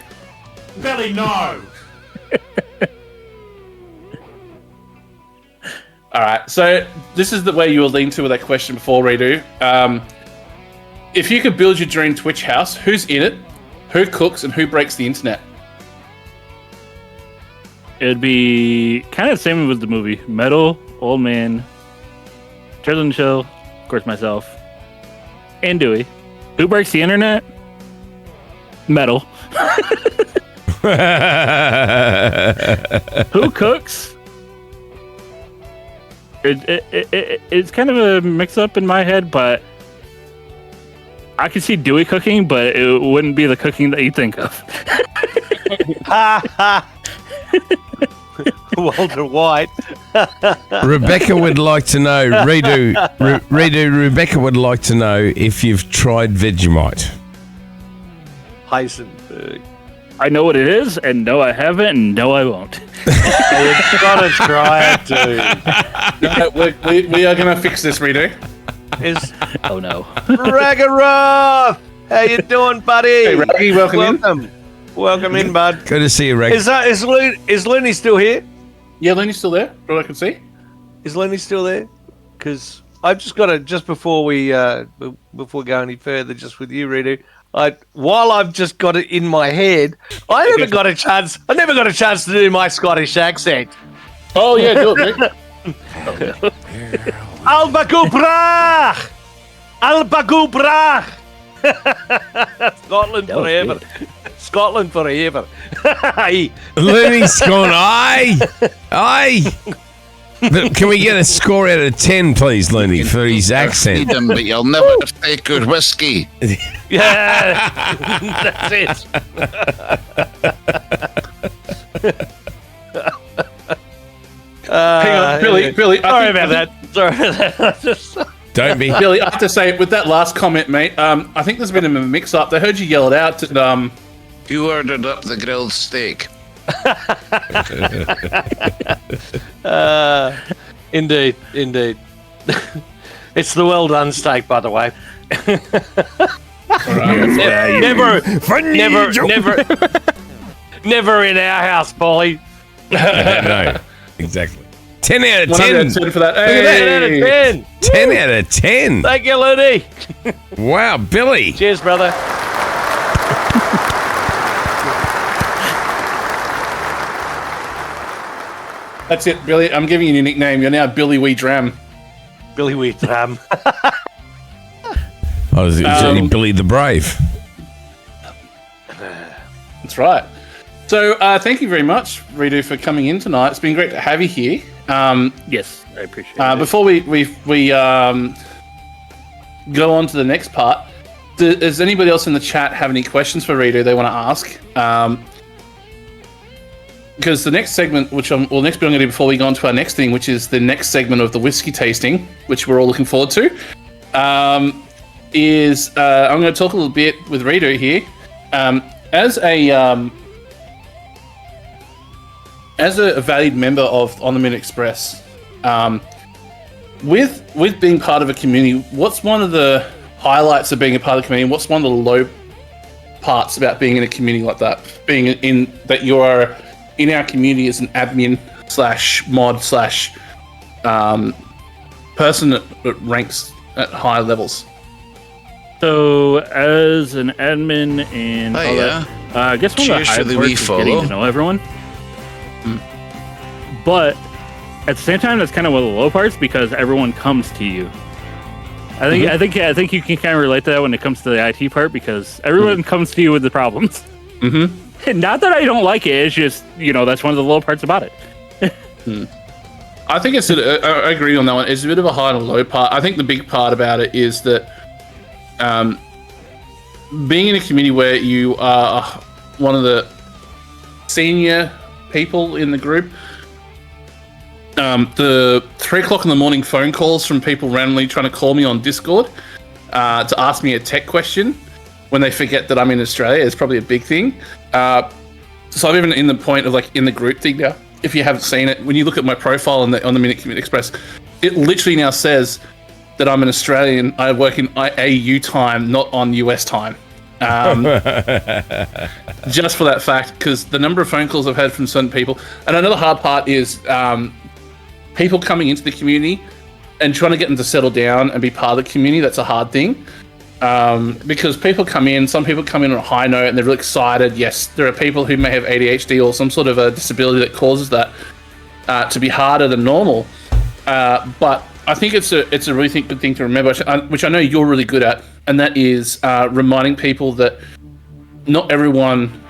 [SPEAKER 4] Billy, no.
[SPEAKER 3] All right, so this is the way you were leaned to with that question before, Redo. If you could build your dream Twitch house, who's in it, who cooks, and who breaks the internet?
[SPEAKER 7] It'd be kind of the same with the movie. Metal, Old Man, Turtle and Chill, of course myself, and Dewey. Who breaks the internet? Metal. Who cooks? It's kind of a mix-up in my head, but I can see Dewey cooking, but it wouldn't be the cooking that you think of.
[SPEAKER 4] Walter White.
[SPEAKER 2] Rebecca would like to know, Rebecca would like to know if you've tried Vegemite.
[SPEAKER 4] Heisenberg.
[SPEAKER 7] I know what it is, and no, I haven't, and no, I won't.
[SPEAKER 4] You've got to try it, dude.
[SPEAKER 3] We are going to fix this, Redo.
[SPEAKER 7] Oh no.
[SPEAKER 4] Ragaroth! How you doing, buddy?
[SPEAKER 3] Hey, Raggy, welcome.
[SPEAKER 4] Welcome in, bud.
[SPEAKER 2] Good to see you, Reg.
[SPEAKER 4] Is Looney still here?
[SPEAKER 3] Yeah, Lenny's still there, from what I can see.
[SPEAKER 4] Is Lenny still there? Because I've just got to, just before we go any further, just with you, Redo, while I've just got it in my head, I never got a chance to do my Scottish accent.
[SPEAKER 3] Oh, yeah, do it, Rick.
[SPEAKER 4] Albagubrach! Albagubrach! Scotland forever. Scotland forever.
[SPEAKER 2] Looney's gone, aye. But can we get a score out of 10, please, Looney, for his accent?
[SPEAKER 6] Freedom, but you'll never take good whiskey.
[SPEAKER 4] Yeah, that's it.
[SPEAKER 3] Hang on, Billy.
[SPEAKER 4] Sorry about that.
[SPEAKER 2] Don't be.
[SPEAKER 3] Billy, I have to say, with that last comment, mate, I think there's been a mix-up. They heard you yell it out.
[SPEAKER 6] You ordered up the grilled steak.
[SPEAKER 4] Indeed. It's the well done steak, by the way. Never in our house, Polly.
[SPEAKER 2] No, exactly. 10 out of 10.
[SPEAKER 3] 1 out of 10 for that.
[SPEAKER 4] Look at that, 10 out of 10.
[SPEAKER 2] 10 out of 10.
[SPEAKER 4] Thank you, Looney.
[SPEAKER 2] Wow, Billy.
[SPEAKER 4] Cheers, brother.
[SPEAKER 3] That's it, Billy. I'm giving you a nickname. You're now Billy Wee Dram.
[SPEAKER 4] Billy Wee Dram.
[SPEAKER 2] Was it Billy the Brave?
[SPEAKER 3] That's right. So, thank you very much, Redo, for coming in tonight. It's been great to have you here.
[SPEAKER 7] Yes, I appreciate it.
[SPEAKER 3] Before we go on to the next part, does anybody else in the chat have any questions for Redo they want to ask? Because the next segment, next bit I'm going to do before we go on to our next thing, which is the next segment of the whiskey tasting, which we're all looking forward to, is I'm going to talk a little bit with Redo here. As a valued member of On the Minute Express, with being part of a community, what's one of the highlights of being a part of the community? What's one of the low parts about being in a community like that? Being in that you are in our community as an admin / mod / person that ranks at high levels.
[SPEAKER 7] So, as an admin and all that, I guess one of the
[SPEAKER 6] Cheers to
[SPEAKER 7] highlights
[SPEAKER 6] the wee
[SPEAKER 7] is
[SPEAKER 6] follow.
[SPEAKER 7] getting to know everyone. But at the same time, that's kind of one of the low parts because everyone comes to you. I think you can kind of relate to that when it comes to the IT part because everyone comes to you with the problems. Mm-hmm. Not that I don't like it; it's just that's one of the low parts about it.
[SPEAKER 3] I think I agree on that one. It's a bit of a high and a low part. I think the big part about it is that being in a community where you are one of the senior people in the group, the 3 o'clock in the morning phone calls from people randomly trying to call me on Discord to ask me a tech question when they forget that I'm in Australia is probably a big thing. So I'm even in the point of in the group thing now. If you haven't seen it, when you look at my profile on the Minute Express, it literally now says that I'm an Australian. I work in AU time, not on US time. Just for that fact, because the number of phone calls I've had from certain people. And another hard part is people coming into the community and trying to get them to settle down and be part of the community. That's a hard thing. Because some people come in on a high note and they're really excited. Yes, there are people who may have ADHD or some sort of a disability that causes that to be harder than normal. But I think it's a really good thing to remember, which I know you're really good at, and that is reminding people that not everyone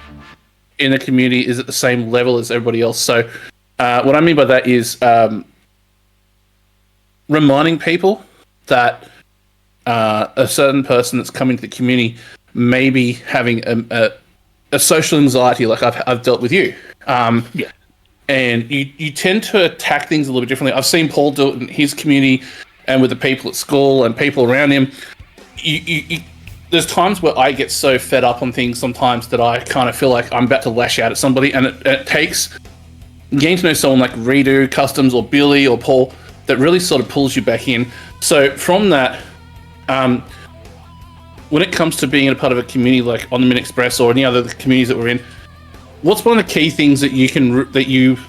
[SPEAKER 3] in a community is at the same level as everybody else. So what I mean by that is reminding people that a certain person that's coming to the community may be having a social anxiety like I've dealt with you.
[SPEAKER 7] Yeah.
[SPEAKER 3] And you tend to attack things a little bit differently. I've seen Paul do it in his community and with the people at school and people around him. There's times where I get so fed up on things sometimes that I kind of feel like I'm about to lash out at somebody, and it takes getting to know someone like Redo, Customs, or Billy, or Paul that really sort of pulls you back in. So from that, when it comes to being a part of a community like On the Min Express or any other communities that we're in, what's one of the key things that you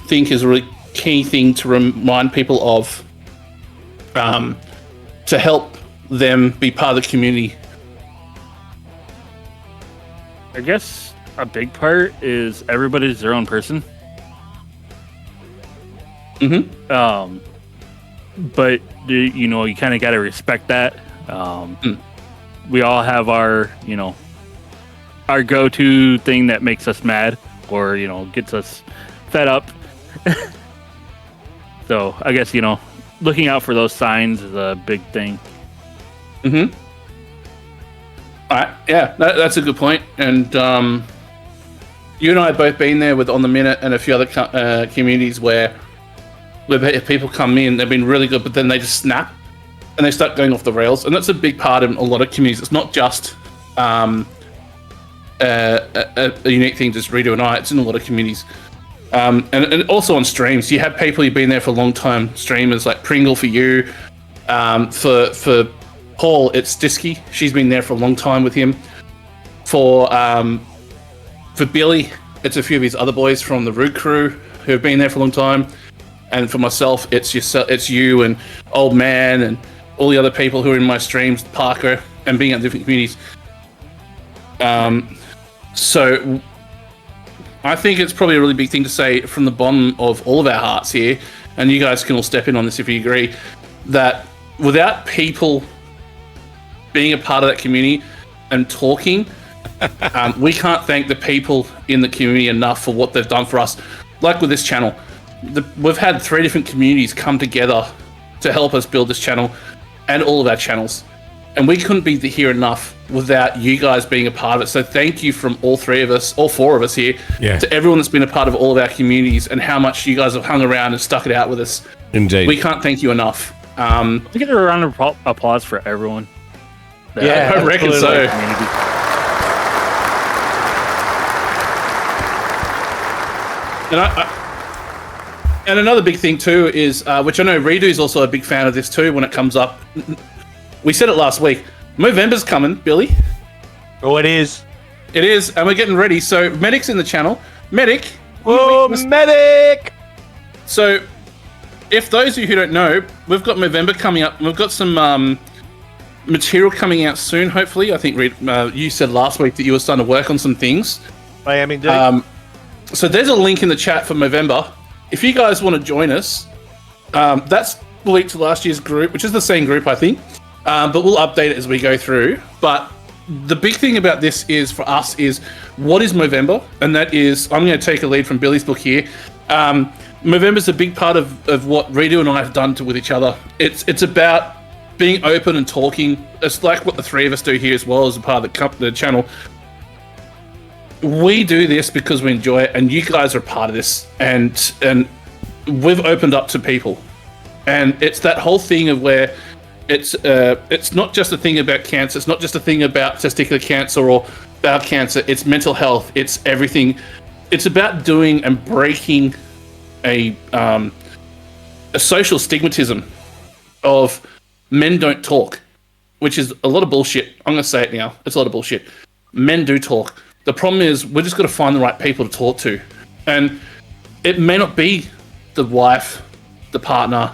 [SPEAKER 3] think is a really key thing to remind people of, to help them be part of the community?
[SPEAKER 7] I guess a big part is everybody's their own person.
[SPEAKER 3] Mm-hmm.
[SPEAKER 7] But you kind of got to respect that. We all have our our go-to thing that makes us mad or gets us fed up. So I guess looking out for those signs is a big thing.
[SPEAKER 3] Mm-hmm. All right, yeah, that's a good point. And you and I have both been there with On the Minute and a few other communities where people come in, they've been really good, but then they just snap and they start going off the rails. And that's a big part of a lot of communities. It's not just a unique thing, just Redo and I. It's in a lot of communities. And also on streams, you have people who've been there for a long time, streamers like Pringle for you. For Paul, it's Disky. She's been there for a long time with him. For Billy, it's a few of his other boys from the Root Crew who have been there for a long time. And for myself, it's you and Old Man and all the other people who are in my streams, Parker, and being at different communities. So I think it's probably a really big thing to say from the bottom of all of our hearts here, and you guys can all step in on this if you agree, that without people being a part of that community and talking, we can't thank the people in the community enough for what they've done for us. Like with this channel, we've had 3 different communities come together to help us build this channel and all of our channels. And we couldn't be here enough without you guys being a part of it. So thank you from all 4 of us here, to everyone that's been a part of all of our communities and how much you guys have hung around and stuck it out with us.
[SPEAKER 2] Indeed.
[SPEAKER 3] We can't thank you enough.
[SPEAKER 7] We get a round of applause for everyone.
[SPEAKER 3] Yeah, I reckon so. And another big thing too is, which I know Redo's also a big fan of this too when it comes up. We said it last week. Movember's coming, Billy.
[SPEAKER 4] Oh, it is.
[SPEAKER 3] It is, and we're getting ready. So Medic's in the channel. Medic.
[SPEAKER 4] Whoa, Medic!
[SPEAKER 3] So, if those of you who don't know, we've got Movember coming up. We've got some material coming out soon, hopefully. I think you said last week that you were starting to work on some things.
[SPEAKER 4] I am indeed.
[SPEAKER 3] So there's a link in the chat for Movember. If you guys want to join us, that's linked to last year's group, which is the same group, I think. But we'll update it as we go through. But the big thing about this is, for us, is what is Movember? And that is, I'm going to take a lead from Billy's book here. Movember's a big part of what Redo and I have done with each other. It's about being open and talking. It's like what the 3 of us do here as well as a part of the channel. We do this because we enjoy it, and you guys are a part of this. And we've opened up to people. And it's that whole thing of where it's not just a thing about cancer. It's not just a thing about testicular cancer or bowel cancer. It's mental health. It's everything. It's about doing and breaking a social stigmatism of men don't talk, which is a lot of bullshit. I'm going to say it now. It's a lot of bullshit. Men do talk. The problem is we're just got to find the right people to talk to. And it may not be the wife, the partner,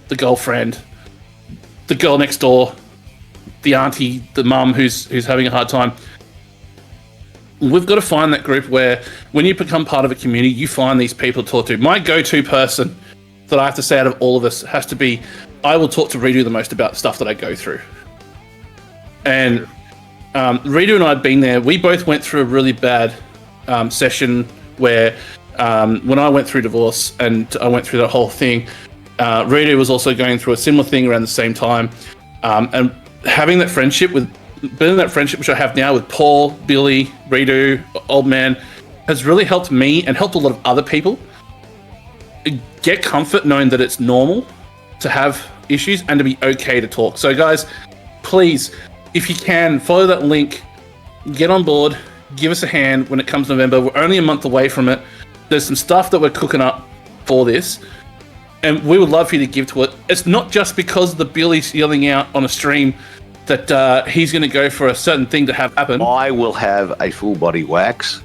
[SPEAKER 3] the girlfriend, the girl next door, the auntie, the mum who's having a hard time. We've got to find that group where when you become part of a community, you find these people to talk to. My go-to person that I have to say out of all of us has to be, I will talk to Redo the most about the stuff that I go through. And Redo and I have been there. We both went through a really bad session where when I went through divorce and I went through that whole thing, Rita was also going through a similar thing around the same time, and having that friendship which I have now with Paul, Billy, Rita, Old Man, has really helped me and helped a lot of other people get comfort knowing that it's normal to have issues and to be okay to talk. So guys, please, if you can, follow that link, get on board, give us a hand when it comes November. We're only a month away from it. There's some stuff that we're cooking up for this, and we would love for you to give to it. It's not just because the Billy's yelling out on a stream that he's going to go for a certain thing to have happen.
[SPEAKER 5] I will have a full body wax.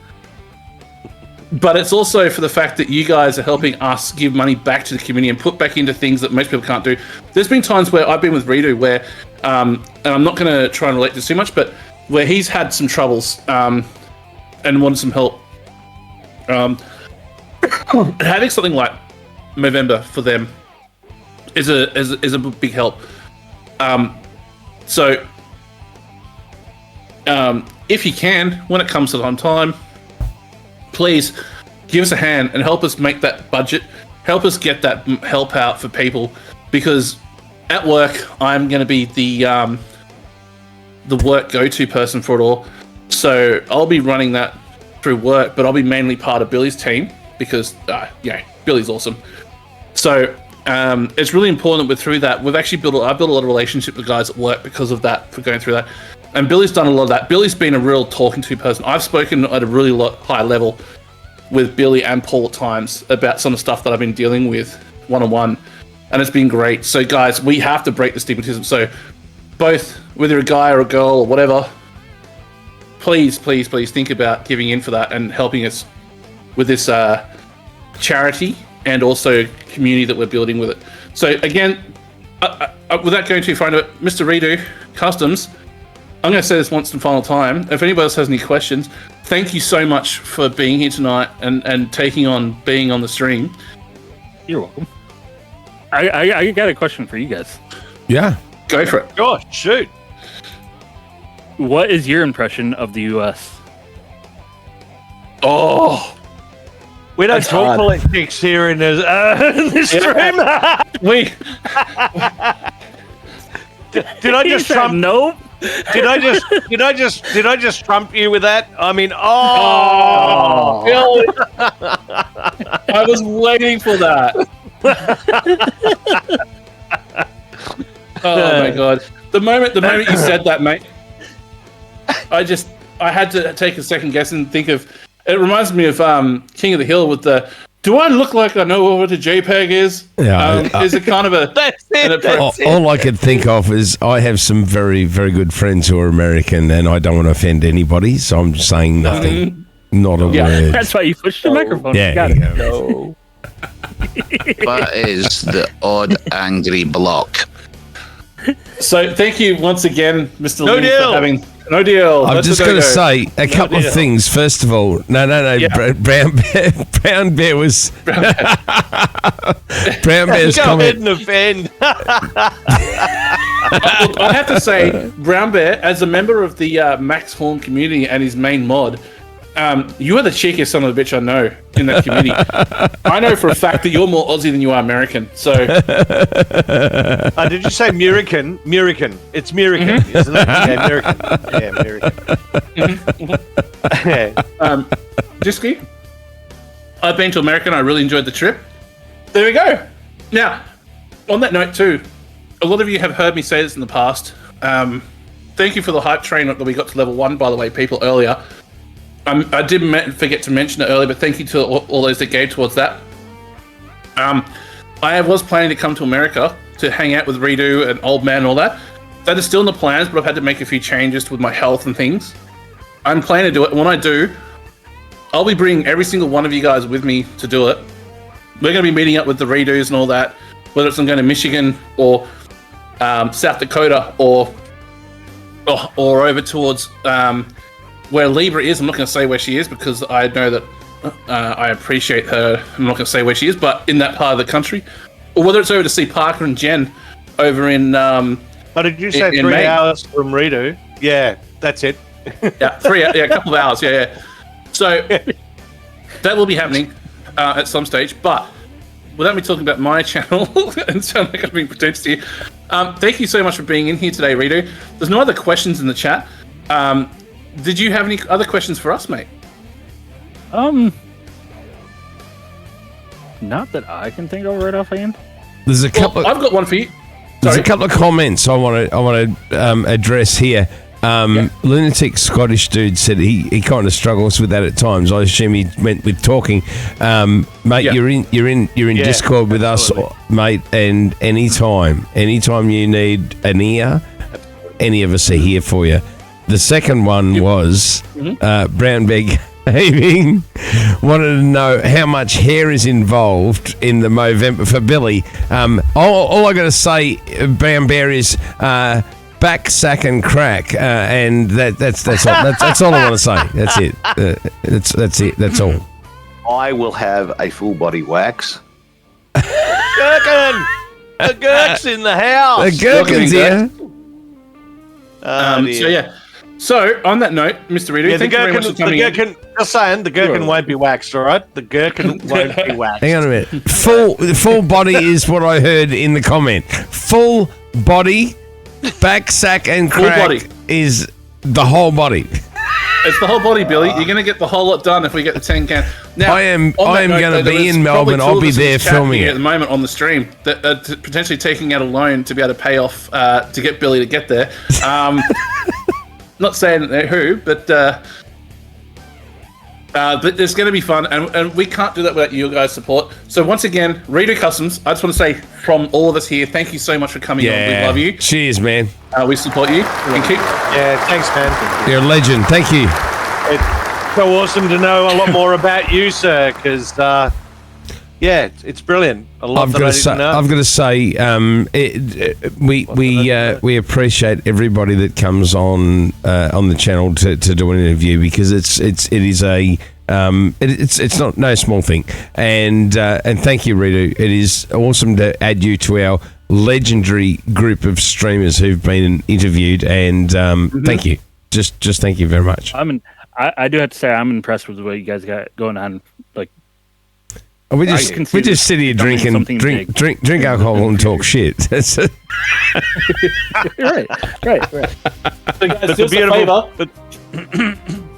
[SPEAKER 3] But it's also for the fact that you guys are helping us give money back to the community and put back into things that most people can't do. There's been times where I've been with Ritu where, and I'm not going to try and relate this too much, but where he's had some troubles and wanted some help. Having something like Movember for them is a big help. So if you can, when it comes to the time, please give us a hand and help us make that budget. Help us get that help out for people, because at work I'm going to be the work go-to person for it all. So I'll be running that through work, but I'll be mainly part of Billy's team because Billy's awesome. So it's really important that we're through that. I've built a lot of relationship with guys at work because of that, for going through that. And Billy's done a lot of that. Billy's been a real talking to person. I've spoken at a really high level with Billy and Paul at times about some of the stuff that I've been dealing with one-on-one, and it's been great. So guys, we have to break the stigmatism. So both, whether you're a guy or a girl or whatever, please think about giving in for that and helping us with this charity and also community that we're building with it. So again, without going too far into it, Mr. Redo Customs, I'm going to say this once and final time. If anybody else has any questions, thank you so much for being here tonight and taking on being on the stream.
[SPEAKER 7] You're welcome. I got a question for you guys.
[SPEAKER 2] Yeah.
[SPEAKER 3] Go for it.
[SPEAKER 4] Oh, shoot.
[SPEAKER 7] What is your impression of the US?
[SPEAKER 3] Oh,
[SPEAKER 4] we don't
[SPEAKER 3] that's
[SPEAKER 4] talk
[SPEAKER 3] hard.
[SPEAKER 4] politics here in this stream.
[SPEAKER 3] We
[SPEAKER 4] did I just trump?
[SPEAKER 7] Nope.
[SPEAKER 4] Did I just trump you with that? I mean,
[SPEAKER 3] Billy. I was waiting for that. Oh my god! The moment you said that, mate, I had to take a second guess and think of. It reminds me of King of the Hill with the. Do I look like I know what a JPEG is?
[SPEAKER 2] Yeah.
[SPEAKER 3] Is it kind of a?
[SPEAKER 4] That's it.
[SPEAKER 2] All I could think of is I have some very, very good friends who are American, and I don't want to offend anybody, so I'm just saying nothing, not a word.
[SPEAKER 7] That's why you pushed the microphone.
[SPEAKER 2] Yeah,
[SPEAKER 7] Got
[SPEAKER 2] you
[SPEAKER 7] it.
[SPEAKER 2] go.
[SPEAKER 6] That is the odd angry block.
[SPEAKER 3] So thank you once again, Mr.
[SPEAKER 4] No
[SPEAKER 3] Lee,
[SPEAKER 4] deal.
[SPEAKER 3] for having no deal.
[SPEAKER 2] I'm
[SPEAKER 3] That's
[SPEAKER 2] just
[SPEAKER 3] a
[SPEAKER 2] going to
[SPEAKER 3] no-go.
[SPEAKER 2] say a couple of things. First of all, no.
[SPEAKER 3] Yeah.
[SPEAKER 2] Brown Bear was. Brown Bear's
[SPEAKER 4] Go ahead
[SPEAKER 2] comment.
[SPEAKER 4] and offend.
[SPEAKER 3] Look, I have to say, Brown Bear, as a member of the Max Horn community and his main mod, you are the cheekiest son of a bitch I know in that community. I know for a fact that you're more Aussie than you are American. So,
[SPEAKER 4] Did you say Murican? Murican. It's Murican, isn't it? Yeah, Murican. Yeah, Murican.
[SPEAKER 3] Disky, I've been to America and I really enjoyed the trip. There we go. Now, on that note too, a lot of you have heard me say this in the past. Thank you for the hype train that we got to level 1, by the way, people, earlier. I did forget to mention it earlier, but thank you to all those that gave towards that. I was planning to come to America to hang out with Redo and Old Man and all that. That is still in the plans, but I've had to make a few changes with my health and things. I'm planning to do it, and when I do, I'll be bringing every single one of you guys with me to do it. We're going to be meeting up with the Redos and all that, whether it's I'm going to Michigan or South Dakota or over towards where Libra is. I'm not going to say where she is because I know that I appreciate her. I'm not going to say where she is, but in that part of the country. Or whether it's over to see Parker and Jen over in...
[SPEAKER 4] Did you say
[SPEAKER 3] in
[SPEAKER 4] 3
[SPEAKER 3] Maine.
[SPEAKER 4] hours from Redo? Yeah, that's it.
[SPEAKER 3] Yeah, a couple of hours, yeah. So that will be happening at some stage. But without me talking about my channel and sound like I'm being pretentious here, thank you so much for being in here today, Rido. There's no other questions in the chat. Did you have any other questions for us, mate?
[SPEAKER 7] Not that I can think of right offhand.
[SPEAKER 2] There's a couple.
[SPEAKER 3] I've got one for you.
[SPEAKER 2] There's a couple of comments I want to address here. Lunatic Scottish dude said he kind of struggles with that at times. I assume he meant with talking. Mate, you're in Discord with us, mate. And anytime you need an ear, any of us are here for you. The second one was Brown Beg Having wanted to know how much hair is involved in the Movember for Billy. All I got to say, Brown Bear, is back, sack, and crack, and that's all. That's all I want to say. That's it. That's it. That's all.
[SPEAKER 5] I will have a full body wax.
[SPEAKER 4] Gherkin! The Gherk's in the house.
[SPEAKER 2] The Gherkin's here.
[SPEAKER 3] So on that note, Mr. Rido, thank you very much for coming in.
[SPEAKER 4] Just saying, the Gherkin won't be waxed, all right? The Gherkin won't be waxed.
[SPEAKER 2] Hang on a minute. Full body is what I heard in the comment. Full body, back, sack, and crack is the whole body.
[SPEAKER 3] It's the whole body, Billy. You're going to get the whole lot done if we get the 10 can. Now,
[SPEAKER 2] I am going to be in Melbourne. I'll be there filming it
[SPEAKER 3] at the moment on the stream. That potentially taking out a loan to be able to pay off to get Billy to get there. Not saying who, but there's going to be fun, and we can't do that without you guys' support. So once again, Rido Customs, I just want to say from all of us here, thank you so much for coming on. We love you.
[SPEAKER 2] Cheers, man.
[SPEAKER 3] We support you. Thank you.
[SPEAKER 4] Yeah, thanks, man.
[SPEAKER 2] You're a legend. Thank you.
[SPEAKER 4] It's so awesome to know a lot more about you, sir, because it's brilliant.
[SPEAKER 2] I've got to say, we appreciate everybody that comes on the channel to do an interview, because it is no small thing, and thank you, Rido. It is awesome to add you to our legendary group of streamers who've been interviewed, and thank you. Just thank you very much.
[SPEAKER 7] I do have to say I'm impressed with what you guys got going on. Like,
[SPEAKER 2] we just sit here drink alcohol and talk shit. That's it.
[SPEAKER 7] right.
[SPEAKER 3] So guys,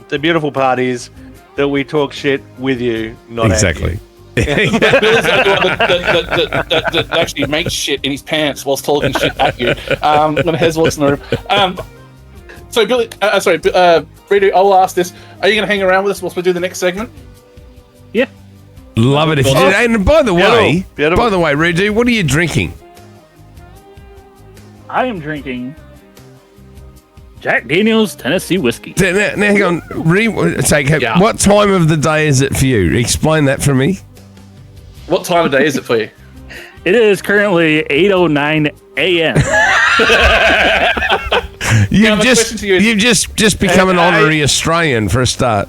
[SPEAKER 4] the beautiful part is that we talk shit with you, not
[SPEAKER 2] exactly.
[SPEAKER 3] Billy's that actually makes shit in his pants whilst talking shit at you. When Hez walks in the room. So Billy, Rido, I will ask this: are you going to hang around with us whilst we do the next segment?
[SPEAKER 7] Yeah.
[SPEAKER 2] Love it if you did. And by the way, Rido, what are you drinking?
[SPEAKER 7] I am drinking Jack Daniel's Tennessee whiskey.
[SPEAKER 2] Now hang on. What time of the day is it for you? Explain that for me.
[SPEAKER 3] What time of day is it for you?
[SPEAKER 7] It is currently 8:09 a.m.
[SPEAKER 2] You've just become an honorary Australian for a start.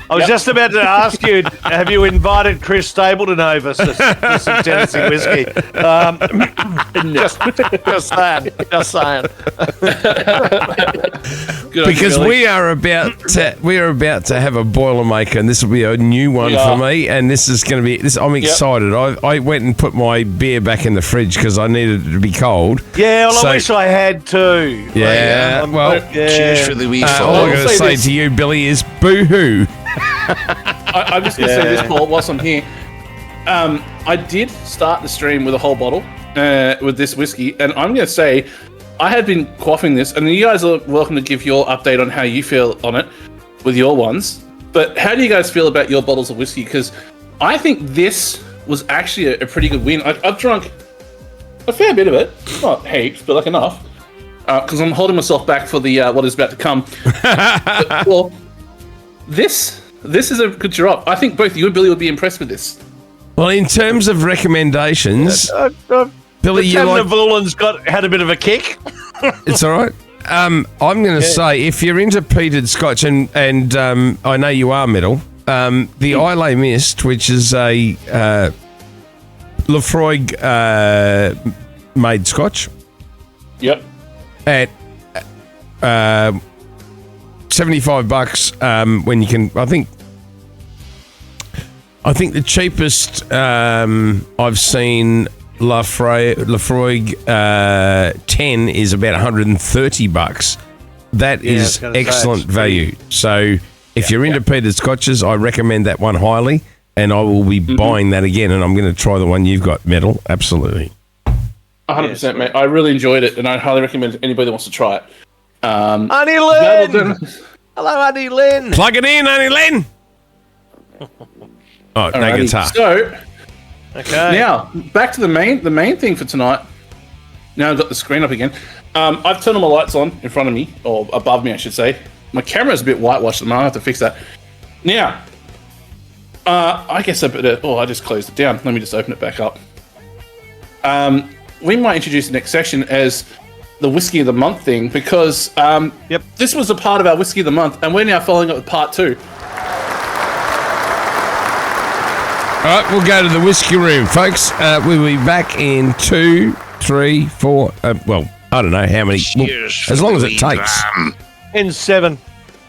[SPEAKER 4] I was just about to ask you, have you invited Chris Stapleton over for some Tennessee whiskey? Just saying.
[SPEAKER 2] Because we are about to have a Boilermaker, and this will be a new one for me, and this is going to be this. I'm excited. I went and put my beer back in the fridge because I needed it to be cold.
[SPEAKER 4] Yeah, well, I wish I had too.
[SPEAKER 2] Yeah,
[SPEAKER 6] cheers for the wee
[SPEAKER 2] all I'm going to say to you, Billy, is boo-hoo.
[SPEAKER 3] I'm just going to say this, Paul, whilst I'm here. I did start the stream with a whole bottle with this whiskey, and I'm going to say I had been quaffing this, and you guys are welcome to give your update on how you feel on it with your ones. But how do you guys feel about your bottles of whiskey? Because I think this was actually a pretty good win. I've drunk a fair bit of it, not heaps, but like enough, because I'm holding myself back for the what is about to come. Well, this is a good drop. I think both you and Billy would be impressed with this.
[SPEAKER 2] Well, in terms of recommendations, Billy,
[SPEAKER 4] you like... Vulan's had a bit of a kick.
[SPEAKER 2] It's all right. I'm going to say, if you're into peated Scotch, and I know you are, Metal, the Islay Mist, which is a Laphroaig made Scotch.
[SPEAKER 3] Yep.
[SPEAKER 2] At $75, when you can, I think I think the cheapest I've seen Lafroig 10 is about 130 bucks. That
[SPEAKER 4] Yeah, I was
[SPEAKER 2] is
[SPEAKER 4] gonna say,
[SPEAKER 2] excellent
[SPEAKER 4] it's pretty-
[SPEAKER 2] value. So if you're into Peter's Scotches, I recommend that one highly, and I will be buying that again, and I'm going to try the one you've got, Metal. Absolutely.
[SPEAKER 3] 100%, mate. I really enjoyed it, and I highly recommend anybody that wants to try it.
[SPEAKER 4] Annie Lynn! Hello, Annie Lynn!
[SPEAKER 2] Plug it in, Annie Lynn! Oh, no
[SPEAKER 3] Alrighty.
[SPEAKER 2] guitar.
[SPEAKER 3] So,
[SPEAKER 4] Okay.
[SPEAKER 3] now, back to the main thing for tonight. Now I've got the screen up again. I've turned all my lights on in front of me, or above me, I should say. My camera's a bit whitewashed, and I have to fix that. Now, I guess I better... Oh, I just closed it down. Let me just open it back up. We might introduce the next section as the Whiskey of the Month thing, because this was a part of our Whiskey of the Month, and we're now following up with part 2.
[SPEAKER 2] All right, we'll go to the whiskey room, folks. We'll be back in 2, 3, 4. Well, I don't know how many. Well,
[SPEAKER 6] Cheers
[SPEAKER 2] as
[SPEAKER 6] for
[SPEAKER 2] long
[SPEAKER 6] the
[SPEAKER 2] as it
[SPEAKER 6] wee
[SPEAKER 2] takes.
[SPEAKER 6] dram.
[SPEAKER 4] In 7.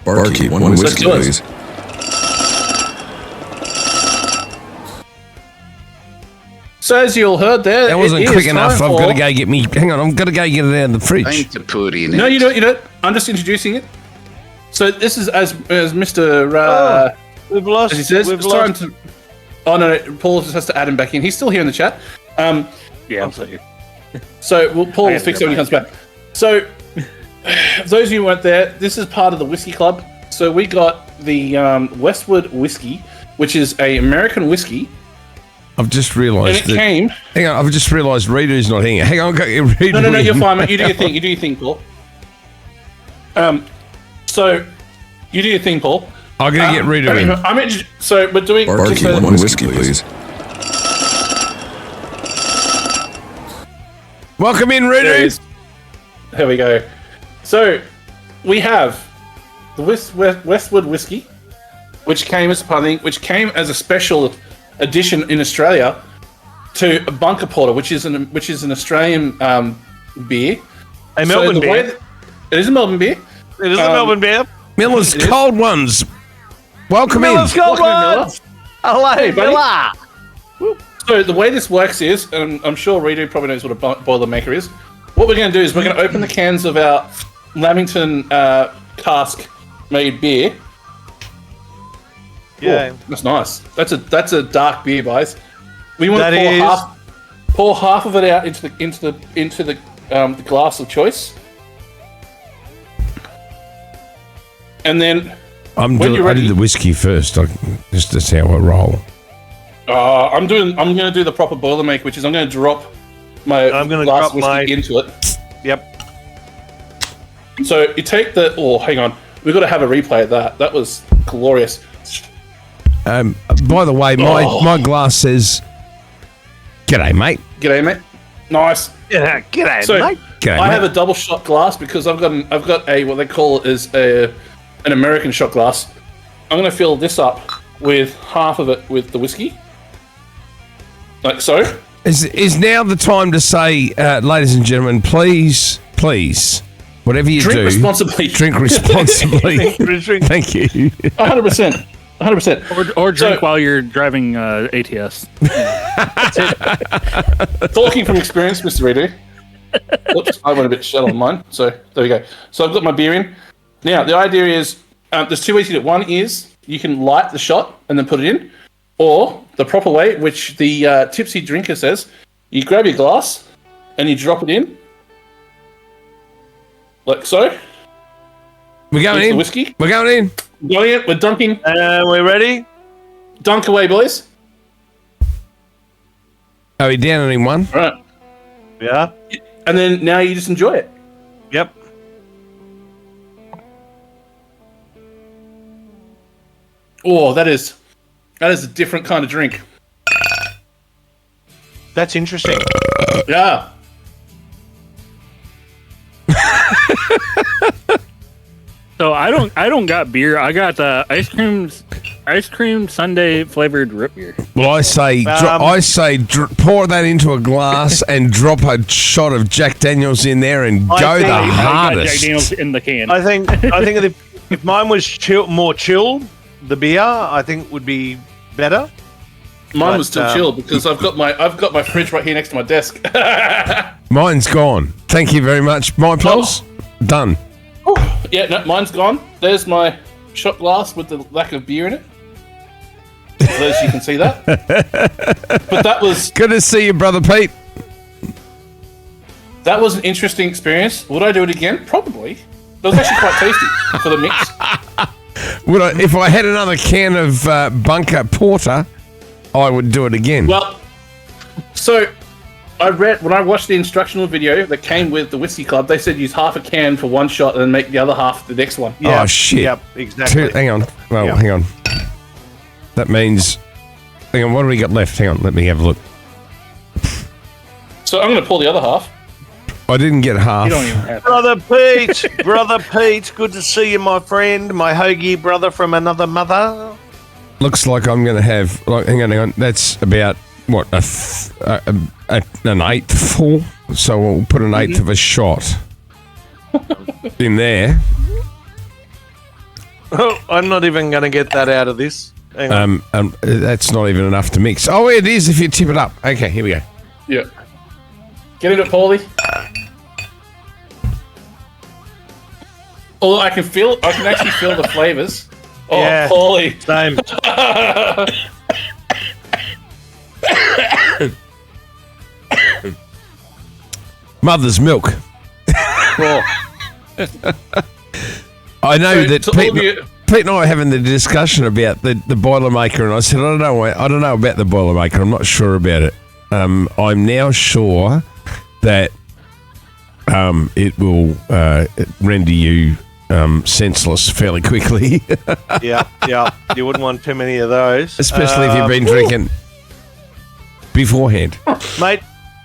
[SPEAKER 11] Barkeep, one whiskey,
[SPEAKER 3] Let's do it.
[SPEAKER 11] please.
[SPEAKER 3] So as you all heard there,
[SPEAKER 2] That wasn't
[SPEAKER 3] it
[SPEAKER 2] quick
[SPEAKER 3] is
[SPEAKER 2] enough. I've
[SPEAKER 3] time
[SPEAKER 2] got to
[SPEAKER 3] for-
[SPEAKER 2] go get me. Hang on, I've got to go get it out of the fridge.
[SPEAKER 6] Time to put in
[SPEAKER 3] No,
[SPEAKER 6] it.
[SPEAKER 3] you don't. I'm just introducing it. So this is as Mr.
[SPEAKER 4] We've lost.
[SPEAKER 3] as he says,
[SPEAKER 4] we've
[SPEAKER 3] it's time
[SPEAKER 4] lost.
[SPEAKER 3] to. Oh no, Paul just has to add him back in. He's still here in the chat.
[SPEAKER 7] Yeah, I'm sorry.
[SPEAKER 3] So Paul
[SPEAKER 7] I
[SPEAKER 3] will
[SPEAKER 7] have to
[SPEAKER 3] fix
[SPEAKER 7] go
[SPEAKER 3] it when he comes back. So, those of you who weren't there, this is part of the Whiskey Club. So we got the Westwood Whiskey, which is a American whiskey,
[SPEAKER 2] I've just
[SPEAKER 3] and
[SPEAKER 2] realised
[SPEAKER 3] it
[SPEAKER 2] that.
[SPEAKER 3] came.
[SPEAKER 2] Hang on, I've just realised Rita's not here. Hang on, go get Rita.
[SPEAKER 3] No,
[SPEAKER 2] in.
[SPEAKER 3] you're fine, mate. You do your thing. You do your thing, Paul. So you do your thing, Paul.
[SPEAKER 2] I'm going to get Rita in.
[SPEAKER 3] So we're doing.
[SPEAKER 11] Barkeep,
[SPEAKER 3] so-
[SPEAKER 11] one whiskey, please.
[SPEAKER 2] Welcome in,
[SPEAKER 3] There it
[SPEAKER 2] Rita.
[SPEAKER 3] is. There we go. So we have the Westwood Whiskey, which came as a special edition in Australia to a Bunker Porter, which is an Australian beer.
[SPEAKER 4] A Melbourne
[SPEAKER 3] the way
[SPEAKER 4] beer.
[SPEAKER 3] that- it is a Melbourne beer.
[SPEAKER 4] It is a Melbourne beer.
[SPEAKER 2] Miller's
[SPEAKER 3] It is.
[SPEAKER 2] Cold Ones. Welcome
[SPEAKER 4] Miller's
[SPEAKER 2] in.
[SPEAKER 4] Gold
[SPEAKER 3] Welcome in,
[SPEAKER 4] Ones. Hello,
[SPEAKER 3] Hey, buddy.
[SPEAKER 4] Miller.
[SPEAKER 3] So the way this works is, and I'm sure Rita probably knows what a Boilermaker is. What we're going to do is we're going to open the cans of our Lamington cask-made beer.
[SPEAKER 4] Yeah.
[SPEAKER 3] Oh, that's nice. That's a dark beer, guys. We want
[SPEAKER 4] That
[SPEAKER 3] to
[SPEAKER 4] is-
[SPEAKER 3] pour half of it out into the glass of choice, and then
[SPEAKER 2] I'm
[SPEAKER 3] when
[SPEAKER 2] doing,
[SPEAKER 3] you're
[SPEAKER 2] I did
[SPEAKER 3] ready-
[SPEAKER 2] the whiskey first. That's how I roll.
[SPEAKER 3] I'm going to do the proper Boilermaker, which is I'm going to drop my
[SPEAKER 4] I'm gonna
[SPEAKER 3] glass
[SPEAKER 4] drop
[SPEAKER 3] whiskey
[SPEAKER 4] my-
[SPEAKER 3] into it.
[SPEAKER 4] Yep.
[SPEAKER 3] So you take the. Oh, hang on. We've got to have a replay of that. That was glorious.
[SPEAKER 2] By the way, my glass says, "G'day, mate."
[SPEAKER 3] G'day, mate. Nice.
[SPEAKER 4] Yeah. G'day,
[SPEAKER 3] So
[SPEAKER 4] mate.
[SPEAKER 2] G'day,
[SPEAKER 3] I
[SPEAKER 2] mate.
[SPEAKER 3] have a double shot glass because I've got a what they call is an American shot glass. I'm going to fill this up with half of it with the whiskey, like so.
[SPEAKER 2] Is now the time to say, ladies and gentlemen, please, whatever you
[SPEAKER 3] Drink
[SPEAKER 2] do,
[SPEAKER 3] responsibly.
[SPEAKER 2] drink responsibly.
[SPEAKER 4] Drink.
[SPEAKER 2] Thank you.
[SPEAKER 3] 100%. 100%.
[SPEAKER 7] Or drink
[SPEAKER 3] So-
[SPEAKER 7] while you're driving ATS.
[SPEAKER 3] Talking from experience, Mr. Redo. Whoops, I went a bit shallow on mine. So there we go. So I've got my beer in. Now the idea is there's two ways to do it. One is you can light the shot and then put it in, or the proper way, which the tipsy drinker says, you grab your glass and you drop it in, like so.
[SPEAKER 2] We're going
[SPEAKER 3] With the
[SPEAKER 2] in.
[SPEAKER 3] whiskey.
[SPEAKER 2] We're going in.
[SPEAKER 3] Going in. We're dunking.
[SPEAKER 4] We're ready.
[SPEAKER 3] Dunk away, boys.
[SPEAKER 2] Are we down in one?
[SPEAKER 3] All right.
[SPEAKER 4] Yeah.
[SPEAKER 3] And then now you just enjoy it.
[SPEAKER 4] Yep.
[SPEAKER 3] Oh, that is a different kind of drink.
[SPEAKER 4] That's interesting.
[SPEAKER 3] Yeah.
[SPEAKER 7] So I don't got beer. I got ice cream sundae flavored root beer.
[SPEAKER 2] Well, I say, pour that into a glass and drop a shot of Jack Daniels in there and
[SPEAKER 4] I
[SPEAKER 2] go
[SPEAKER 4] think
[SPEAKER 2] the
[SPEAKER 4] I got
[SPEAKER 7] Jack
[SPEAKER 2] hardest.
[SPEAKER 7] Daniels in the can.
[SPEAKER 4] I think if mine was more chill, the beer I think would be better.
[SPEAKER 3] Mine was still chilled because I've got my fridge right here next to my desk.
[SPEAKER 2] Mine's gone. Thank you very much. My pals, done.
[SPEAKER 3] Yeah, no, mine's gone. There's my shot glass with the lack of beer in it. For those you can see that. But that was
[SPEAKER 2] good to see you, brother Pete.
[SPEAKER 3] That was an interesting experience. Would I do it again? Probably. It was actually quite tasty for the mix.
[SPEAKER 2] If I had another can of Bunker Porter, I would do it again.
[SPEAKER 3] Well, so I read when I watched the instructional video that came with the Whiskey Club, they said use half a can for one shot and then make the other half the next one.
[SPEAKER 2] Oh, shit.
[SPEAKER 5] Yep, exactly.
[SPEAKER 2] Hang on. Well, hang on. That means... Hang on, what do we got left? Hang on, let me have a look.
[SPEAKER 3] So I'm going to pour the other half.
[SPEAKER 2] I didn't get half.
[SPEAKER 3] You don't even have
[SPEAKER 4] Brother Pete, Brother Pete, good to see you, my friend, my hoagie brother from another mother.
[SPEAKER 2] Looks like I'm going to have... hang on. That's about, what, an eighth full? So we'll put an eighth of a shot in there.
[SPEAKER 4] Oh, I'm not even going to get that out of this. Hang on.
[SPEAKER 2] That's not even enough to mix. Oh, it is if you tip it up. Okay, here we go.
[SPEAKER 3] Yeah. Get into it, Paulie. Oh, I can actually feel the flavors. Oh,
[SPEAKER 4] Yeah.
[SPEAKER 3] Paulie.
[SPEAKER 4] Same.
[SPEAKER 2] Mother's milk. I know
[SPEAKER 3] So,
[SPEAKER 2] that
[SPEAKER 3] to
[SPEAKER 2] Pete,
[SPEAKER 3] all of you-
[SPEAKER 2] Pete and I were having the discussion about the Boilermaker, and I said, I don't know about the Boilermaker. I'm not sure about it. I'm now sure that it will render you senseless fairly quickly,
[SPEAKER 4] Yeah. You wouldn't want too many of those.
[SPEAKER 2] especially if you've been drinking beforehand.
[SPEAKER 4] Mate,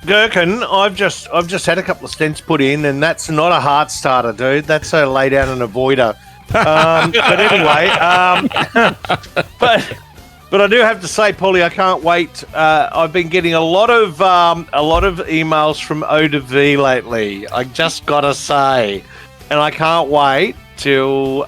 [SPEAKER 4] Gherkin, I've just had a couple of stents put in, and that's not a heart starter, dude. That's a lay down and avoider. But anyway, but I do have to say, Paulie, I can't wait. I've been getting a lot of emails from O to V lately. I just gotta say, and I can't wait till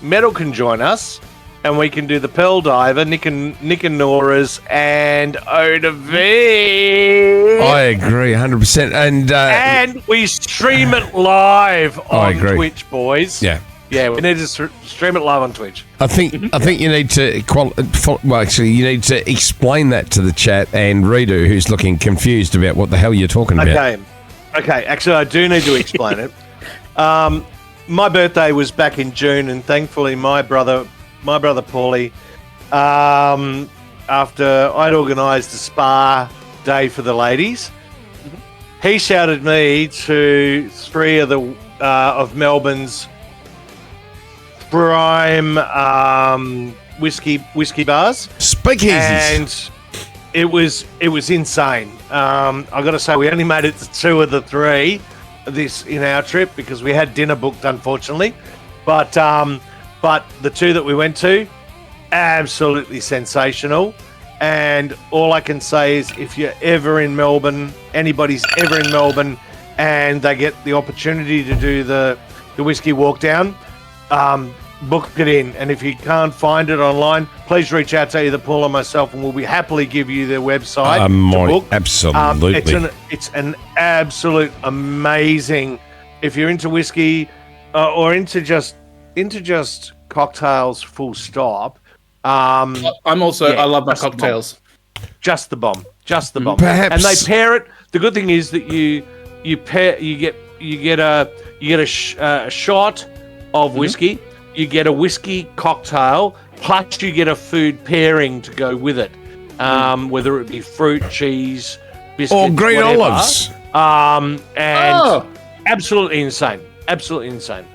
[SPEAKER 4] Metal can join us. And we can do the Pearl Diver, Nick and Nora's, and O to V.
[SPEAKER 2] I agree 100%.
[SPEAKER 4] And we stream it live
[SPEAKER 2] I
[SPEAKER 4] on
[SPEAKER 2] agree.
[SPEAKER 4] Twitch, boys.
[SPEAKER 2] Yeah.
[SPEAKER 4] Yeah, we need to stream it live on Twitch.
[SPEAKER 2] I think you need to you need to explain that to the chat and Redo, who's looking confused about what the hell you're talking about.
[SPEAKER 4] Okay. Actually, I do need to explain it. My birthday was back in June, and thankfully, my brother Paulie, after I'd organised a spa day for the ladies, he shouted me to three of the of Melbourne's prime whiskey bars,
[SPEAKER 2] speakeasies,
[SPEAKER 4] and it was insane. I got to say, we only made it to two of the three this in our trip because we had dinner booked, unfortunately. But the two that we went to, absolutely sensational. And all I can say is, if you're ever in Melbourne, anybody's ever in Melbourne, and they get the opportunity to do the whiskey walk down, book it in. And if you can't find it online, please reach out to either Paul or myself, and we'll be happily give you their website to book.
[SPEAKER 2] Absolutely.
[SPEAKER 4] It's an absolute amazing. If you're into whiskey or into just cocktails, full stop.
[SPEAKER 3] I'm also.
[SPEAKER 4] Yeah,
[SPEAKER 3] I love my
[SPEAKER 4] just the bomb.
[SPEAKER 3] cocktails.
[SPEAKER 4] Just the bomb.
[SPEAKER 2] Perhaps.
[SPEAKER 4] And they pair it. The good thing is that you get a shot of whiskey. You get a whiskey cocktail, plus you get a food pairing to go with it. Whether it be fruit, cheese, biscuits,
[SPEAKER 2] or green
[SPEAKER 4] whatever.
[SPEAKER 2] olives.
[SPEAKER 4] Absolutely insane. Absolutely insane.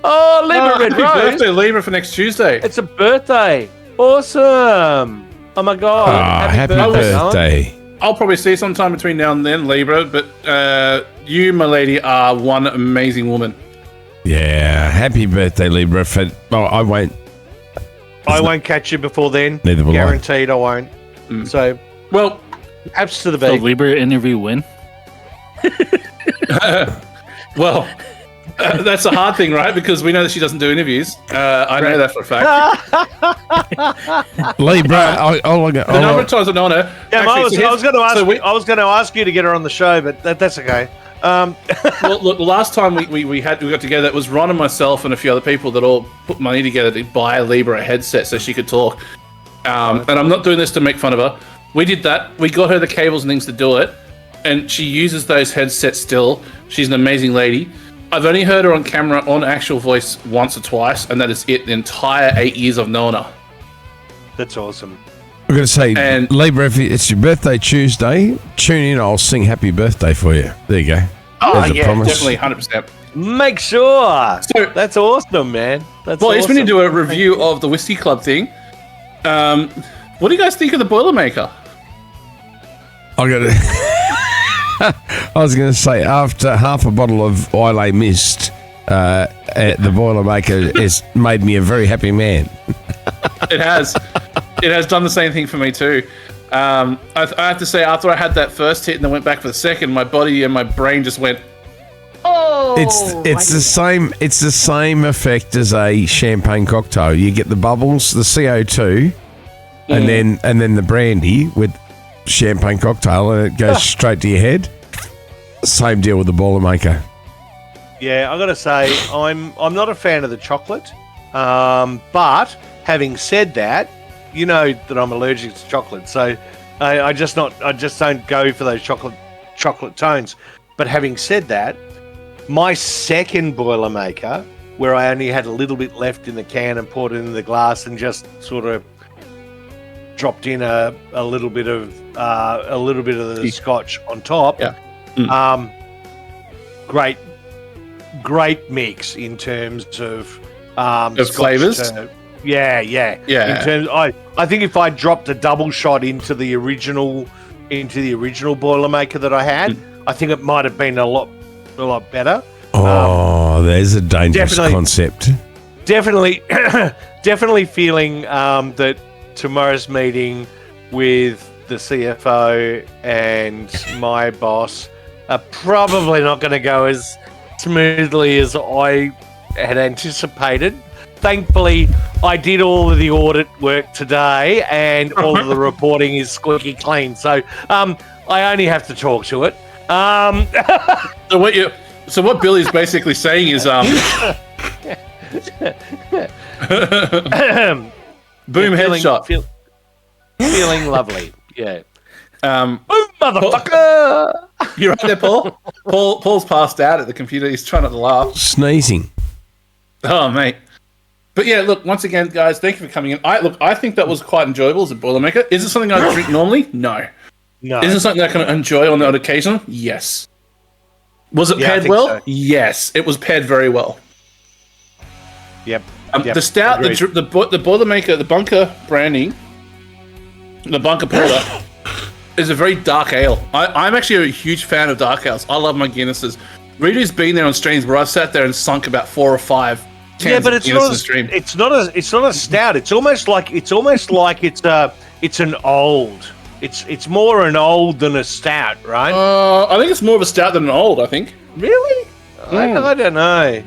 [SPEAKER 4] Oh, Libra Red
[SPEAKER 3] Happy
[SPEAKER 4] Rose.
[SPEAKER 3] birthday, Libra, for next Tuesday.
[SPEAKER 4] It's a birthday. Awesome. Oh my God.
[SPEAKER 2] Happy
[SPEAKER 4] Alan.
[SPEAKER 2] birthday.
[SPEAKER 3] I'll probably see you sometime between now and then, Libra. But you, my lady, are one amazing woman.
[SPEAKER 2] Yeah, happy birthday, Libra. I won't
[SPEAKER 4] catch you before then.
[SPEAKER 2] Neither will I.
[SPEAKER 4] Guaranteed I won't. So,
[SPEAKER 3] well,
[SPEAKER 4] abs to the
[SPEAKER 7] So
[SPEAKER 4] bag.
[SPEAKER 7] Libra interview win.
[SPEAKER 3] Well, That's the hard thing, right? Because we know that she doesn't do interviews. I know that for a fact.
[SPEAKER 2] Libra,
[SPEAKER 3] The number of times I've known her.
[SPEAKER 4] Yeah,
[SPEAKER 3] actually,
[SPEAKER 4] I was going to ask.
[SPEAKER 3] so we-
[SPEAKER 4] I was going to ask you to get her on the show, but that's okay.
[SPEAKER 3] Well, look, the last time we got together, it was Ron and myself and a few other people that all put money together to buy Libra a headset so she could talk. And I'm not doing this to make fun of her. We did that. We got her the cables and things to do it, and she uses those headsets still. She's an amazing lady. I've only heard her on camera on actual voice once or twice, and that is it. The entire 8 years I've known her.
[SPEAKER 4] That's awesome.
[SPEAKER 2] We're going to say,
[SPEAKER 3] And-
[SPEAKER 2] Libra, if it's your birthday Tuesday, tune in. I'll sing happy birthday for you. There you go.
[SPEAKER 3] Oh,
[SPEAKER 2] There's a
[SPEAKER 3] yeah,
[SPEAKER 2] promise.
[SPEAKER 3] definitely, 100%.
[SPEAKER 4] Make sure.
[SPEAKER 3] So-
[SPEAKER 4] That's awesome, man. That's
[SPEAKER 3] Well,
[SPEAKER 4] awesome.
[SPEAKER 3] when you do a review of the Whiskey Club thing, what do you guys think of the Boilermaker?
[SPEAKER 2] I got to. I was going to say, after half a bottle of Islay Mist, the Boilermaker has made me a very happy man.
[SPEAKER 3] It has. It has done the same thing for me too. I have to say, after I had that first hit and then went back for the second, my body and my brain just went.
[SPEAKER 2] It's the same. It's the same effect as a champagne cocktail. You get the bubbles, the CO2, and then the brandy with champagne cocktail, and it goes straight to your head. Same deal with the Boilermaker.
[SPEAKER 4] Yeah, I got to say, I'm not a fan of the chocolate, but having said that, you know that I'm allergic to chocolate, so I just don't go for those chocolate tones. But having said that, my second Boilermaker, where I only had a little bit left in the can and poured it in the glass and just sort of dropped in a little bit of the scotch on top.
[SPEAKER 3] Yeah.
[SPEAKER 4] Great mix in terms of
[SPEAKER 3] flavors.
[SPEAKER 4] Yeah.
[SPEAKER 3] Yeah.
[SPEAKER 4] In terms, I think if I dropped a double shot into the original Boilermaker that I had, I think it might have been a lot better.
[SPEAKER 2] Oh, there's a dangerous
[SPEAKER 4] definitely-
[SPEAKER 2] concept.
[SPEAKER 4] Definitely feeling that tomorrow's meeting with the CFO and my boss are probably not going to go as smoothly as I had anticipated. Thankfully, I did all of the audit work today, and all of the reporting is squeaky clean. So I only have to talk to it.
[SPEAKER 3] So what Billy's basically saying is, boom, headshot.
[SPEAKER 4] Feeling lovely. Yeah.
[SPEAKER 3] Boom,
[SPEAKER 4] motherfucker!
[SPEAKER 3] You right there, Paul? Paul's passed out at the computer. He's trying not to laugh.
[SPEAKER 2] Sneezing.
[SPEAKER 3] Oh, mate. But yeah, look, once again, guys, thank you for coming in. I think that was quite enjoyable as a Boilermaker. Is it something I drink normally? No. Is it something that I can enjoy on occasion? Yes. Was it paired well?
[SPEAKER 4] So.
[SPEAKER 3] Yes, it was paired very well.
[SPEAKER 4] Yep.
[SPEAKER 3] The stout, the Boilermaker, the bunker branding, the bunker porter is a very dark ale. I'm actually a huge fan of dark ales. I love my Guinnesses. Rita's been there on streams where I've sat there and sunk about 4 or 5 cans
[SPEAKER 4] yeah, but
[SPEAKER 3] of
[SPEAKER 4] it's
[SPEAKER 3] Guinness
[SPEAKER 4] not.
[SPEAKER 3] in the stream.
[SPEAKER 4] It's not a stout. It's almost like it's an old. It's more an old than a stout, right?
[SPEAKER 3] I think it's more of a stout than an old. I think.
[SPEAKER 4] Really? I don't know.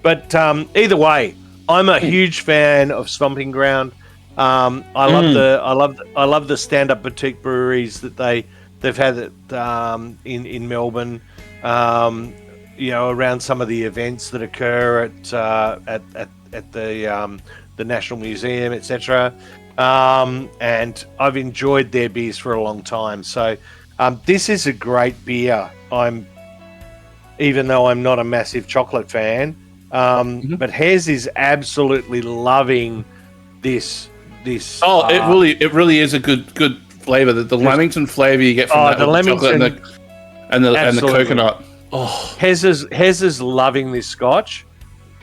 [SPEAKER 4] But either way, I'm a huge fan of Stomping Ground. I love the stand-up boutique breweries that they've had in Melbourne. Around some of the events that occur at the National Museum, etc. And I've enjoyed their beers for a long time. So this is a great beer. Even though I'm not a massive chocolate fan, but Hez is absolutely loving this.
[SPEAKER 3] Oh, it really is a good flavor. The Lamington flavor you get from
[SPEAKER 4] the Lamington
[SPEAKER 3] chocolate and the coconut. Oh,
[SPEAKER 4] Hez is loving this Scotch,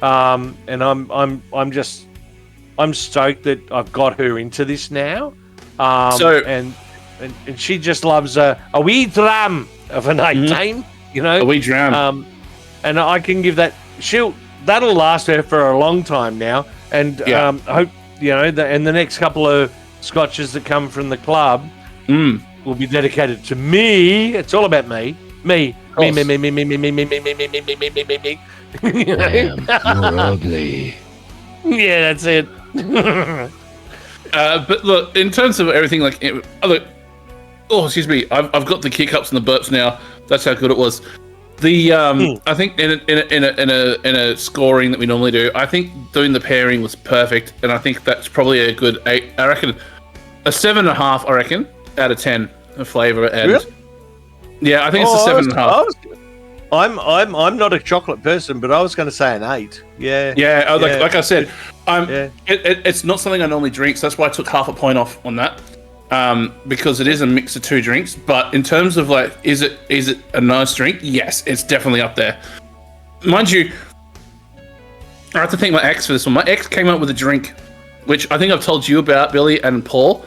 [SPEAKER 4] and I'm stoked that I've got her into this now. And she just loves a wee dram of an 18,
[SPEAKER 3] a wee dram.
[SPEAKER 4] And I can give that. That'll last her for a long time now, and I hope and the next couple of scotches that come from the club will be dedicated to me. It's all about me. Me.
[SPEAKER 3] course.
[SPEAKER 4] Me.
[SPEAKER 6] Damn, you're ugly.
[SPEAKER 4] Yeah, that's it.
[SPEAKER 3] But look, in terms of everything, excuse me, I've got the kick ups and the burps now. That's how good it was. The I think in a scoring that we normally do, I think doing the pairing was perfect, and I think that's probably a good 8. I reckon a 7.5. I reckon out of 10 of flavor. And
[SPEAKER 4] Really?
[SPEAKER 3] yeah, I think it's a 7.5.
[SPEAKER 4] I'm not a chocolate person, but I was going to say an 8. Yeah.
[SPEAKER 3] Yeah, like I said,
[SPEAKER 4] Yeah.
[SPEAKER 3] it's not something I normally drink, so that's why I took half a point off on that. Because it is a mix of 2 drinks, but in terms of is it a nice drink? Yes, it's definitely up there. Mind you, I have to thank my ex for this one. My ex came up with a drink, which I think I've told you about, Billy and Paul,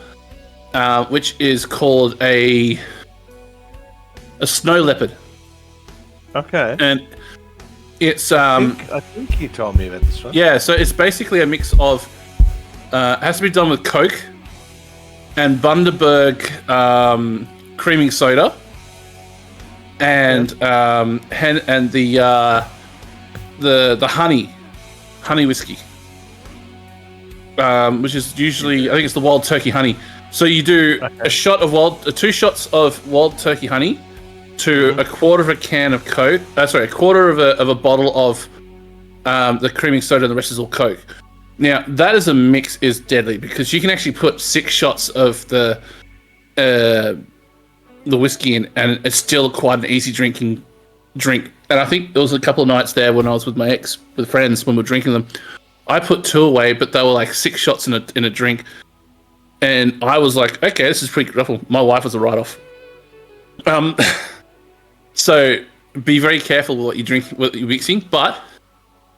[SPEAKER 3] which is called a snow leopard.
[SPEAKER 4] Okay.
[SPEAKER 3] And it's
[SPEAKER 4] I think you told me about this one.
[SPEAKER 3] yeah, so it's basically a mix of it has to be done with Coke and Bundaberg creaming soda and the honey whiskey, which is usually I think it's the wild turkey honey. So you do a 2 shots of wild turkey honey to a quarter of a can of Coke. A quarter of a bottle of the creaming soda, and the rest is all Coke. Now that as a mix is deadly because you can actually put 6 shots of the whiskey in, and it's still quite an easy drinking drink. And I think there was a couple of nights there when I was with my ex, with friends, when we were drinking them. I put 2 away, but they were like 6 shots in a drink, and I was like, okay, this is pretty rough. My wife was a write-off. So be very careful with what you drink, what you're mixing, but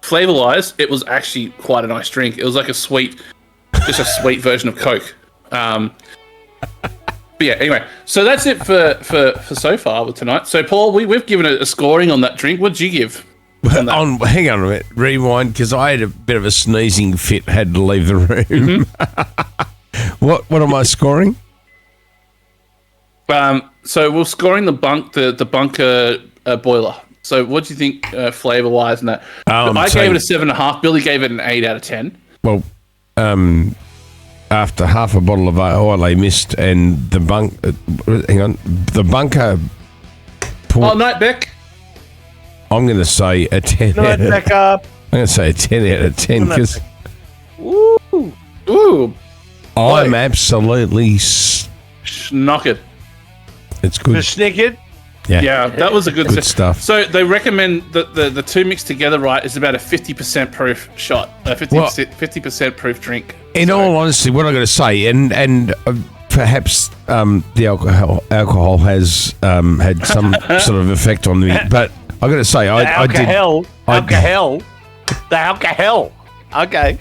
[SPEAKER 3] flavor-wise, it was actually quite a nice drink. It was like just a sweet version of Coke. But yeah, anyway, so that's it for so far with tonight. So Paul, we've given a scoring on that drink. What did you give?
[SPEAKER 2] Hang on a minute, rewind, because I had a bit of a sneezing fit, had to leave the room. What am I scoring?
[SPEAKER 3] So we're scoring the bunker boiler. So what do you think flavor wise and that? I gave it a 7.5. Billy gave it an 8 out of 10.
[SPEAKER 2] Well, after half a bottle of Ole Mist and the bunker.
[SPEAKER 3] Night Beck.
[SPEAKER 2] I'm going to say a 10.
[SPEAKER 4] Night back up.
[SPEAKER 2] I'm going to say a 10 out of 10 because
[SPEAKER 3] Ooh.
[SPEAKER 2] I'm absolutely.
[SPEAKER 3] Knock it.
[SPEAKER 2] It's good.
[SPEAKER 4] Snickered.
[SPEAKER 3] Yeah, that was a good
[SPEAKER 2] stuff.
[SPEAKER 3] So they recommend that the 2 mixed together, right, is about a 50% proof shot, a 50% proof drink.
[SPEAKER 2] In all honesty, what I got to say, and perhaps the alcohol has had some sort of effect on me, but I got to say, I did.
[SPEAKER 4] The alcohol. Okay.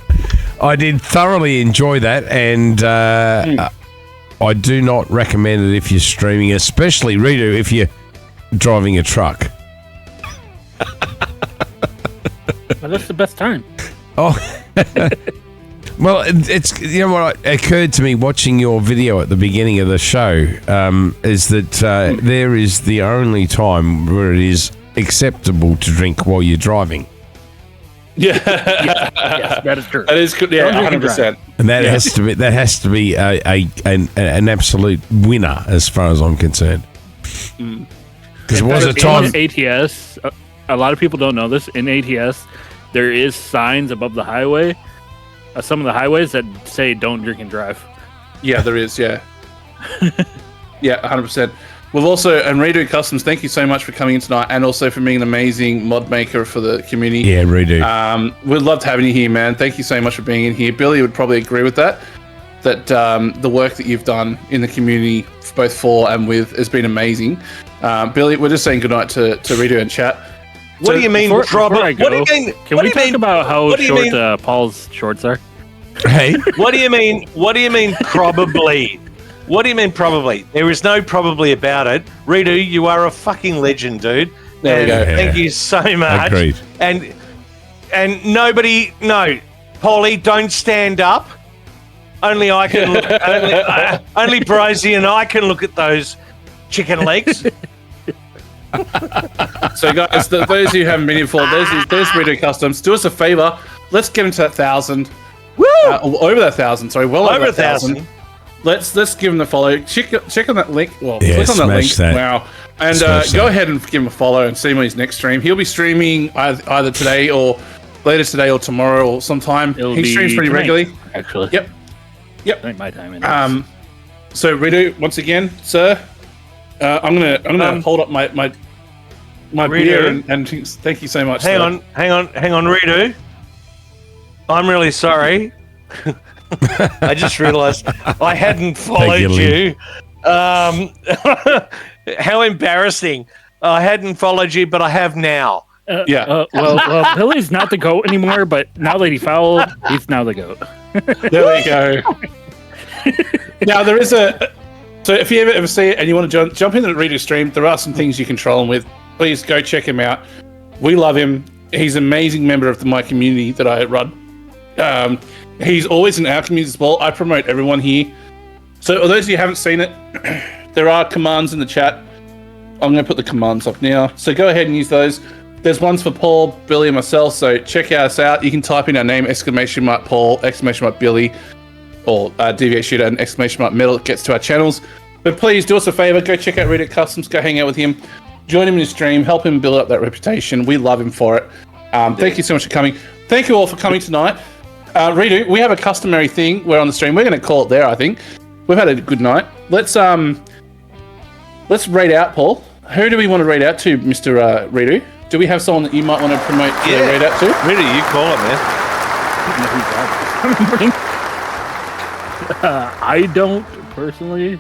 [SPEAKER 2] I did thoroughly enjoy that, and I do not recommend it if you're streaming, especially Redo if you're driving a truck.
[SPEAKER 7] Well, that's the best time.
[SPEAKER 2] Oh, well, it's what occurred to me watching your video at the beginning of the show is that there is the only time where it is acceptable to drink while you're driving.
[SPEAKER 3] Yeah,
[SPEAKER 7] yes, that is true.
[SPEAKER 3] That is good. Yeah, 100%.
[SPEAKER 2] And that has to be an absolute winner as far as I'm concerned. Because it was a time.
[SPEAKER 7] In ATS, a lot of people don't know this. In ATS, there is signs above the highway, some of the highways that say "Don't drink and drive."
[SPEAKER 3] Yeah, there is. Yeah, yeah, 100%. We've also, and Redo Customs, thank you so much for coming in tonight, and also for being an amazing mod maker for the community.
[SPEAKER 2] Yeah, Redo.
[SPEAKER 3] We'd love having you here, man. Thank you so much for being in here. Billy would probably agree with that. That the work that you've done in the community, both for and with, has been amazing. Billy, we're just saying goodnight to Redo and chat.
[SPEAKER 4] What do you mean?
[SPEAKER 7] Before I go, can we talk about how short Paul's shorts are?
[SPEAKER 2] Hey,
[SPEAKER 4] what do you mean? What do you mean? Probably. What do you mean? Probably. There is no probably about it. Redo, you are a fucking legend, dude.
[SPEAKER 3] There you go.
[SPEAKER 4] Thank you so much.
[SPEAKER 2] Agreed.
[SPEAKER 4] And nobody, no, Paulie, don't stand up. Only I can look. only Brosy and I can look at those chicken legs.
[SPEAKER 3] So, guys, those who haven't been here before, there's Redo Customs. Do us a favor. Let's get him to that 1,000.
[SPEAKER 4] Woo!
[SPEAKER 3] Over that 1,000. Sorry, well over
[SPEAKER 4] 1,000.
[SPEAKER 3] Let's give him the follow. Check on that link. Well,
[SPEAKER 2] Yeah,
[SPEAKER 3] click on that link.
[SPEAKER 2] smash that.
[SPEAKER 3] Wow. And
[SPEAKER 2] Smash
[SPEAKER 3] go
[SPEAKER 2] that.
[SPEAKER 3] ahead and give him a follow and see him on his next stream. He'll be streaming either today or later today or tomorrow or sometime. He streams pretty regularly.
[SPEAKER 7] Actually.
[SPEAKER 3] Yep.
[SPEAKER 7] Ain't my time. Anyways.
[SPEAKER 3] So Redo, once again, sir, I'm gonna hold up my beer and thank you so much.
[SPEAKER 4] Hang
[SPEAKER 3] sir.
[SPEAKER 4] on, Redo. I'm really sorry. I just realised I hadn't followed
[SPEAKER 2] you,
[SPEAKER 4] you. How embarrassing! I hadn't followed you, but I have now.
[SPEAKER 7] Well, Billy's not the GOAT anymore, but now that he fouled, he's now the GOAT.
[SPEAKER 3] There we go. Now there is so if you ever see it and you want to jump into the Redo stream, there are some things you control him with. Please go check him out. We love him. He's an amazing member of my community that I run. He's always in our community as well. I promote everyone here. So for those of you who haven't seen it, there are commands in the chat. I'm going to put the commands up now. So go ahead and use those. There's ones for Paul, Billy, and myself. So check us out. You can type in our name, !Paul, !Billy, or Deviate Shooter and !Metal. It gets to our channels. But please do us a favor. Go check out Reddit Customs. Go hang out with him. Join him in his stream. Help him build up that reputation. We love him for it. Thank you so much for coming. Thank you all for coming tonight. Redo, we have a customary thing. We're on the stream. We're going to call it there, I think. We've had a good night. Let's raid out, Paul. Who do we want to raid out to, Mr. Redo? Do we have someone that you might want to promote to raid out to?
[SPEAKER 5] Redo, you call it, man.
[SPEAKER 7] I don't personally.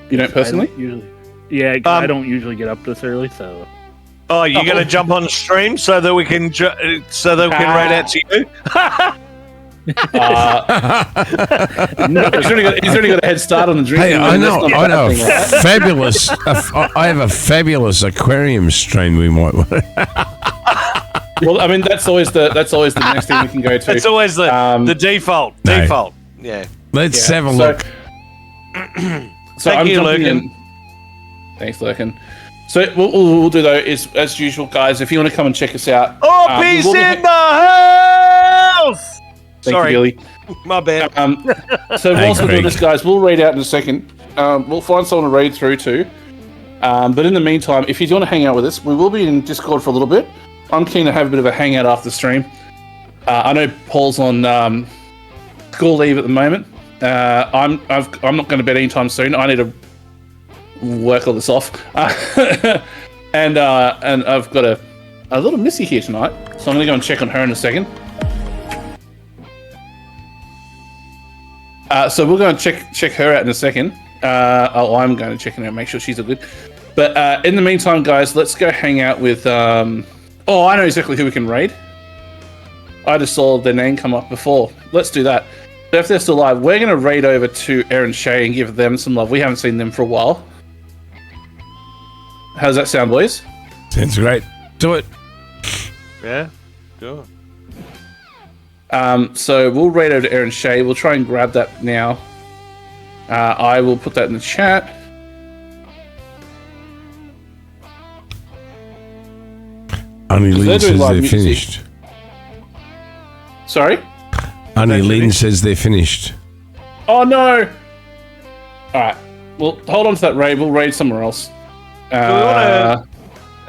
[SPEAKER 3] You don't personally?
[SPEAKER 7] I don't usually get up this early, so.
[SPEAKER 4] Oh, you're going to jump on the stream so that we can raid out to you?
[SPEAKER 3] He's already got a head start on the drinking.
[SPEAKER 2] Hey, I know. Fabulous. I have a fabulous aquarium stream we might want.
[SPEAKER 3] Well, I mean, that's always the next thing we can go to.
[SPEAKER 4] It's always the default.
[SPEAKER 2] No.
[SPEAKER 4] Default. Yeah.
[SPEAKER 2] Let's have a look.
[SPEAKER 4] Thank you, Lurkin.
[SPEAKER 3] Thanks, Lurkin. So what we'll do though is, as usual, guys, if you want to come and check us out.
[SPEAKER 4] Oh, peace in the house.
[SPEAKER 3] Thank
[SPEAKER 4] Sorry,
[SPEAKER 3] you, Billy.
[SPEAKER 4] My bad.
[SPEAKER 3] So whilst we're doing this, guys, we'll raid out in a second. We'll find someone to raid through to. But in the meantime, if you do want to hang out with us, we will be in Discord for a little bit. I'm keen to have a bit of a hangout after the stream. I know Paul's on school leave at the moment. I'm not going to bed anytime soon. I need to work all this off. And I've got a little Missy here tonight, so I'm going to go and check on her in a second. So we're going to check her out in a second. I'm going to check her out, make sure she's all good. But in the meantime, guys, let's go hang out with... I know exactly who we can raid. I just saw their name come up before. Let's do that. So if they're still alive, we're going to raid over to Aaron Shea and give them some love. We haven't seen them for a while. How does that sound, boys?
[SPEAKER 2] Sounds great. Do it.
[SPEAKER 4] Yeah, do it.
[SPEAKER 3] So we'll raid over to Aaron Shea. We'll try and grab that now. I will put that in the chat.
[SPEAKER 2] Only Lynn says
[SPEAKER 3] live
[SPEAKER 2] they're
[SPEAKER 3] music.
[SPEAKER 2] finished.
[SPEAKER 3] Sorry?
[SPEAKER 2] Only Lynn says they're finished.
[SPEAKER 3] Oh no! Alright. Well, hold on to that raid. We'll raid somewhere else.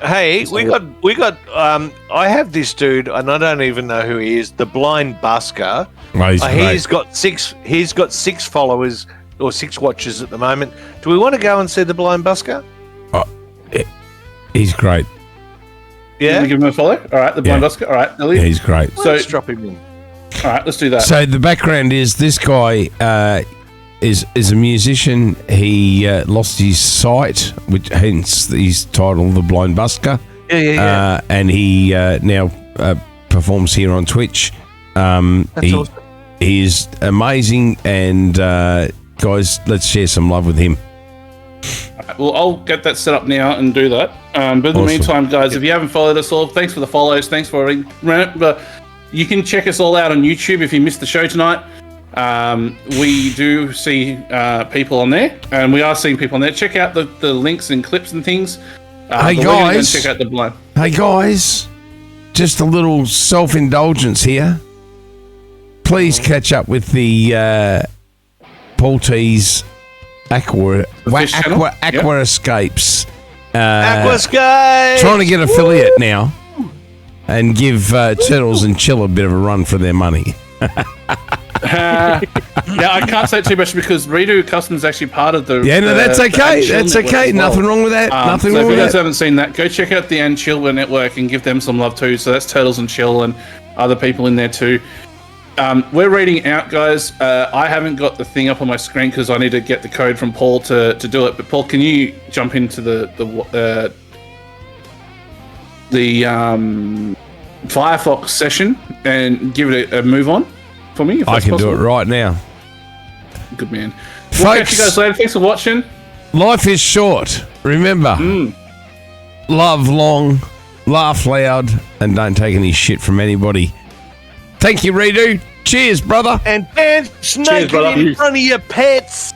[SPEAKER 4] Hey, we got. I have this dude, and I don't even know who he is. The Blind Busker.
[SPEAKER 2] Oh,
[SPEAKER 4] He's got six followers or 6 watchers at the moment. Do we want to go and see the Blind Busker?
[SPEAKER 2] He's great.
[SPEAKER 3] Yeah. Give him a follow. All right, the Blind Busker. All right, Billy.
[SPEAKER 2] Yeah, he's great.
[SPEAKER 3] So
[SPEAKER 4] let's drop him in.
[SPEAKER 3] All right, let's do that.
[SPEAKER 2] So the background is this guy is a musician. He lost his sight, which hence he's titled The Blind Busker.
[SPEAKER 4] Yeah.
[SPEAKER 2] And he now performs here on Twitch.
[SPEAKER 4] That's awesome.
[SPEAKER 2] He is amazing, and guys, let's share some love with him.
[SPEAKER 3] Well, I'll get that set up now and do that. But in the meantime, guys, if you haven't followed us all, thanks for the follows. Thanks for but you can check us all out on YouTube if you missed the show tonight. We do see people on there, and we are seeing people on there. Check out the links and clips and things.
[SPEAKER 2] Hey,
[SPEAKER 3] but we're gonna go
[SPEAKER 2] guys.
[SPEAKER 3] check out the blind.
[SPEAKER 2] Hey guys, just a little self-indulgence here. Please catch up with the Paul T's Aquascapes.
[SPEAKER 4] Aquascape!
[SPEAKER 2] Trying to get affiliate now and give Turtles and Chill a bit of a run for their money.
[SPEAKER 3] Yeah, I can't say too much because Redo Custom is actually part of the.
[SPEAKER 2] Yeah, no, that's
[SPEAKER 3] the
[SPEAKER 2] okay.
[SPEAKER 3] Chill
[SPEAKER 2] That's
[SPEAKER 3] network
[SPEAKER 2] okay.
[SPEAKER 3] as well.
[SPEAKER 2] Nothing wrong with that. Nothing
[SPEAKER 3] so
[SPEAKER 2] wrong
[SPEAKER 3] if
[SPEAKER 2] with
[SPEAKER 3] you guys
[SPEAKER 2] that.
[SPEAKER 3] haven't seen that, go check out the And Chill network and give them some love too. So that's Turtles and Chill and other people in there too. We're reading out, guys. I haven't got the thing up on my screen because I need to get the code from Paul to do it. But Paul, can you jump into the Firefox session and give it a move on for me? If
[SPEAKER 2] I
[SPEAKER 3] that's
[SPEAKER 2] can do
[SPEAKER 3] possible?
[SPEAKER 2] it right now.
[SPEAKER 3] Good man. We'll catch you guys later. Thanks for watching.
[SPEAKER 2] Life is short. Remember, love long, laugh loud, and don't take any shit from anybody. Thank you, Redo. Cheers, brother.
[SPEAKER 4] And dance naked
[SPEAKER 3] brother.
[SPEAKER 4] in front of your pets.